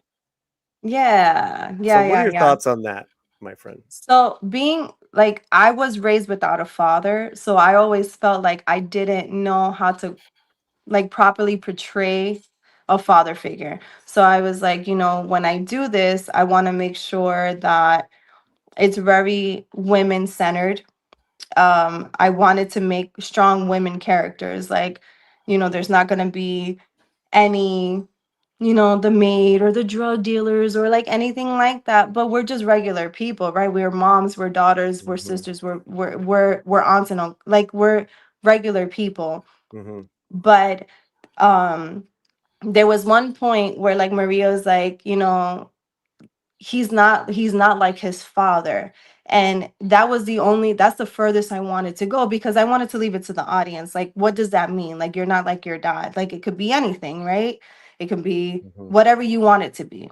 Yeah. So what are your thoughts on that, my friend? So being like, I was raised without a father, so I always felt like I didn't know how to like properly portray a father figure. So I was like, when I do this, I want to make sure that it's very women centered. I wanted to make strong women characters. Like, there's not going to be any, the maid or the drug dealers or like anything like that. But we're just regular people, right? We're moms, we're daughters, we're sisters, we're aunts and uncles. Like, we're regular people. But there was one point where like Maria was like, he's not like his father. And that's the furthest I wanted to go, because I wanted to leave it to the audience. Like, what does that mean? Like, you're not like your dad. Like, it could be anything, right? It could be whatever you want it to be.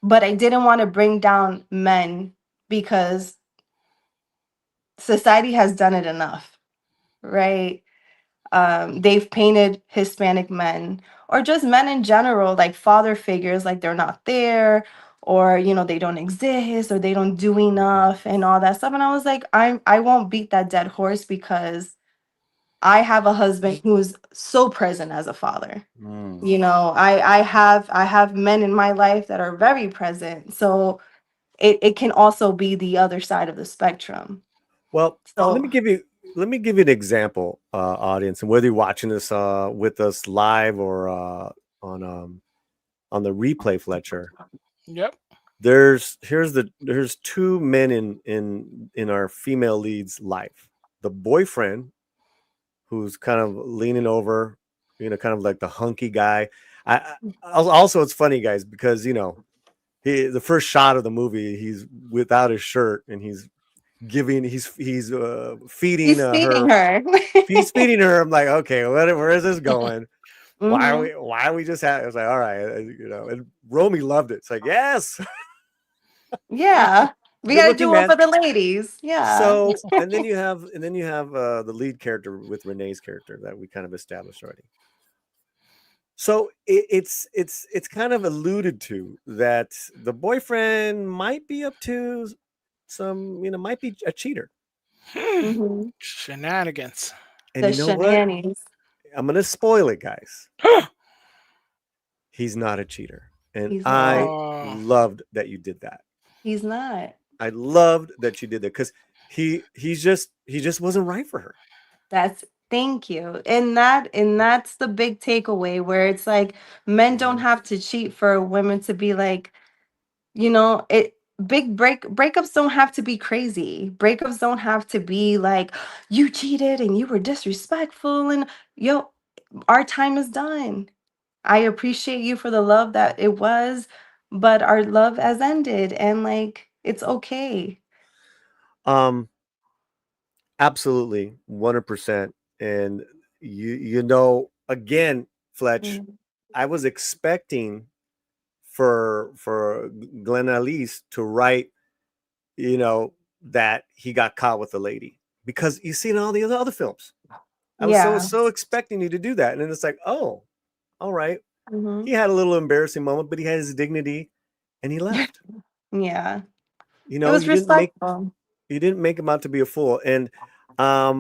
But I didn't want to bring down men, because society has done it enough, right? They've painted Hispanic men, or just men in general, like father figures, like they're not there, or they don't exist, or they don't do enough and all that stuff. And I was like, I won't beat that dead horse, because I have a husband who's so present as a father. I have men in my life that are very present. So it can also be the other side of the spectrum. Well, So let me give you an example, audience, and whether you're watching this with us live or on the replay, Fletcher. Yep. There's two men in our female lead's life. The boyfriend, who's kind of leaning over, kind of like the hunky guy. Also, it's funny, guys, because the first shot of the movie, he's without his shirt and he's feeding he's feeding her. her. He's feeding her. I'm like, okay, where is this going? Why Mhm. are we just having? I was like, all right, and Romy loved it. It's like, yes, Yeah. We good gotta looking do one man. for the ladies. Yeah. So, and then you have the lead character with Renee's character that we kind of established already. So it's kind of alluded to that the boyfriend might be up to some, might be a cheater. Mhm. Shenanigans. And The you know what? shenanigans. I'm gonna spoil it, guys. He's not a cheater, and He's I not. loved that you did that. He's not. I loved that you did that because he just wasn't right for her. Thank you. And that's the big takeaway, where it's like men don't have to cheat for women to be like, it breakups don't have to be crazy. Breakups don't have to be like, you cheated and you were disrespectful, and our time is done. I appreciate you for the love that it was, but our love has ended, and like it's okay. Absolutely, 100%. And again, Fletch, Mm. I was expecting for Glenaliz to write, that he got caught with the lady, because you see in all the other films. I was Yeah. so expecting you to do that, and then it's like, oh, all right. Mhm. He had a little embarrassing moment, but he had his dignity, and he left. Yeah. You It was you didn't respectful. make him out to be a fool. And I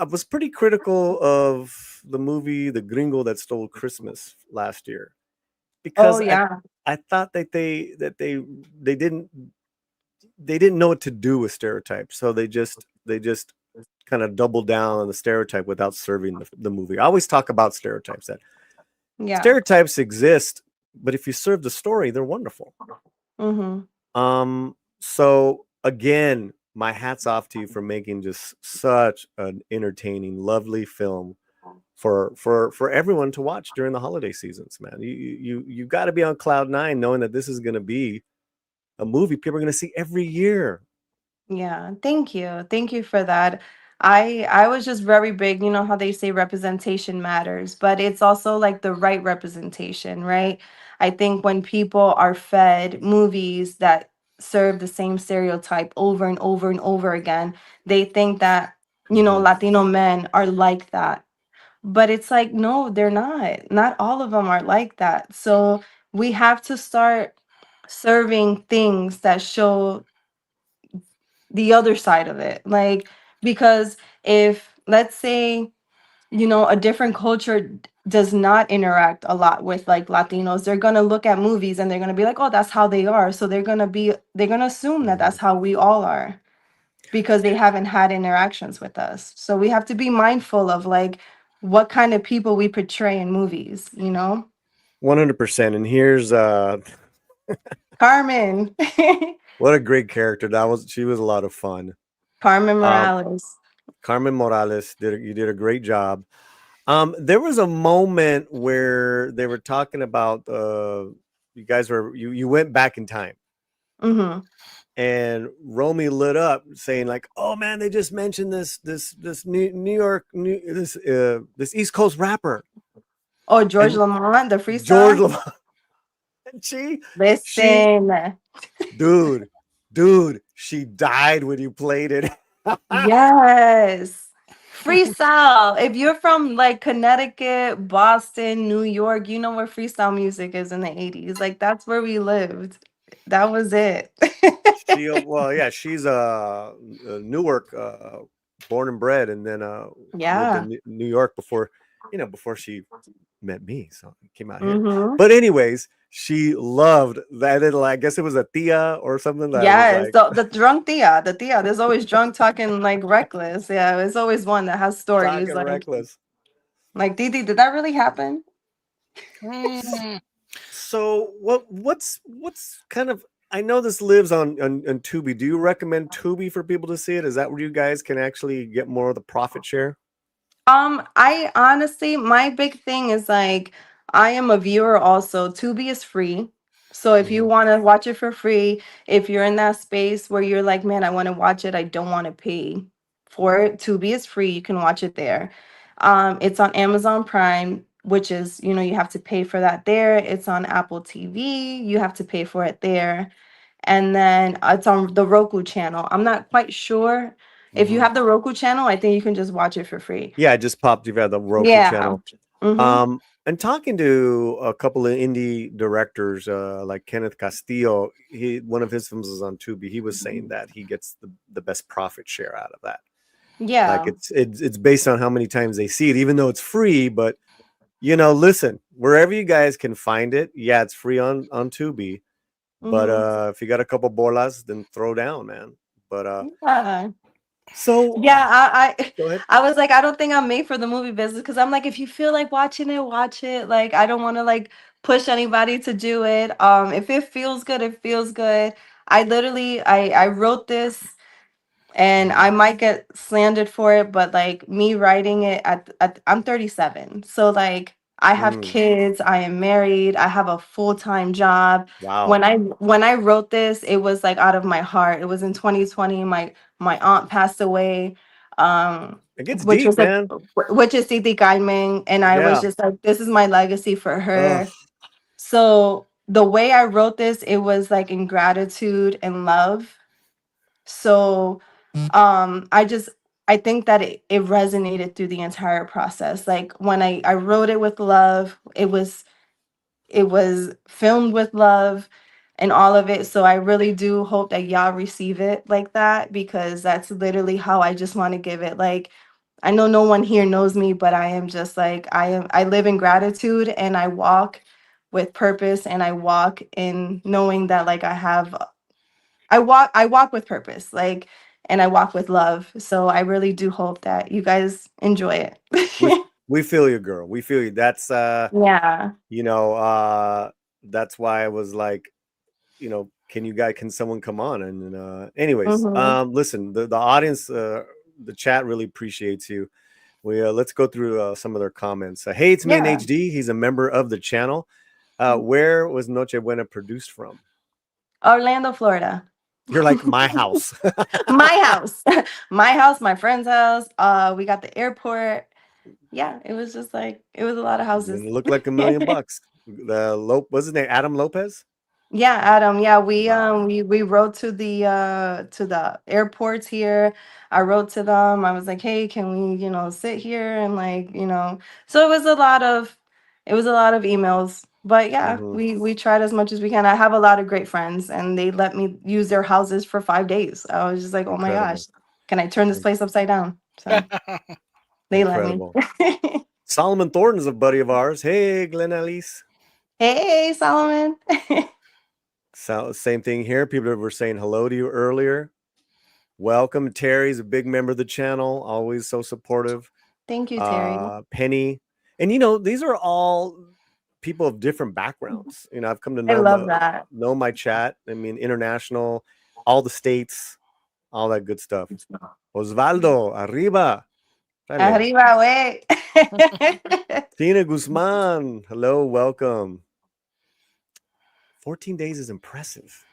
was pretty critical of the movie The Gringo That Stole Christmas last year, Oh because yeah. I thought that they didn't know what to do with stereotypes, so they just kind of doubled down on the stereotype without serving the movie. I always talk about stereotypes, that Yeah. stereotypes exist, but if you serve the story, they're wonderful. Mhm. So again, my hat's off to you for making just such an entertaining, lovely film for everyone to watch during the holiday seasons, man. You got to be on cloud nine, knowing that this is going to be a movie people are going to see every year. Yeah, thank you. Thank you for that. I was just very big, how they say representation matters, but it's also like the right representation, right? I think when people are fed movies that serve the same stereotype over and over and over again, they think that, Latino men are like that. But it's like, no, they're not. Not all of them are like that. So we have to start serving things that show the other side of it. Like, because if, let's say, a different culture does not interact a lot with like Latinos, they're going to look at movies and they're going to be like, oh, that's how they are. So they're going to assume that that's how we all are, because they haven't had interactions with us. So we have to be mindful of like what kind of people we portray in movies, 100%. And here's Carmen. what a great character that was. She was a lot of fun. Carmen Morales. Carmen Morales you did a great job. There was a moment where they were talking about you guys you went back in time. Mm-hmm. And Romy lit up saying like, oh man, they just mentioned this New York this East Coast rapper. Oh, George Lamont, the freestyle. George Lamont. Listen. Dude, she died when you played it. Yes. Freestyle. If you're from like Connecticut, Boston, New York, you know where freestyle music is in the 80s. Like that's where we lived. that was it. Well, yeah, she's Newark, born and bred, and then lived in New York before she met me. So came out here. But anyways, she loved that little. I guess it was a tia or something. That Yes, was like, the drunk tia, the tia. There's always drunk talking like reckless. Yeah, it's always one that has stories talking reckless. Like, Didi, did that really happen? So what's kind of, I know this lives on Tubi. Do you recommend Tubi for people to see it? Is that where you guys can actually get more of the profit share? I honestly, my big thing is like, I am a viewer also. Tubi is free. So if you want to watch it for free, if you're in that space where you're like, man, I want to watch it, I don't want to pay for it. Tubi is free. You can watch it there. It's on Amazon Prime, which is, you have to pay for that there. It's on Apple TV. You have to pay for it there. And then it's on the Roku channel. I'm not quite sure. If you have the Roku channel, I think you can just watch it for free. Yeah, I just popped. You've had the Roku channel. And talking to a couple of indie directors, like Kenneth Castillo, one of his films is on Tubi. He was saying that he gets the best profit share out of that. Yeah, like it's based on how many times they see it, even though it's free. But listen, wherever you guys can find it, yeah, it's free on Tubi. But if you got a couple bolas, then throw down, man. But so yeah, go ahead. I was like, I don't think I'm made for the movie business, because I'm like, if you feel like watching it, watch it. Like, I don't want to like push anybody to do it. If it feels good, it feels good. I wrote this, and I might get slandered for it, but like me writing it I'm 37, so like I have kids, I am married, I have a full-time job. Wow. When I wrote this, it was like out of my heart. It was in 2020. My aunt passed away, it gets which deep, was man. which is Titi Carmen, and I was just like, this is my legacy for her. So the way I wrote this, it was like in gratitude and love. So I think that it resonated through the entire process. Like when I wrote it with love, it was filmed with love and all of it. So I really do hope that y'all receive it like that, because that's literally how I just want to give it. Like, I know no one here knows me, but I am just like, I live in gratitude, and I walk with purpose, and I walk in knowing that like I walk with purpose, like, and I walk with love. So I really do hope that you guys enjoy it. we feel you, girl. We feel you. That's yeah. That's why I was like, can someone come on? And anyways, listen, the audience, the chat really appreciates you. We let's go through some of their comments. Hey, it's me in HD. He's a member of the channel. Where was Nochebuena produced from? Orlando, Florida. You're like my house. My house. My house, my friend's house. We got the airport. Yeah, it was just like, it was a lot of houses. It looked like $1 million. What's his name? Adam Lopez? Yeah, Adam. Yeah, we rode to the airports here. I wrote to them. I was like, hey, can we, sit here and like, so it was a lot of emails. But yeah, we tried as much as we can. I have a lot of great friends, and they let me use their houses for 5 days. I was just like, oh my gosh, can I turn this place upside down? So they let me. Solomon Thornton's a buddy of ours. Hey, Glenaliz. Hey, Solomon. So same thing here. People were saying hello to you earlier. Welcome. Terry's a big member of the channel, always so supportive. Thank you, Terry. Penny. And these are all people of different backgrounds. I've come to know know my chat. I mean, international, all the states, all that good stuff. Osvaldo, arriba. Arriba, way. Tina Guzman, hello, welcome. 14 days is impressive.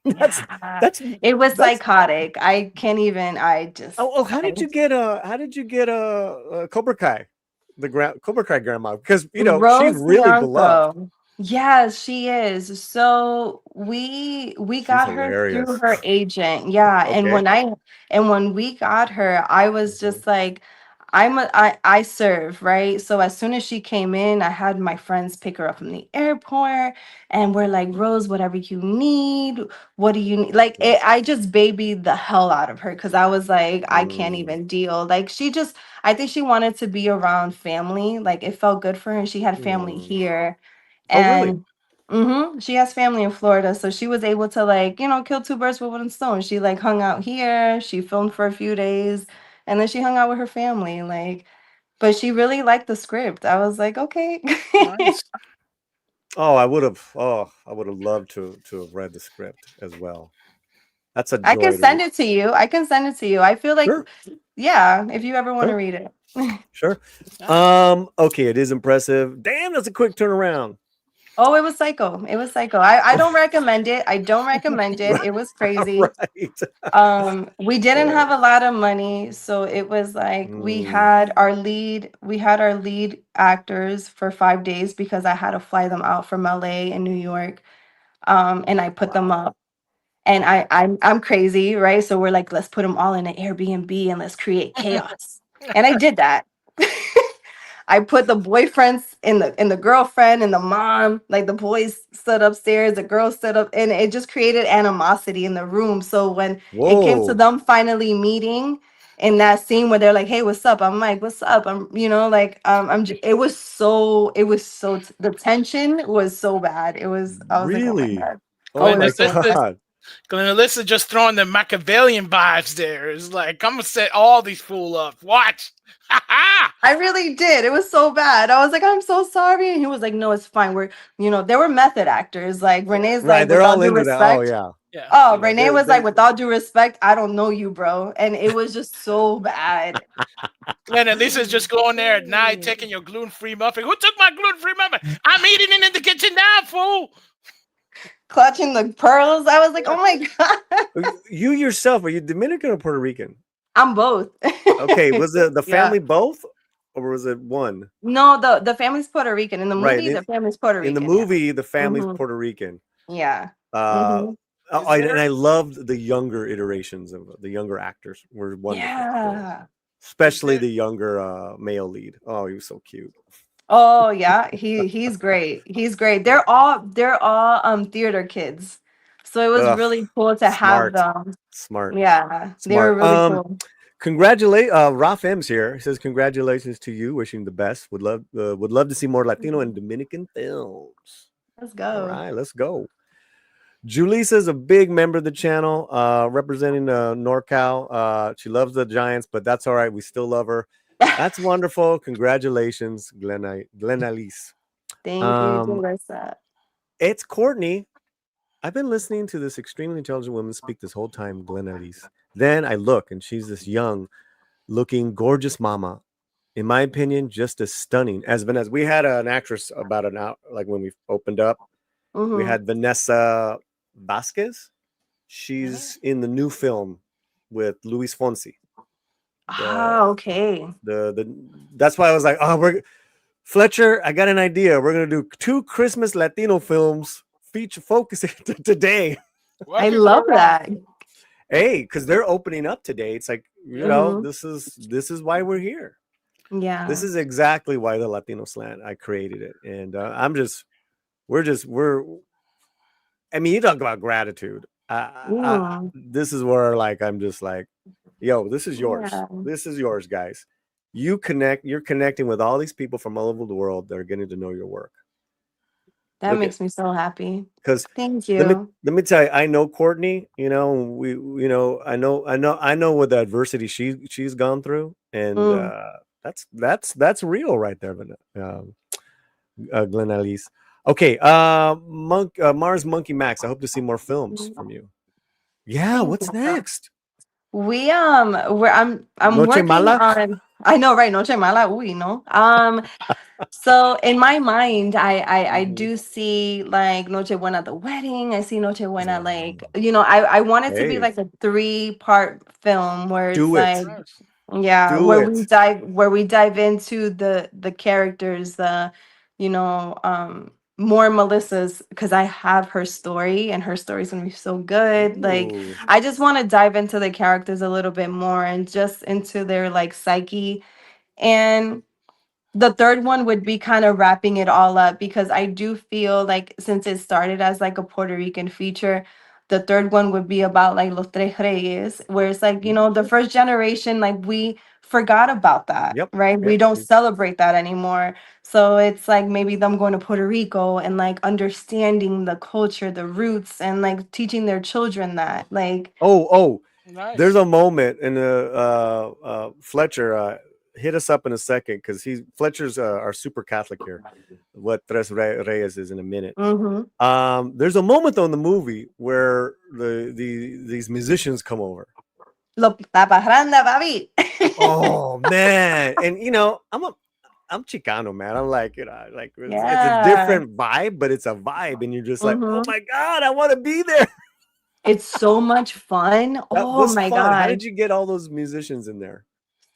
that's it was psychotic. I can't even. I just. How did you get a Cobra Kai? Cobra Kai grandma, because Rose she's really Bianco. beloved. Yes, she is. So we got her through her agent. Yeah, okay. And when we got her, I was just like, I serve, right? So as soon as she came in, I had my friends pick her up from the airport, and we're like, Rose, whatever you need, what do you need? Like I just babied the hell out of her because I was like, I can't even deal. Like I think she wanted to be around family. Like it felt good for her, and she had family here, Oh, really? and she has family in Florida, so she was able to like kill two birds with one stone. She like hung out here, she filmed for a few days, and then she hung out with her family. Like, but she really liked the script. I was like, okay. Nice. Oh, I would have loved to have read the script as well. That's a joy. I can send it to you. I feel like, Sure. yeah, if you ever want to Sure. read it. Sure. Okay, it is impressive. Damn, that's a quick turnaround. Oh, it was psycho. It was psycho. I don't recommend it. I don't recommend it. It was crazy. Right. We didn't have a lot of money, so it was like we had our lead actors for 5 days because I had to fly them out from LA and New York. And I put them up. And I'm crazy, right? So we're like, let's put them all in an Airbnb and let's create chaos. And I did that. I put the boyfriends in the girlfriend and the mom, like the boys stood upstairs, the girls stood up, and it just created animosity in the room. So when it came to them finally meeting in that scene where they're like, "Hey, what's up?" I'm like, "What's up?" It was so the tension was so bad. I was like, "Oh my God." Oh my God. Glenaliz just throwing the Machiavellian vibes there. It's like, I'm gonna set all these fool up. Watch. I really did. It was so bad. I was like, I'm so sorry. And he was like, no, it's fine. They were method actors. Like Renee's Right, like, they're with all all due into that. Oh, respect. yeah. Oh, Renee was like, with all due respect, I don't know you, bro. And it was just so bad. Glenaliz just going there at night taking your gluten-free muffin. Who took my gluten-free muffin? I'm eating it in the kitchen now, fool. Clutching the pearls. I was like, oh my God. You yourself, are you Dominican or Puerto Rican? I'm both. Okay, was the family both, or was it one? No, the family's Puerto Rican. In the movie, the family's Puerto Rican. In the movie, the family's Puerto Rican. Yeah. And I loved the younger iterations of the younger actors were wonderful. Yeah. Especially the younger male lead. Oh, he was so cute. Oh yeah, he's great. He's great. They're all theater kids. So it was really cool to have them. Smart. Yeah, they were really cool. Congratulate Raf M's here. He says congratulations to you. Wishing the best. Would love to see more Latino and Dominican films. Let's go. All right, let's go. Julisa's a big member of the channel, representing NorCal. She loves the Giants, but that's all right. We still love her. That's wonderful. Congratulations, Glenaliz. Thank you, Julissa. It's Courtney. I've been listening to this extremely intelligent woman speak this whole time, Glenaliz. Then I look, and she's this young-looking, gorgeous mama. In my opinion, just as stunning as Vannessa. We had an actress about an hour, like when we opened up. We had Vannessa Vasquez. She's in the new film with Luis Fonsi. Okay. That's why I was like, Fletcher, I got an idea. We're gonna do 2 Christmas Latino films feature focusing today. I love that. Hey, because they're opening up today. It's like, this is why we're here. Yeah. This is exactly why the Latino Slant, I created it. And I mean, you talk about gratitude. This is where I'm just like, yo, this is yours. Yeah. This is yours, guys. You're connecting with all these people from all over the world that are getting to know your work. That makes me so happy. Because thank you. Let me tell you, I know Courtney, I know what the adversity she's gone through. And that's real right there, Glenaliz. Okay, Mars Monkey Max. I hope to see more films from you. Yeah, what's next? I'm working on. I know, right? Noche Mala. So in my mind, I do see like Nochebuena the wedding. I see Nochebuena I want it to be like a 3-part film where it's where we dive into the characters, more Melissa's, because I have her story and her story's gonna be so good. Like I just want to dive into the characters a little bit more and just into their like psyche And the third one would be kind of wrapping it all up, because I do feel like since it started as like a Puerto Rican feature, the third one would be about like Los Tres Reyes, where it's like, the first generation, like we forgot about that, Yep. right? We don't celebrate that anymore. So it's like maybe them going to Puerto Rico and like understanding the culture, the roots, and like teaching their children that. Like, Nice. There's a moment in Fletcher. Hit us up in a second, because Fletcher's are super Catholic here. What Tres Reyes is in a minute. There's a moment though in the movie where these musicians come over. La parranda, baby. Oh man, and I'm Chicano, man. I'm like, it's a different vibe, but it's a vibe, and you're just like, oh my god, I want to be there. It's so much fun. Oh my god. How did you get all those musicians in there?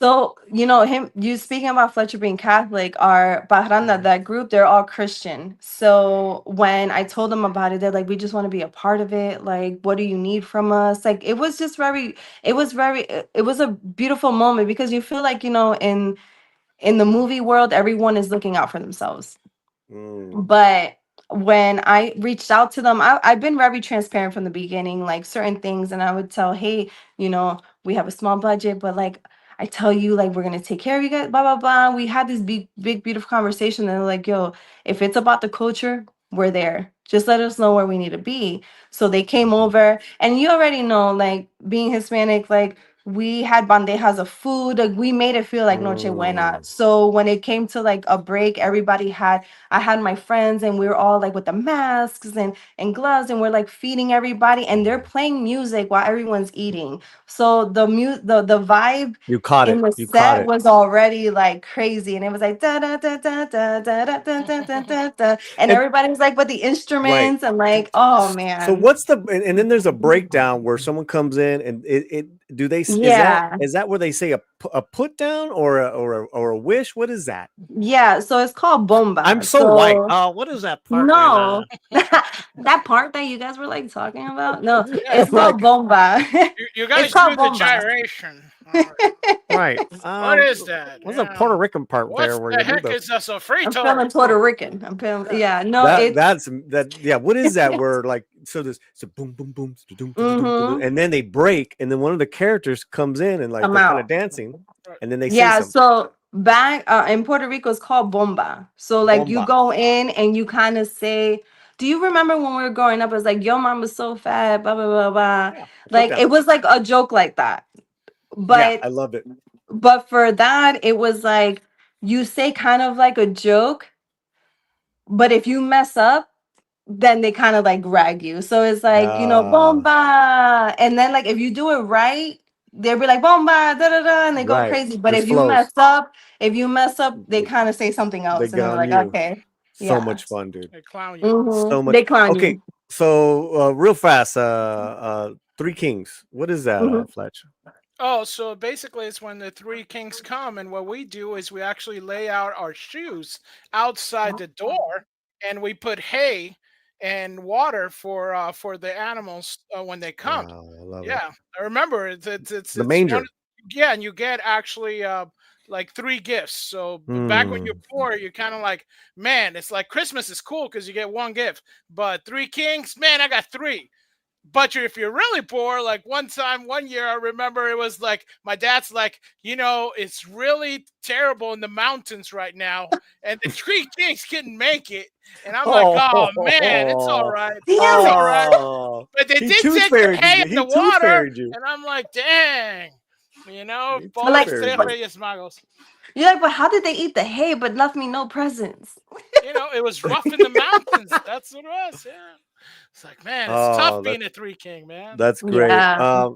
So, you speaking about Fletcher being Catholic, our Parranda, that group, they're all Christian. So when I told them about it, they're like, we just want to be a part of it. Like, what do you need from us? Like, it was a beautiful moment, because you feel like, in the movie world, everyone is looking out for themselves. But when I reached out to them, I've been very transparent from the beginning, like certain things. And I would tell, hey, we have a small budget, but like, I tell you, like, we're going to take care of you guys, blah, blah, blah. We had this big, beautiful conversation. And they're like, yo, if it's about the culture, we're there. Just let us know where we need to be. So they came over, and you already know, like, being Hispanic, like, we had bandejas of food. Like, we made it feel like Nochebuena. So when it came to like a break, I had my friends, and we were all like with the masks and gloves, and we're like feeding everybody, and they're playing music while everyone's eating. So the vibe in the set was already like crazy, and it was like da da da da da da da da da da da, and everybody was like with the instruments, and like, oh man. So what's and then there's a breakdown where someone comes in, and is that where they say a put down or a wish? What is that? Yeah, so it's called bomba. I'm so white. Oh, what is that part? No, that part that you guys were like talking about. No, it's called bomba. You guys do the gyration. Right. What is that? What's a Puerto Rican part there? What the heck is a sofrito? I'm feeling Puerto Rican. What is that? Where like, so there's boom boom boom, and then they break, and then one of the characters comes in and like they're kind of dancing, and then they say something. So back in Puerto Rico, it's called bomba. So like you go in and you kind of say, do you remember when we were growing up? It was like, your mom was so fat, blah blah blah blah. Yeah, like it was like a joke like that. But I loved it. But for that, it was like you say kind of like a joke, but if you mess up, then they kind of like rag you. So it's like, bomba. And then like if you do it right, they'll be like bomba, da da da, and they go crazy. But if you mess up, they kind of say something else. And they're like, okay. So much fun, dude. They clown you. So much. They clown you. Okay, so real fast, Three Kings. What is that, Fletch? Oh, so basically it's when the three kings come, and what we do is we actually lay out our shoes outside the door, and we put hay and water for the animals when they come. I love it. I remember it's the manger. And you get actually like 3 gifts. So back when you're poor, you're kind of like, man, it's like Christmas is cool because you get 1 gift, but 3 kings, man, I got 3. But if you're really poor, like one year, I remember it was like, my dad's like, it's really terrible in the mountains right now, and the 3 kings couldn't make it. And I'm like, oh man, it's all right. It's all right. But they did take the hay and the water, and I'm like, dang, You're like, but how did they eat the hay but left me no presents? It was rough in the mountains. That's what it was. Yeah. It's like, man, it's tough being a 3 king, man. That's great. Yeah.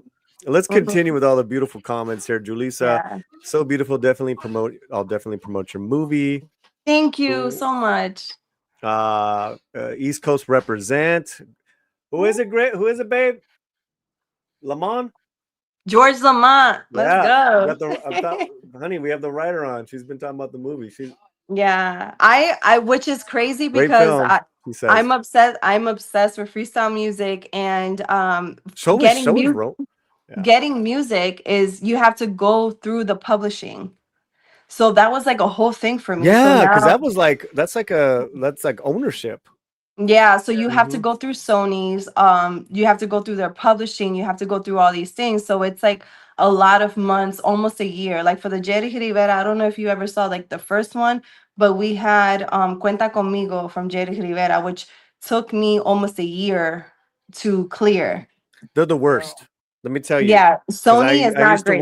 Let's continue with all the beautiful comments here. Julissa, so beautiful. I'll definitely promote your movie. Thank you so much. East Coast represent. Who is it, babe? Lamont? George Lamont. Let's go. Honey, we have the writer on. She's been talking about the movie. I which is crazy because I'm obsessed with freestyle music, and getting music is you have to go through the publishing. So that was like a whole thing for me. So Yeah, because now, that's like ownership. yeah, so you have to Mhm. go through Sony's, you have to go through their publishing, you have to go through all these things. So it's like a lot of months, almost a year. Like for the Jenni Rivera, I don't know if you ever saw like the first one, but we had Cuenta Conmigo from Jenni Rivera, which took me almost a year to clear. They're the worst. Let me tell you, Yeah, because Sony is I not used to great.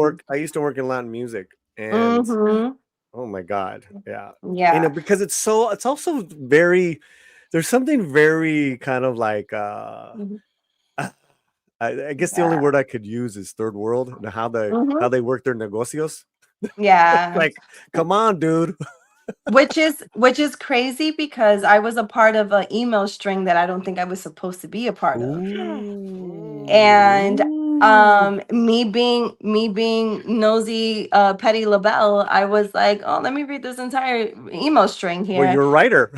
work in Latin music, and Mm-hmm. oh my God, yeah, Yeah. because it's also very, there's something very kind of like Mhm. I guess the only Yeah. word I could use is third world and how Mm-hmm. they work their negocios. Yeah. Like, come on, dude. Which is crazy because I was a part of an email string that I don't think I was supposed to be a part of. And Ooh. me being nosy petty labelle, I was like, oh, let me read this entire email string Well, here. you're a writer.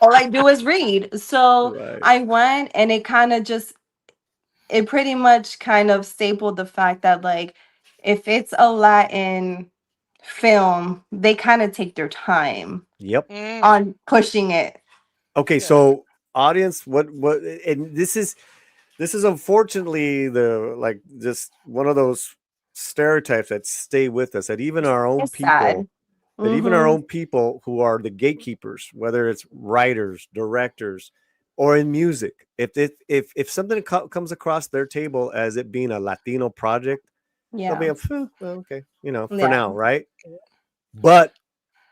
All I do is read. So Right. I went and it pretty much kind of stapled the fact that like if it's a Latin film, they kind of take their time Yep. on pushing it. Okay, Yeah. so audience, what and this is unfortunately the like just one of those stereotypes that stay with us, that even our own It's sad. Mm-hmm. people who are the gatekeepers, whether it's writers, directors, or in music, if something comes across their table as it being a Latino project, they'll be Yeah. well, okay, for Yeah. now, right? But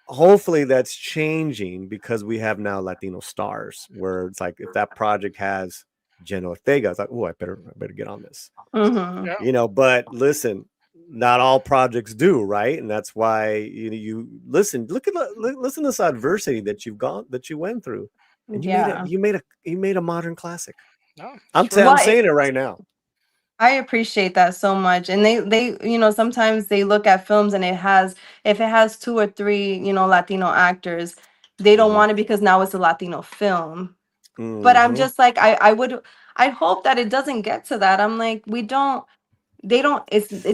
hopefully that's changing, because we have now Latino stars where it's like if that project has Jenni Ortega, it's like, oh, I better get on this. Mm-hmm. Yeah. But listen, not all projects do, right? And that's why you listen, listen to this adversity that you went through, and Yeah. you made a modern classic. No, I'm it's true. Well, saying it right now. I appreciate that so much. And they sometimes they look at films and if it has two or three, Latino actors, they don't Mhm. want it because now it's a Latino film. But I'm Mhm. just like I hope that it doesn't get to that. I'm like, it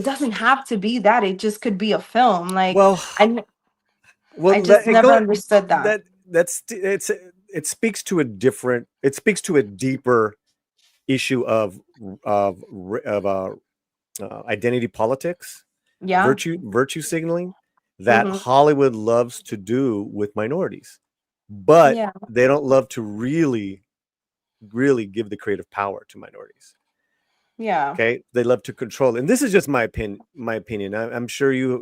doesn't have to be that. It just could be a film. Like Well, I just it never understood that. it speaks to a deeper issue of identity politics, Yeah. virtue signaling that Mm-hmm. Hollywood loves to do with minorities, but Yeah. they don't love to really give the creative power to minorities. Yeah. Okay, they love to control, and this is just my opinion. I'm sure you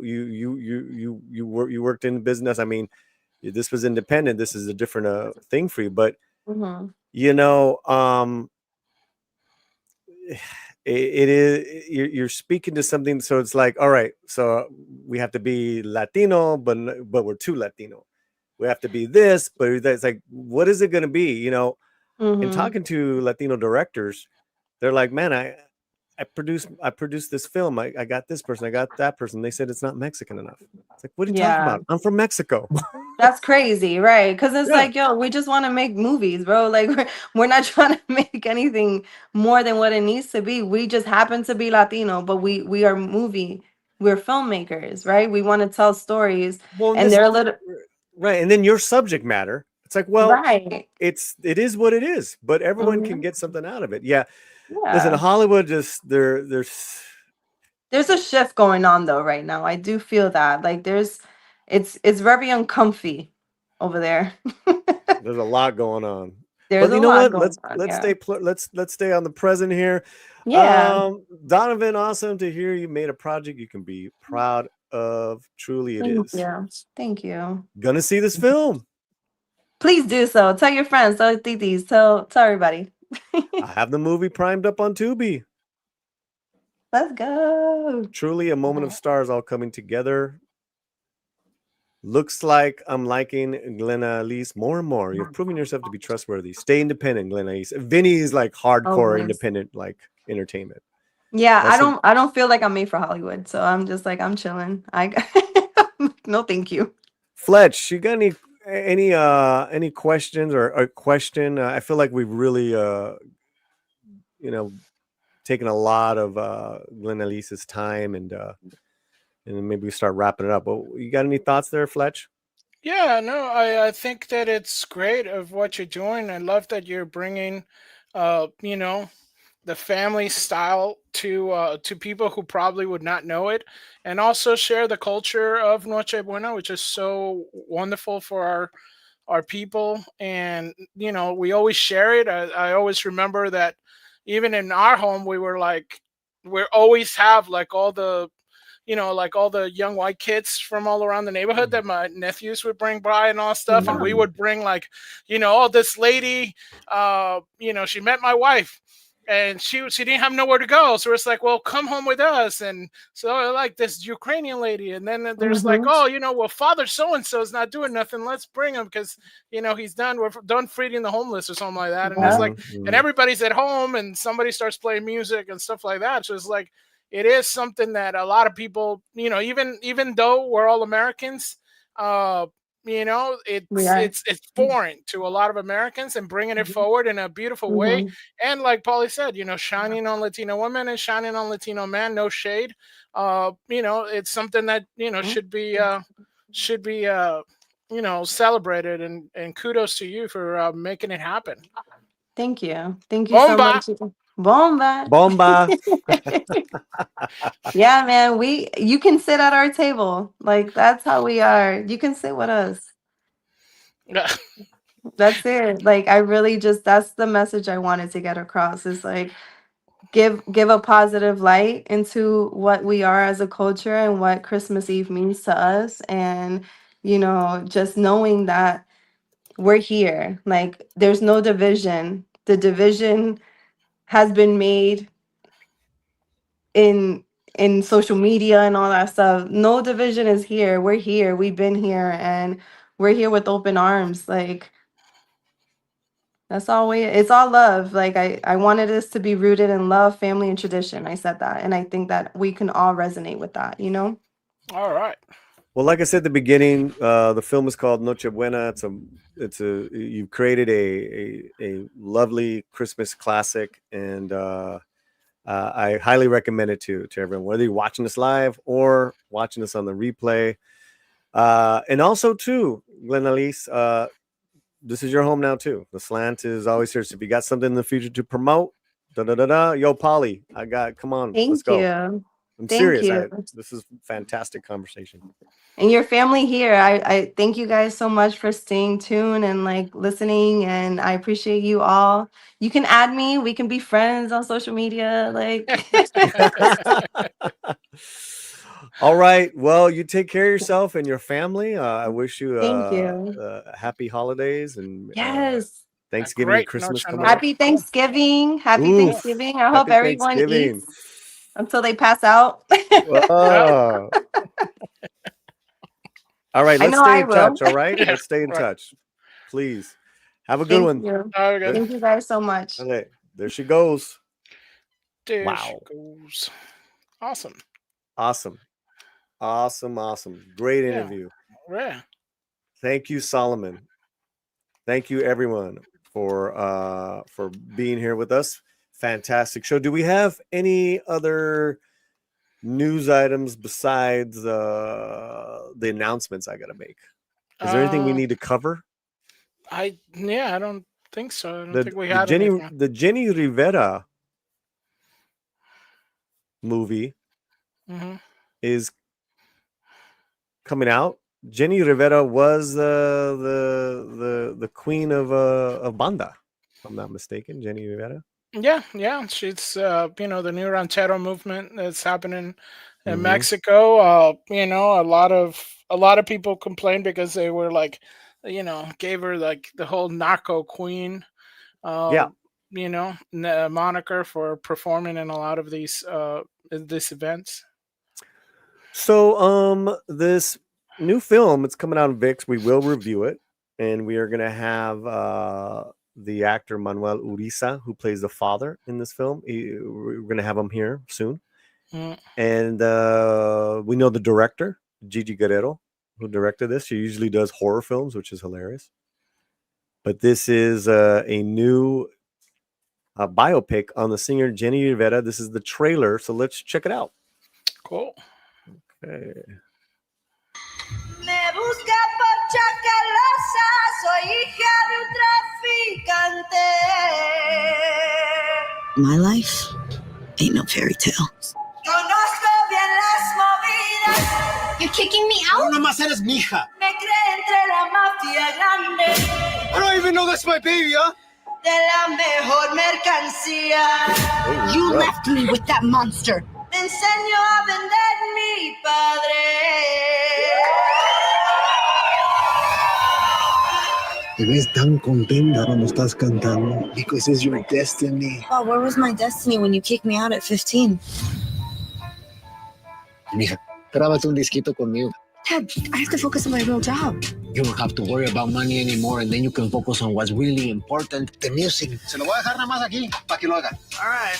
worked in business. I mean, this was independent. This is a different thing for you, but Mm-hmm. you know, it is you're speaking to something. So it's like, all right, so we have to be Latino, but we're too Latino. We have to be this, but it's like, what is it going to be? In Mm-hmm. talking to Latino directors, they're like, man, I produced this film. I got this person, I got that person. They said it's not Mexican enough. It's like, what are you talking Yeah. about? I'm from Mexico. That's crazy, right? Because it's Yeah. like, yo, we just want to make movies, bro. Like, we're not trying to make anything more than what it needs to be. We just happen to be Latino, but we're filmmakers, right? We want to tell stories, Well, and they're a little right, and then your subject matter. It's like, well, right. it is what it is, but everyone can Mhm. get something out of it. Yeah. Listen, Yeah. Hollywood just There's a shift going on though right now. I do feel that. Like it's very uncomfy over there. there's a lot going on. There's But a you know lot what? going on. Yeah. Let's stay on the present here. Yeah. Donovan, awesome to hear you made a project you can be proud of. Truly it Thank is. you. Thank you. Gonna see this film. Please do so. Tell your friends, tell titis, tell everybody. I have the movie primed up on Tubi. Let's go. Truly a moment of stars all coming together. Looks like I'm liking Glenaliz more and more. You've proven yourself to be trustworthy. Stay independent, Glenaliz. Vinny's like hardcore Always. independent, like entertainment. Yeah, That's I don't feel like I'm made for Hollywood, so I'm just like I'm chilling. No, thank you. Fletch, you got any questions or a question? I feel like we've really taken a lot of Glenaliz's time, and and then maybe we start wrapping it up. But you got any thoughts there, Fletch? Yeah, no, I think that it's great of what you're doing. I love that you're bringing, you know, the family style to people who probably would not know it, and also share the culture of Nochebuena, which is so wonderful for our people. And we always share it. I always remember that even in our home, we were like, we always have like all the like all the young white kids from all around the neighborhood that my nephews would bring by and all stuff. And we would bring like, oh, this lady, she met my wife and she didn't have nowhere to go. So it's like, well, come home with us. And so like this Ukrainian lady. And then there's like, oh, well, Father so-and-so is not doing nothing. Let's bring him because, we're done feeding the homeless or something like that. And it's like, and everybody's at home and somebody starts playing music and stuff like that. So it's like, it is something that a lot of people, even though we're all Americans, it's foreign to a lot of Americans, and bringing it forward in a beautiful way. And like Paulie said, shining on Latino women and shining on Latino men, no shade. It's something that should be celebrated, and kudos to you for making it happen. Thank you so much. Bomba. Yeah, man, you can sit at our table. Like, that's how we are. You can sit with us. That's it. Like, I really that's the message I wanted to get across, is like, give a positive light into what we are as a culture and what Christmas Eve means to us. And just knowing that we're here. Like, there's no division. The division has been made in social media and all that stuff. No division is here. We're here. We've been here, and we're here with open arms. Like, that's all it's all love. Like, I wanted this to be rooted in love, family, and tradition. I said that, and I think that we can all resonate with that. All right. Well, like I said at the beginning, the film is called Nochebuena. You've created a lovely Christmas classic, and I highly recommend it to everyone, whether you're watching this live or watching this on the replay. And also, too, Glenaliz, this is your home now, too. The Slant is always here. So if you got something in the future to promote, yo, Polly, come on, let's go. Thank I'm serious. you. This is fantastic conversation. And your family here, I thank you guys so much for staying tuned and like listening, and I appreciate you all. You can add me, we can be friends on social media, like. All right, well, you take care of yourself and your family. I wish you Thank you. Happy holidays and Yes, Thanksgiving and Christmas coming up. happy Thanksgiving. Happy Thanksgiving. I hope everyone eats until they pass out. All right, let's stay in touch. All right, let's stay in touch. Please have a good one. Thank you guys so much. Okay, there she goes. There she goes. Awesome. Great interview. Yeah. Thank you, Solomon. Thank you, everyone, for being here with us. Fantastic show. Do we have any other news items besides the announcements I gotta make? Is there anything we need to cover? I don't think so. I don't think we had the Jenni Rivera movie is coming out. Jenni Rivera was the queen of banda, if I'm not mistaken. Jenni Rivera. Yeah, she's the new Ranchero movement that's happening in Mexico. A lot of people complained because they were like, gave her like the whole narco queen, moniker for performing in a lot of these events. So this new film, it's coming out on VIX. We will review it, and we are gonna have the actor Manuel Uriza, who plays the father in this film. We're going to have him here soon. And we know the director, Gigi Guerrero, who directed this. She usually does horror films, which is hilarious. But this is a new biopic on the singer Jenni Rivera. This is the trailer, so let's check it out. Cool. Hey. Me busca por chacalosa, soy hija de un traficante. My life ain't no fairy tale. Conozco bien las movidas. You're kicking me out? No más eres mi hija. Me cree entre la mafia grande. I don't even know that's my baby, huh? De la mejor mercancía. You left me with that monster. Me enseñó a vender mi padre. Te ves tan contenta cuando estás cantando because it's your destiny. Oh, where was my destiny when you kicked me out at 15? Mija, grábate un disquito conmigo. Dad, I have to focus on my real job. You don't have to worry about money anymore, and then you can focus on what's really important, the music. Se lo voy a dejar nada más aquí para que lo haga. All right.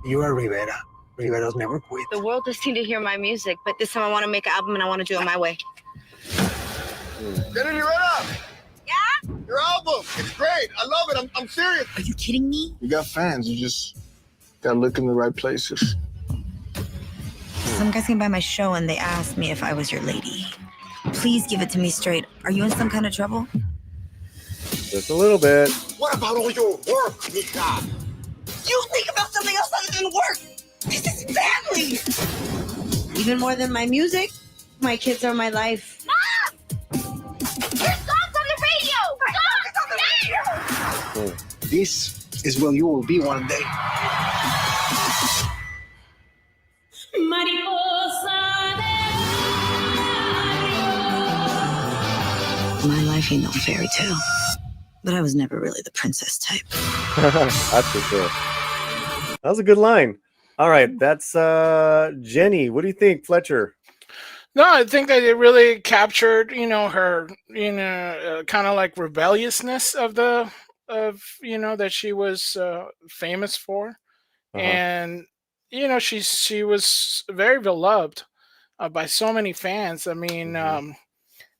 You are Rivera. Riveras never quit. The world just need to hear my music, but this time I want to make an album and I want to do it my way. Jenni, Rivera! Yeah? Your album! It's great! I love it! I'm serious! Are you kidding me? You got fans. You just gotta look in the right places. Some guys came by my show and they asked me if I was your lady. Please give it to me straight. Are you in some kind of trouble? Just a little bit. What about all your work, mija? You think about something else other than work. This is family. Even more than my music, my kids are my life. Mom! Your song's on the radio! Oh, this is where you will be one day. My life ain't no fairy tale, but I was never really the princess type. That's for sure. That was a good line. All right, that's Jenni. What do you think, Fletcher? No, I think that it really captured, her, kind of like rebelliousness of that she was famous for, and she was very beloved by so many fans. I mean,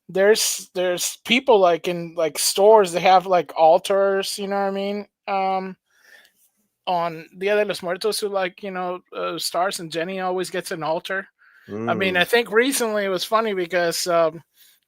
there's people like in like stores, they have like altars, you know what I mean? On Dia de los Muertos, who stars, and Jenni always gets an altar. I mean, I think recently it was funny because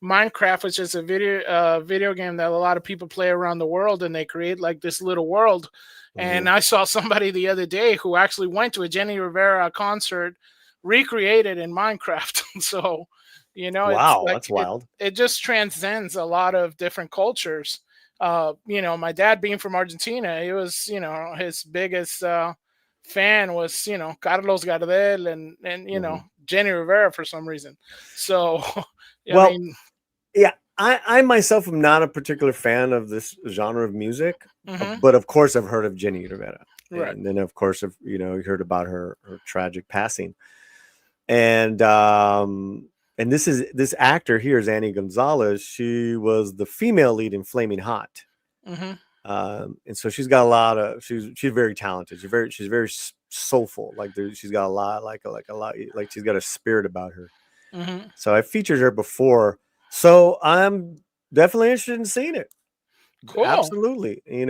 Minecraft was just a video game that a lot of people play around the world, and they create like this little world. And I saw somebody the other day who actually went to a Jenni Rivera concert recreated in Minecraft. So, wow, it's like, that's wild. It just transcends a lot of different cultures. My dad being from Argentina, it was, his biggest fan was, Carlos Gardel and Jenni Rivera for some reason. So, I myself am not a particular fan of this genre of music, but of course I've heard of Jenni Rivera. Right. And then of course, you heard about her tragic passing. And this actor here is Annie Gonzalez. She was the female lead in Flaming Hot. And so she's got a lot of, she's very talented. She's very soulful. Like she's got a lot, like she's got a spirit about her. So I featured her before. So I'm definitely interested in seeing it. Cool. Absolutely. It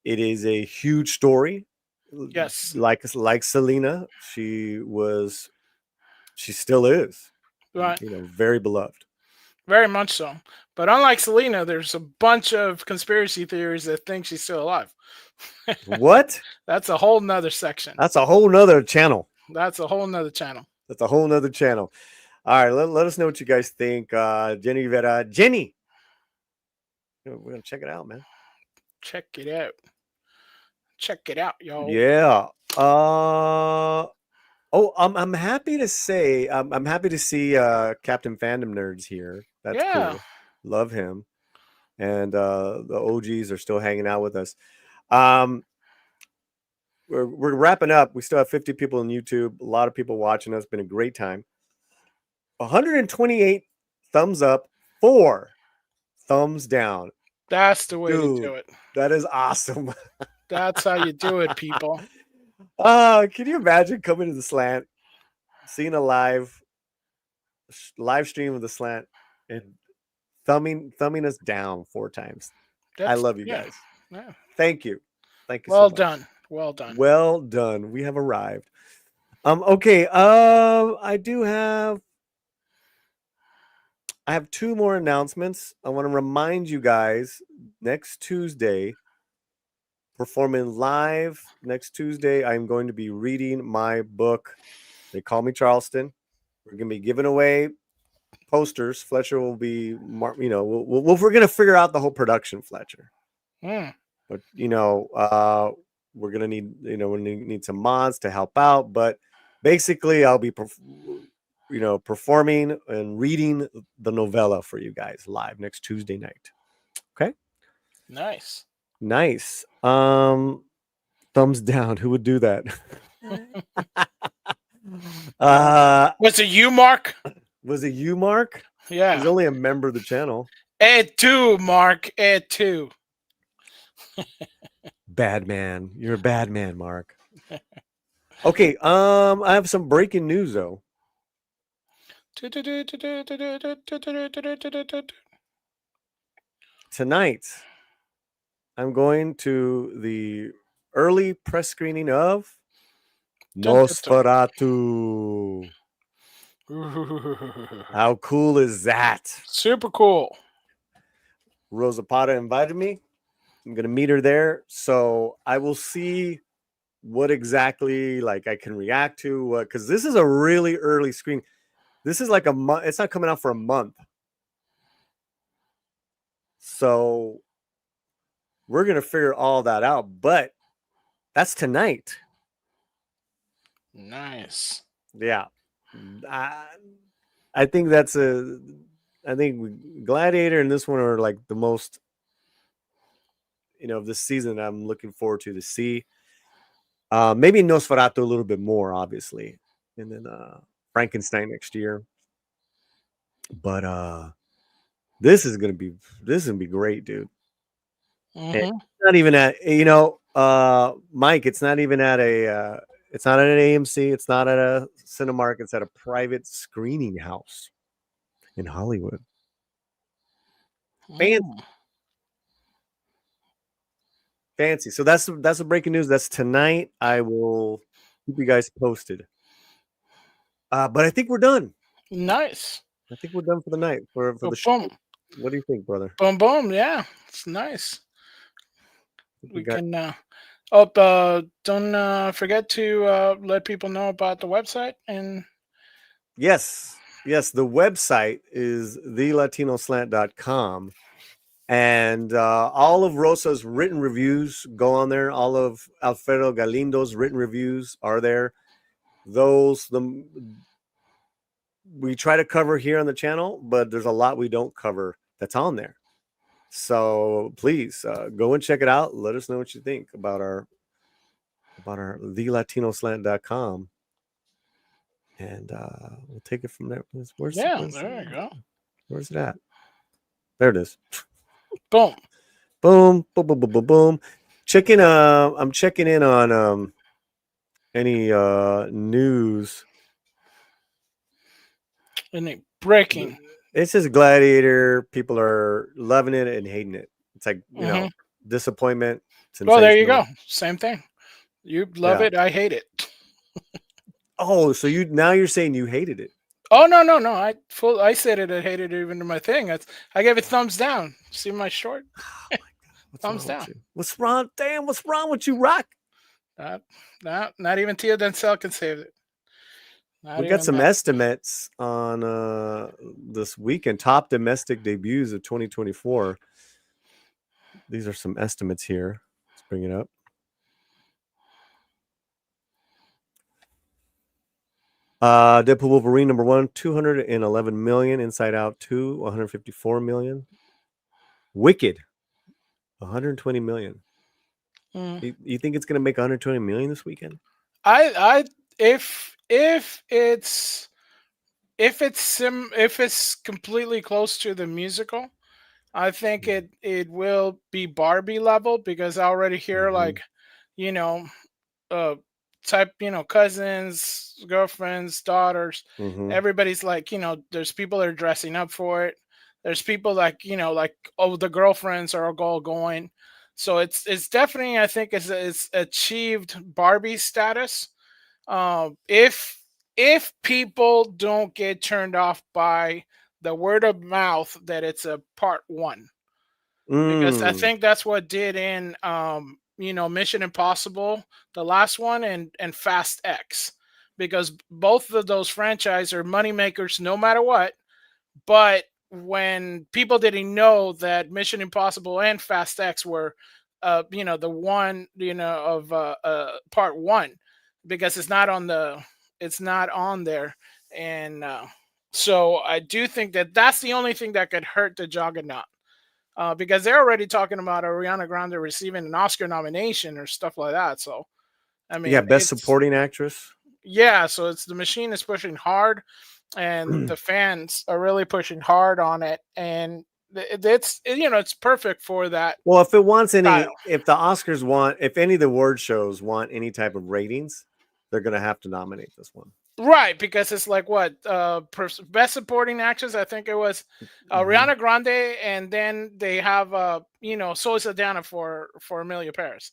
is a huge story. Yes. Like Selena, she still is. Right. Very beloved. Very much so. But unlike Selena, there's a bunch of conspiracy theories that think she's still alive. What? That's a whole nother section. That's a whole nother channel. That's a whole nother channel. That's a whole nother channel. All right, let us know what you guys think. Jenni Rivera. Jenni. We're going to check it out, man. Check it out. Check it out, y'all. Yeah. I'm happy to say I'm happy to see Captain Fandom Nerds here. That's cool. Love him. And the OGs are still hanging out with us. We're wrapping up. We still have 50 people on YouTube. A lot of people watching us. Been a great time. 128 thumbs up, 4 thumbs down. That's the way to do it. That is awesome. That's how you do it, people. Can you imagine coming to the Slant, seeing a live stream of the Slant, and thumbing us down 4 times? I love you guys. Yeah. Thank you. Thank you. Well so much. done. Well done. Well done. We have arrived. Okay. I have two more announcements. I want to remind you guys next Tuesday, performing live next Tuesday, I'm going to be reading my book. They Call Me Charleston. We're going to be giving away posters. Fletcher will be, we're going to figure out the whole production, Fletcher. But, we're going to need, we need some mods to help out. But basically, I'll be, performing and reading the novella for you guys live next Tuesday night. Okay? Nice. Thumbs down. Who would do that? Was it you, Mark? Was it you, Mark? Yeah. He's only a member of the channel. Ed 2, Mark. Ed 2. Bad man. You're a bad man, Mark. Okay. I have some breaking news though. Tonight, I'm going to the early press screening of Nosferatu. How cool is that? Super cool. Rosa Pata invited me. I'm going to meet her there. So I will see what exactly I can react to. Because this is a really early screen. This is like a month. It's not coming out for a month. So we're going to figure all that out. But that's tonight. Nice. Yeah. I think I think Gladiator and this one are like the most, of this season I'm looking forward to see. Maybe Nosferatu a little bit more, obviously. And then Frankenstein next year. But this is gonna be great, dude. It's not even at Mike, it's not even at a it's not at an AMC, it's not at a Cinemark, it's at a private screening house in Hollywood. Fancy. So that's the breaking news. That's tonight. I will keep you guys posted. But I think we're done. Nice. I think we're done for the night for the show. What do you think, brother? Boom, boom. Yeah, it's nice. We can. Don't forget to let people know about the website and. Yes. The website is thelatinoslant.com. And all of Rosa's written reviews go on there. All of Alfredo Galindo's written reviews are there. We try to cover here on the channel, but there's a lot we don't cover that's on there. So please go and check it out. Let us know what you think about our thelatinoslant.com. And we'll take it from there. There you go. Where's it at? There it is. Boom. Boom. Boom. Boom. Boom. Boom. Boom. I'm checking in on any news. Any breaking? It says Gladiator. People are loving it and hating it. It's like disappointment. Well, there you go. Same thing. You love it. I hate it. Oh, so you're saying you hated it? Oh no! I said it. I hated it even to my thing. I gave it thumbs down. See my short? Oh my God. Thumbs down. What's wrong? Damn, what's wrong with you, Rock? Not even Tia Denzel can save it. We got some estimates on this weekend. Top domestic debuts of 2024. These are some estimates here. Let's bring it up. Deadpool Wolverine #1, 211 million. Inside Out 2, 154 million. Wicked, 120 million. You think it's gonna make 120 million this weekend? If it's completely close to the musical, I think it will be Barbie level, because I already hear cousins, girlfriends, daughters, everybody's there's people that are dressing up for it. There's people the girlfriends are all going. So it's definitely, I think it's achieved Barbie status. If people don't get turned off by the word of mouth that it's a part 1, because I think that's what did in Mission Impossible, the last one, and Fast X, because both of those franchises are money makers no matter what. But when people didn't know that Mission Impossible and Fast X were the one of part 1, because it's not on there, and so I do think that that's the only thing that could hurt the Juggernaut. Because they're already talking about Ariana Grande receiving an Oscar nomination or stuff like that. So, I mean, Best Supporting Actress. Yeah, so it's the machine is pushing hard, and the fans are really pushing hard on it, and it's perfect for that. Well, if the Oscars if any of the award shows want any type of ratings, they're going to have to nominate this one. Right, because it's like what Best Supporting Actress. I think it was Ariana Grande, and then they have Zoe Saldana for Amelia Paris,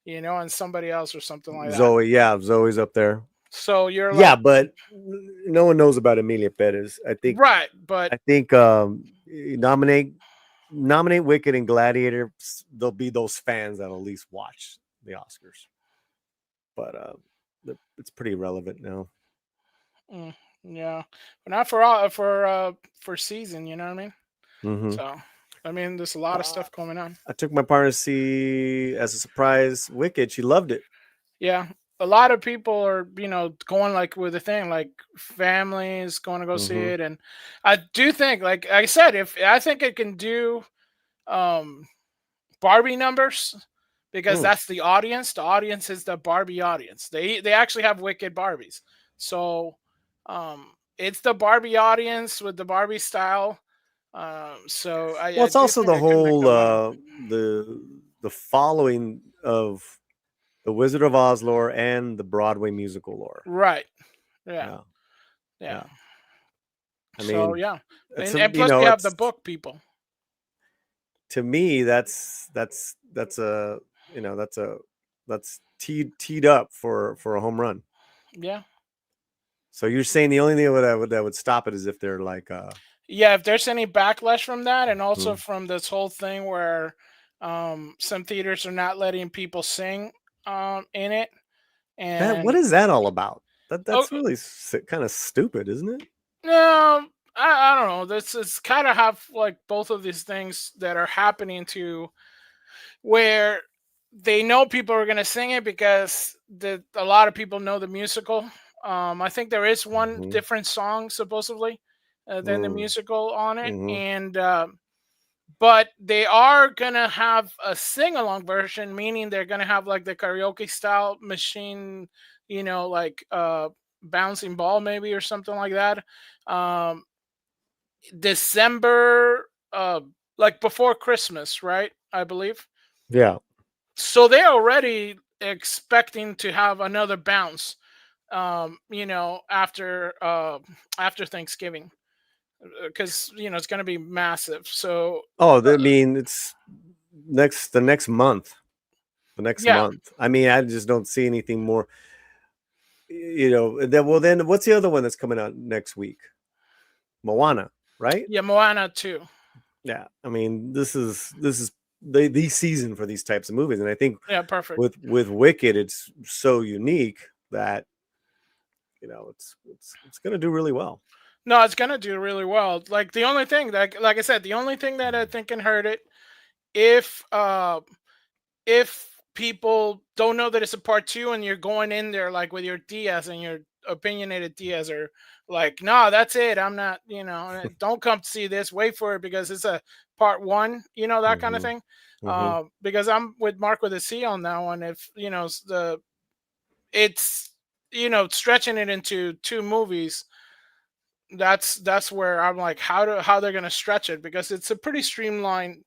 and somebody else or something like that. Zoe's up there. So you're like, but no one knows about Amelia Perez. I think right, but I think nominate Wicked and Gladiator. There'll be those fans that'll at least watch the Oscars, but it's pretty irrelevant now. Yeah, but not for season. You know what I mean? So I mean, there's a lot of stuff going on. I took my partner to see as a surprise Wicked. She loved it. Yeah, a lot of people are going like with the thing, like families going to go see it, and I do think, like I said, I think it can do Barbie numbers, because that's the audience. The audience is the Barbie audience. They actually have Wicked Barbies, so it's the Barbie audience with the Barbie style. So it's also the whole the following of the Wizard of Oz lore and the Broadway musical lore. Right. Yeah. I mean, and plus we have the book people. To me, that's teed up for a home run. Yeah. So you're saying the only thing that would stop it is if they're like if there's any backlash from that, and also from this whole thing where some theaters are not letting people sing in it. And what is that all about? That's really kind of stupid, isn't it? No, I don't know. This is kind of have like both of these things that are happening to where they know people are going to sing it because a lot of people know the musical. I think there is one different song supposedly than the musical on it, and but they are gonna have a sing-along version, meaning they're gonna have like the karaoke style machine, like bouncing ball maybe or something like that. December, like before Christmas, right? I believe. Yeah. So they're already expecting to have another bounce, after Thanksgiving, because it's going to be massive. So I mean, it's the next month. Month. I mean, I just don't see anything more. Then what's the other one that's coming out next week? Moana, right? Yeah, Moana too. Yeah, I mean, this is the season for these types of movies, and I think perfect with Wicked, it's so unique that it's going to do really well. No, it's going to do really well. Like the only thing like I said, the only thing that I think can hurt it if people don't know that it's a part 2 and you're going in there like with your Diaz and your opinionated Diaz are like, no, that's it. I'm not, don't come to see this. Wait for it because it's a part 1, that kind of thing. Because I'm with Mark with a C on that one. If it's stretching it into 2 movies. That's where I'm like, how they're gonna stretch it, because it's a pretty streamlined,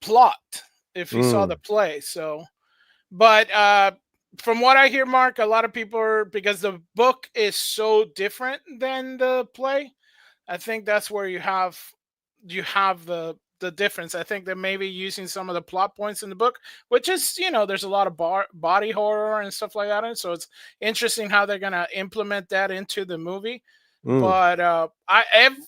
plot if you saw the play. So, but from what I hear, Mark, a lot of people are, because the book is so different than the play. I think that's where you have the the difference. I think they're maybe using some of the plot points in the book, which is, there's a lot of body horror and stuff like that. And so it's interesting how they're going to implement that into the movie. But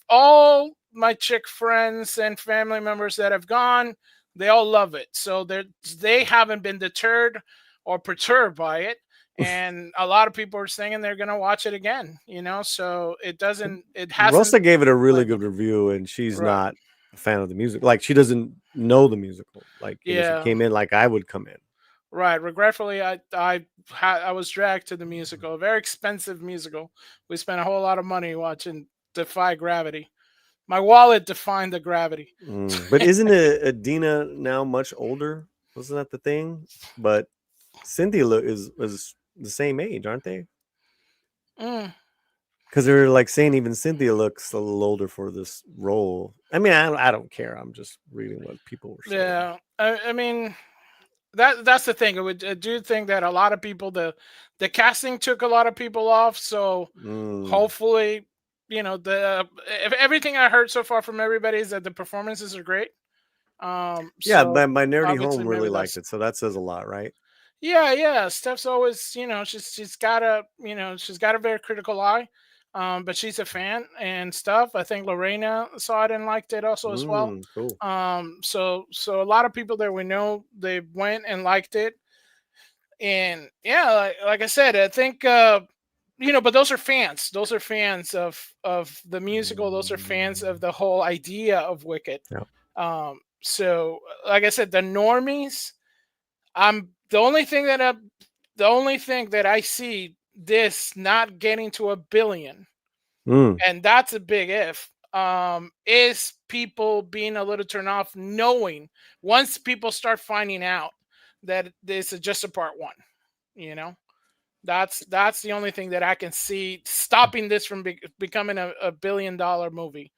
all my chick friends and family members that have gone, they all love it. So they haven't been deterred or perturbed by it. And a lot of people are saying they're going to watch it again, so it hasn't. Rosa gave it a really good review, and she's not a fan of the music. Like, she doesn't know the musical. Like, she came in like I would come in. Right. Regretfully, I was dragged to the musical, a very expensive musical. We spent a whole lot of money watching Defy Gravity. My wallet defined the gravity. But isn't Adina now much older? Wasn't that the thing? But Cynthia is the same age, aren't they? Because they're like saying even Cynthia looks a little older for this role. I mean, I don't care. I'm just reading what people were saying. Yeah, I mean, that's the thing. I do think that a lot of people, the casting took a lot of people off. So hopefully, everything I heard so far from everybody is that the performances are great. My nerdy home really liked it, so that says a lot, right? Yeah. Steph's always, she's got a very critical eye, but she's a fan and stuff. I think Lorena saw it and liked it also as well. Cool. So a lot of people there, we know they went and liked it, and yeah, like I said, I think but those are fans. Those are fans of the musical. Those are fans of the whole idea of Wicked. Yeah. So like I said, the normies. The only thing that I see this not getting to 1 billion, and that's a big if, is people being a little turned off, knowing once people start finding out that this is just a part one. That's the only thing that I can see stopping this from becoming a $1 billion movie,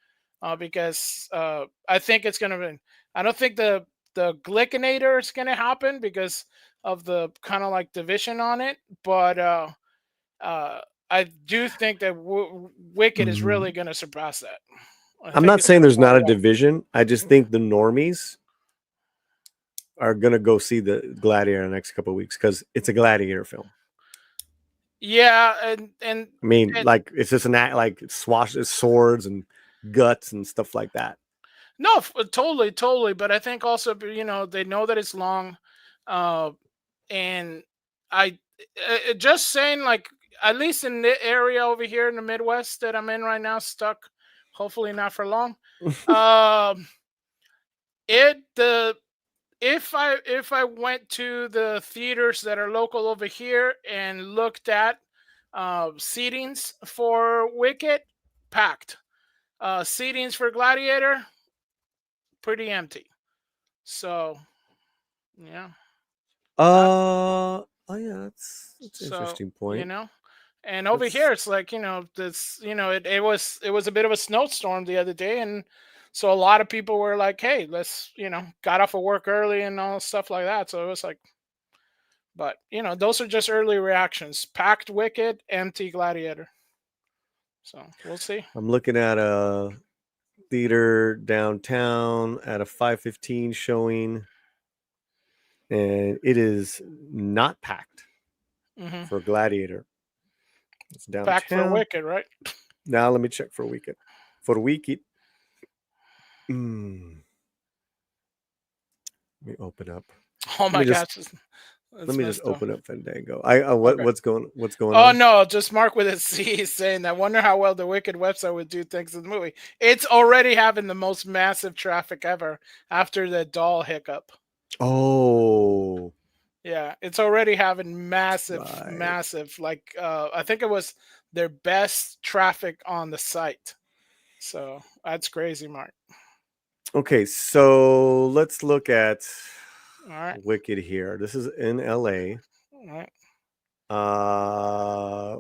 because I think it's gonna be. I don't think the Glycinator is going to happen because of the kind of like division on it, but I do think that Wicked is really going to surpass that. I'm not saying there's not a division. I just think the normies are going to go see the Gladiator in the next couple of weeks because it's a Gladiator film. Yeah, and I mean, like, it's just an act, like swords and guts and stuff like that. No, totally. But I think also, they know that it's long, and I just saying, like, at least in the area over here in the Midwest that I'm in right now, stuck. Hopefully not for long. If I went to the theaters that are local over here and looked at seatings for Wicked, packed. Seatings for Gladiator, pretty empty. So, yeah. Oh yeah, that's an interesting point. And over here it's like, this, it was a bit of a snowstorm the other day, and so a lot of people were like, hey, let's, got off of work early and all stuff like that. So it was like, but those are just early reactions. Packed Wicked, empty Gladiator. So we'll see. I'm looking at a theater downtown at a 5:15 showing, and it is not packed for Gladiator. It's downtown. Packed for Wicked, right? Now let me check for Wicked. For Wicked. Let me open up. Oh my gosh. Let me just open up Fandango. What's going on? Oh no, just Mark with a C is saying, I wonder how well the Wicked website would do things in the movie. It's already having the most massive traffic ever after the doll hiccup. Oh. Yeah, it's already having massive. Like I think it was their best traffic on the site. So that's crazy, Mark. Okay, so let's look at all right. Wicked here. This is in LA. All right.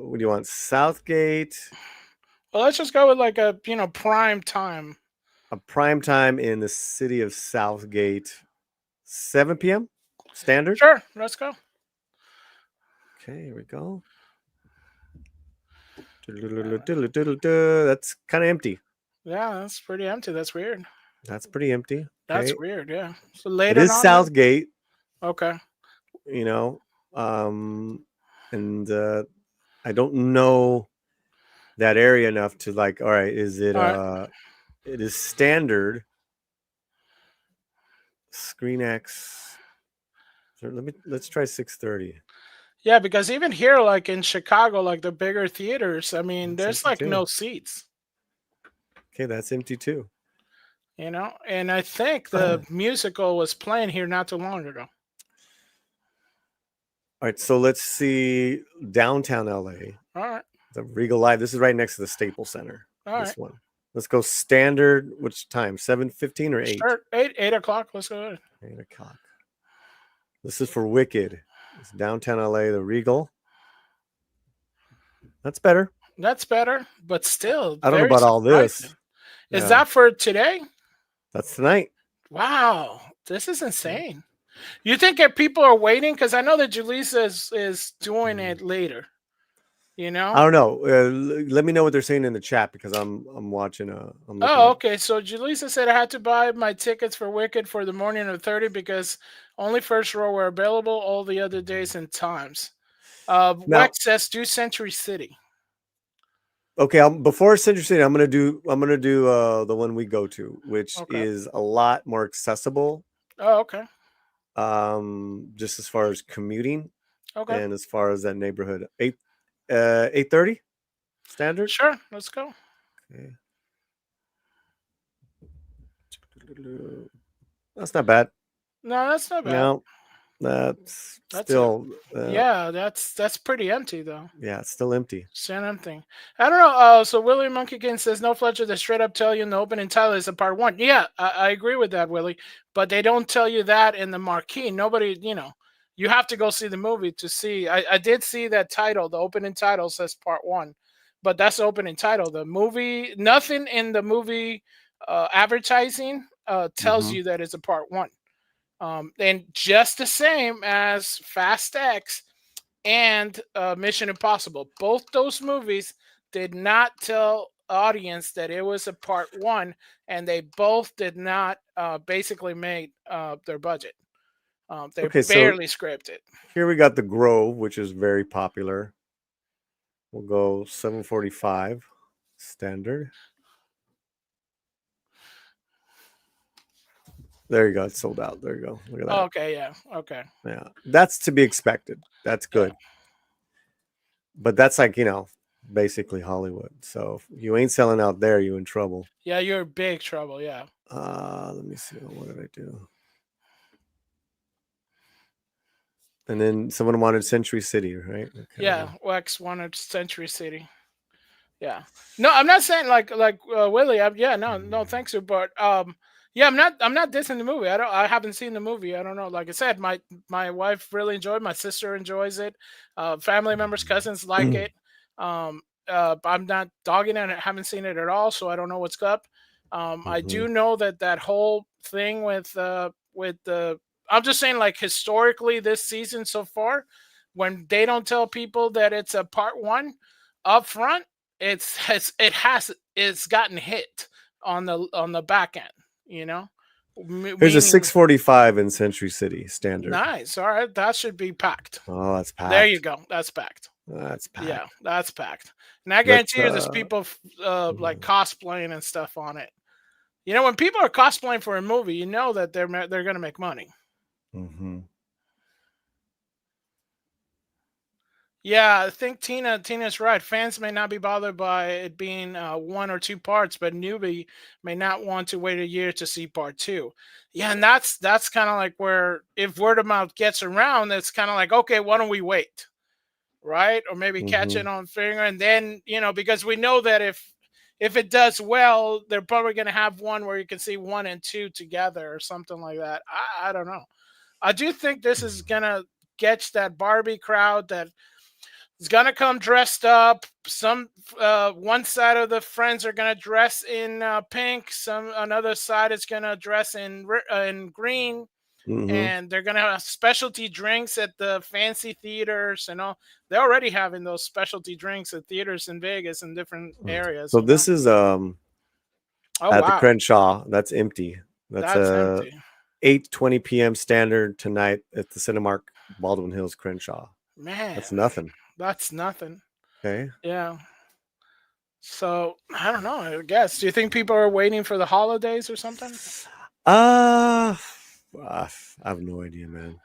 What do you want? Southgate? Well, let's just go with like a prime time. A prime time in the city of Southgate, 7 p.m. standard. Sure, let's go. Okay, here we go. That's kind of empty. Yeah, that's pretty empty. That's weird. That's pretty empty. That's Okay. weird. Yeah. So It later is on. Southgate. Okay. You know, and I don't know that area enough to like. All right, is it? It is standard. Screen X. So let's try 6:30. Yeah, because even here, like in Chicago, like the bigger theaters, I mean, there's like no seats. Okay, that's empty too. You know, and I think the musical was playing here not too long ago. All right, so let's see downtown LA. All right. The Regal Live. This is right next to the Staples Center. All this right. one. Let's go standard. Which time? 7:15 or 8? Sure. 8 o'clock. Let's go ahead. 8 o'clock. This is for Wicked. It's downtown LA, the Regal. That's better. That's better, but still. I don't know about all this. Is that for today? That's tonight. Wow. This is insane. You think that people are waiting? Because I know that Julissa is doing it later. You know? I don't know. Let me know what they're saying in the chat because I'm watching. Okay. So Julissa said I had to buy my tickets for Wicked for the morning of 30 because only first row were available all the other days and times. Wex says do Century City. Okay, before Century City, I'm gonna do the one we go to, which is a lot more accessible. Oh, okay. Just as far as commuting, and as far as that neighborhood, 8:30 standard. Sure, let's go. Okay. That's not bad. No, that's not bad. No, that's still. Yeah, that's pretty empty though. Yeah, it's still empty. Still empty. I don't know. So Willie Monkeykin says no Fletcher. They straight up tell you in the opening title is a part 1. Yeah, I agree with that, Willie. But they don't tell you that in the marquee. Nobody, you have to go see the movie to see. I did see that title. The opening title says part 1, but that's the opening title. The movie, nothing in the movie advertising tells you that it's a part 1. And just the same as Fast X and Mission Impossible. Both those movies did not tell audience that it was a part 1, and they both did not basically make their budget. They barely scraped it. Here we got The Grove, which is very popular. We'll go 7:45 standard. There you go. It's sold out. There you go. Look at that. Okay, yeah. Okay. Yeah. That's to be expected. That's good. Yeah. But that's like, basically Hollywood. So if you ain't selling out there, you're in trouble. Yeah, you're in big trouble. Yeah. Let me see. What did I do? And then someone wanted Century City, right? Okay. Yeah. Wex wanted Century City. Yeah. No, I'm not saying like Willie. No, thanks you. But yeah, I'm not dissing the movie. I haven't seen the movie. I don't know. Like I said, my wife really enjoyed it. My sister enjoys it. Family members, cousins like it. I'm not dogging it. I haven't seen it at all, so I don't know what's up. I do know that whole thing with the. I'm just saying, like historically, this season so far, when they don't tell people that it's a part 1 up front, it's gotten hit on the back end. There's a 6:45 in Century City standard. Nice. All right, that should be packed. Oh, that's packed. There you go. That's packed. That's packed. Yeah, that's packed. And I guarantee you, there's people like cosplaying and stuff on it. When people are cosplaying for a movie, you know that they're gonna make money. Mm-hmm. Yeah, I think Tina's right. Fans may not be bothered by it being 1 or 2 parts, but newbie may not want to wait a year to see part 2. Yeah, and that's kind of like where if word of mouth gets around, it's kind of like, okay, why don't we wait, right? Or maybe catch it on finger, and then because we know that if it does well, they're probably going to have one where you can see 1 and 2 together or something like that. I don't know. I do think this is gonna get that Barbie crowd that. It's gonna come dressed up. Some one side of the friends are gonna dress in pink. Another side is gonna dress in green, and they're gonna have specialty drinks at the fancy theaters and all. They're already having those specialty drinks at theaters in Vegas and different areas. So this is Oh, at the wow. Crenshaw. That's empty. That's empty. 8:20 p.m. standard tonight at the Cinemark Baldwin Hills Crenshaw. Man, That's nothing. That's nothing. Okay. Yeah. So I don't know. I guess. Do you think people are waiting for the holidays or something? I have no idea, man.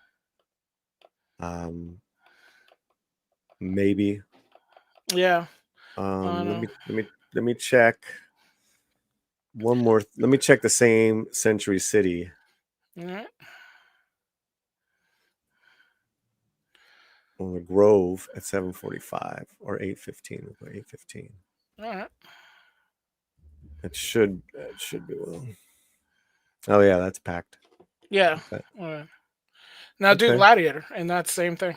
Maybe. Yeah. Let me check. One more. Let me check the same Century City. All right. On the Grove at 7:45 or 8:15. 8:15. All right. It should be well. Oh yeah, that's packed. Yeah. Okay. All right. Now do Okay. Gladiator, and that's the same thing.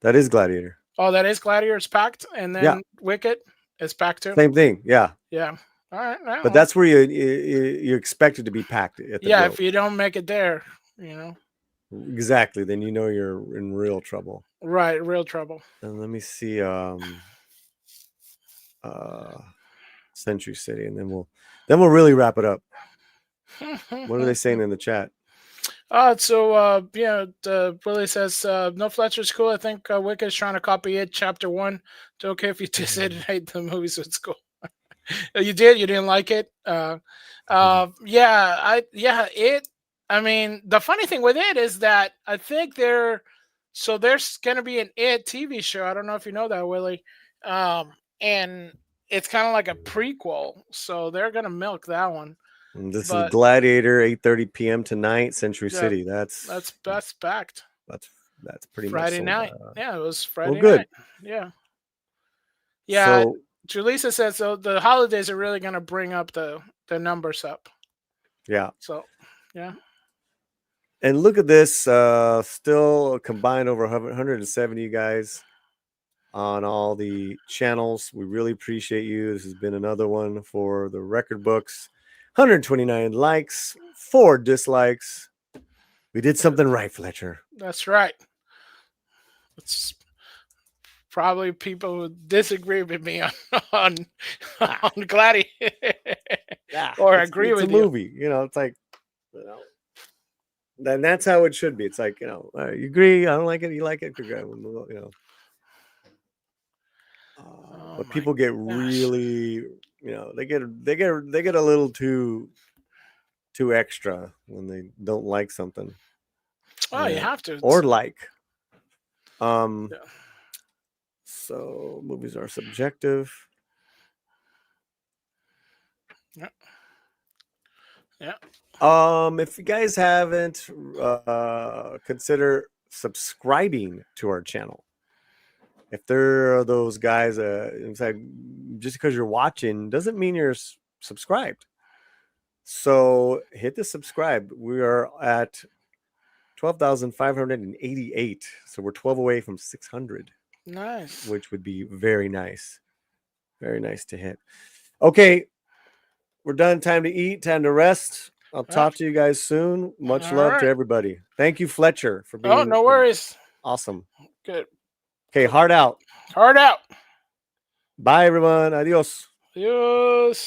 That is Gladiator. Oh, that is Gladiator. It's packed, and then Wicked is packed too. Same thing. Yeah. Yeah. All right. But that's where you expect it to be packed at the Grove. If you don't make it there, you know. Exactly. Then you know you're in real trouble. Right, real trouble. And let me see Century City, and then we'll really wrap it up. What are they saying in the chat? Willie says No Fletcher's cool. I think Wicked is trying to copy it. Chapter 1. It's okay if you just hate the movie, so it's cool. You didn't like it. I mean, the funny thing with it is that I think there's going to be an It TV show. I don't know if you know that, Willie. And it's kind of like a prequel, so they're going to milk that one. And this is Gladiator, 8:30 p.m. tonight, Century City. That's packed. That's pretty Friday much night. Yeah, it was Friday well, good. night. Yeah. Yeah. So, Julissa says so the holidays are really going to bring up the numbers up. Yeah. So, yeah. And look at this, still combined over 170 guys on all the channels. We really appreciate you. This has been another one for the record books. 129 likes, 4 dislikes. We did something right, Fletcher. That's right. It's probably people who disagree with me on Gladiator. Or agree with you. It's a movie. You know, it's like, you know. Then that's how it should be. It's like, you know, you agree, I don't like it, you like it, you know. But people get really, you know, they get a little too extra when they don't like something. Oh, you have to. Or like. So movies are subjective. Yeah. Yeah. If you guys haven't, consider subscribing to our channel. If there are those guys, inside, just because you're watching doesn't mean you're subscribed. So hit the subscribe. We are at 12,588. So we're 12 away from 600. Nice. Which would be very nice. Very nice to hit. Okay. We're done. Time to eat. Time to rest. I'll talk to you guys soon. Much love to everybody. Thank you, Fletcher, for being. Oh, no worries. Awesome. Good. Okay, heart out. Heart out. Bye, everyone. Adios. Adios.